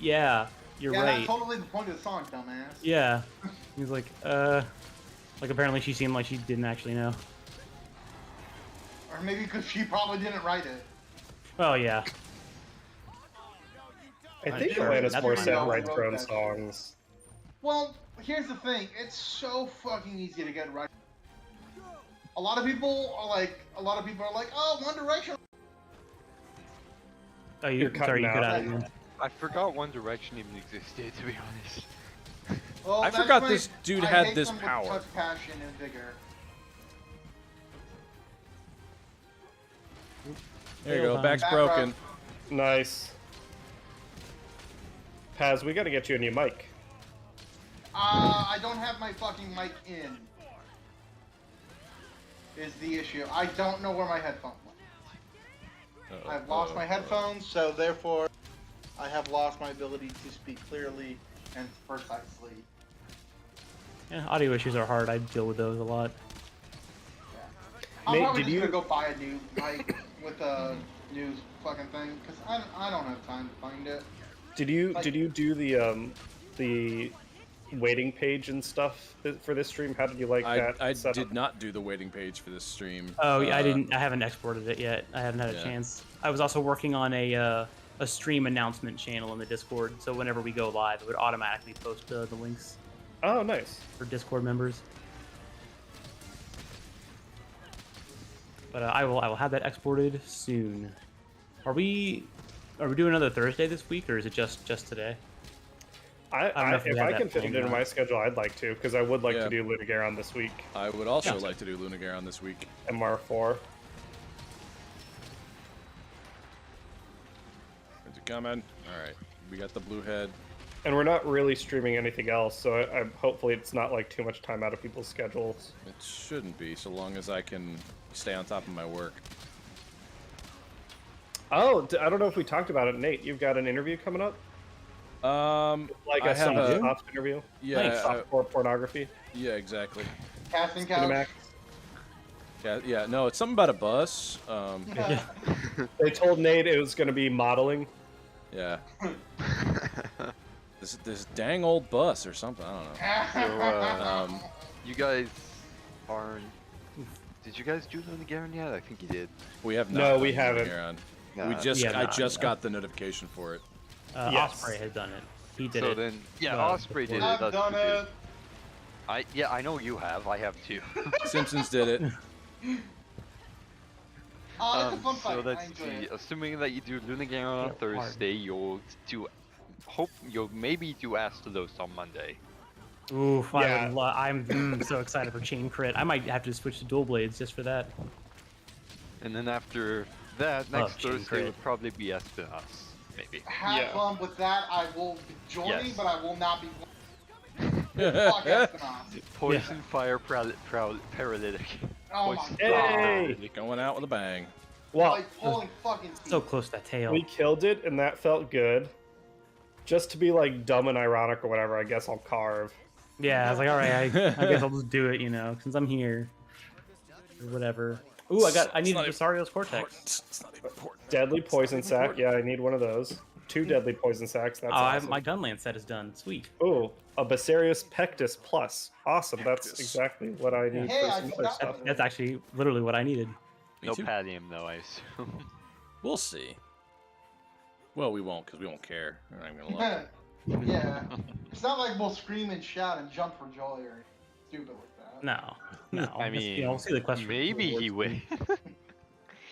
"Yeah, you're Yeah, right." that's totally the point of the song, dumbass. Yeah. He was like, like apparently she seemed like she didn't actually know. Or maybe because she probably didn't write it. Oh yeah. I think Sure, Alanis that's Morissette fine. writes her own Wrote that songs. Well, here's the thing. It's so fucking easy to get right. A lot of people are like, oh, One Direction. Oh, You're sorry, you cutting cut out. out again. I forgot One Direction even existed, to be honest. Well, I that's forgot why this dude I had hate this them with power. Such passion and vigor. There you go. Tail Back's time. broken. Nice. Paz, we gotta get you a new mic. I don't have my fucking mic in. Is the issue. I don't know where my headphones went. Uh-oh, I've lost uh-oh, my uh-oh. headphones, so therefore, I have lost my ability to speak clearly and precisely. Yeah, audio issues are hard. I deal with those a lot. I'm Nate, probably did just you- gonna go buy a new mic with a new fucking thing, because I don't have time to find it. Did you Like- do the waiting page and stuff for this stream? How did you like that? I setup? did not do the waiting page for this stream. Oh, yeah, I haven't exported it yet. I haven't had a Yeah. chance. I was also working on a stream announcement channel in the Discord, so whenever we go live, it would automatically post the links Oh, nice. for Discord members. But I will have that exported soon. Are we doing another Thursday this week, or is it just today? I don't know if we If have I that can fit it planned into or my not. schedule, I'd like to, because I would like Yeah. to do Ludigaron this week. I would also Yeah. like to do Lunagaron this week. MR4. Going to coming. All right, we got the blue head. And we're not really streaming anything else, so hopefully it's not like too much time out of people's schedules. It shouldn't be, so long as I can stay on top of my work. Oh, I don't know if we talked about it, Nate. You've got an interview coming up, like I a have a- soft interview, Yeah, softcore pornography. yeah, exactly. Casting couch. Cinemax. Yeah, no, it's something about a bus. They told Nate it was going to be modeling. Yeah. This dang old bus or something. I don't know. So, you guys aren't. Did you guys do Lunagaron yet? I think you did. We have not. No, done we it haven't. here on- Nah. We just, Yeah, I not, just no. got the notification for it. Yes. Osprey has done it. He did So it. then, yeah, well, Osprey did it. I've that's done who did it. Yeah, I know you have. I have too. Simpsons did it. Oh, it's a fun So fight. I let's enjoy see. it. Assuming that you do Lunagaron on Yeah, hard. Thursday, you'll maybe do Astalos on Monday. Oof, Yeah. I'm so excited for Chain Crit. I might have to switch to Dual Blades just for that. And then after that, Love next Chain Thursday Crit. would probably be Espionage, maybe. Have Yeah. fun with that. I will be joining, Yes. but I will not be. Fuck Espionage. Poison, fire, paralytic. Oh my Poison, god. Hey! Going out with a bang. Well, Like pulling fucking teeth. So close to that tail. we killed it, and that felt good. Just to be like dumb and ironic or whatever, I guess I'll carve. Yeah, I was like, all right, I guess I'll just do it, you know, since I'm here. Or whatever. Ooh, I need not even Rosario's Cortex. It's not even important. Deadly poison sack. Yeah, I need one of those. 2 deadly poison sacks. That's Oh, awesome. my Gunland set is done. Sweet. Ooh, a Basarius Pectus Plus. Awesome. That's Pectus. exactly what I need Hey, for I some other forgot stuff. about That's actually literally what I needed. Me no too. Padium though, I assume. We'll see. Well, we won't, because we won't care. We're not even gonna look. Yeah. It's not like we'll scream and shout and jump for joy or stupid like that. No. No. I Just, mean, you know, we'll see the question. maybe he will.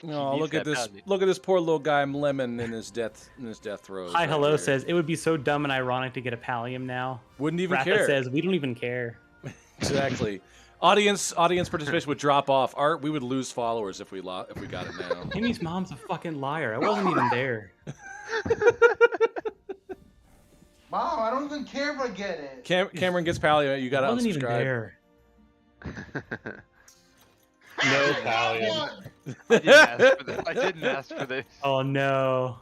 Oh, needs look at that this! Padium. Look at this poor little guy, Lemon, in his death throes. Hi, right hello here. says it would be so dumb and ironic to get a Pallium now. Wouldn't even Ratha care. says we don't even care. Exactly. Audience participation would drop off. Art, we would lose followers if we got it now. Amy's mom's a fucking liar. I wasn't even there. Mom, I don't even care if I get it. Cameron gets Palio. You got I to wasn't even unsubscribe. there. No Pallium. I didn't ask for this. Oh no.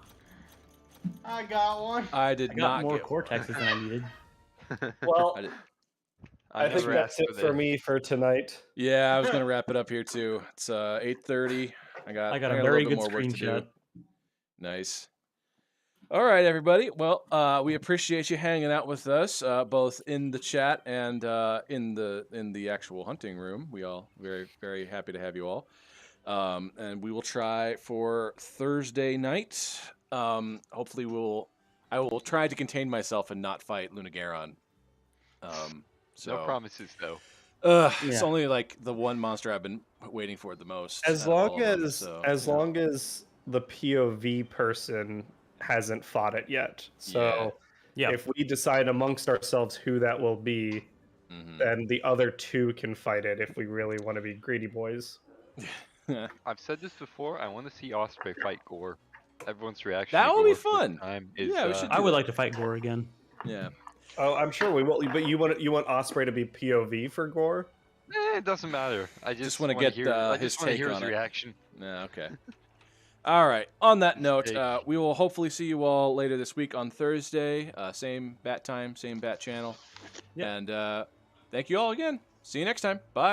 I got one. I did I not got more get cortexes than I needed. Well, I did- I think never that's asked it for this. me for tonight. Yeah, I was gonna wrap it up here too. It's 8:30. I got a little very bit good more work to do. screenshot. Nice. All right, everybody. Well, we appreciate you hanging out with us, both in the chat and in the actual hunting room. We all very happy to have you all. And we will try for Thursday night. Hopefully, I will try to contain myself and not fight Lunagaron. So No promises though. It's Yeah. only like the one monster I've been waiting for the most. As out of all long of them, as so, as yeah. long as the POV person hasn't fought it yet. So Yeah. if we decide amongst ourselves who that will be, Mhm. then the other two can fight it if we really want to be greedy boys. I've said this before. I want to see Osprey fight Gore. Everyone's reaction. That to would be Gore first fun. Time is, Yeah, we should I do would that. like to fight Gore again. Yeah. Oh, I'm sure we will. But you want Osprey to be POV for Gore? It doesn't matter. I just wanna wanna get, hear, I his just want to take hear his on it. reaction. Yeah. Okay. All right. On that note, Take. we will hopefully see you all later this week on Thursday. Same bat time, same bat channel. Yep. And thank you all again. See you next time. Bye.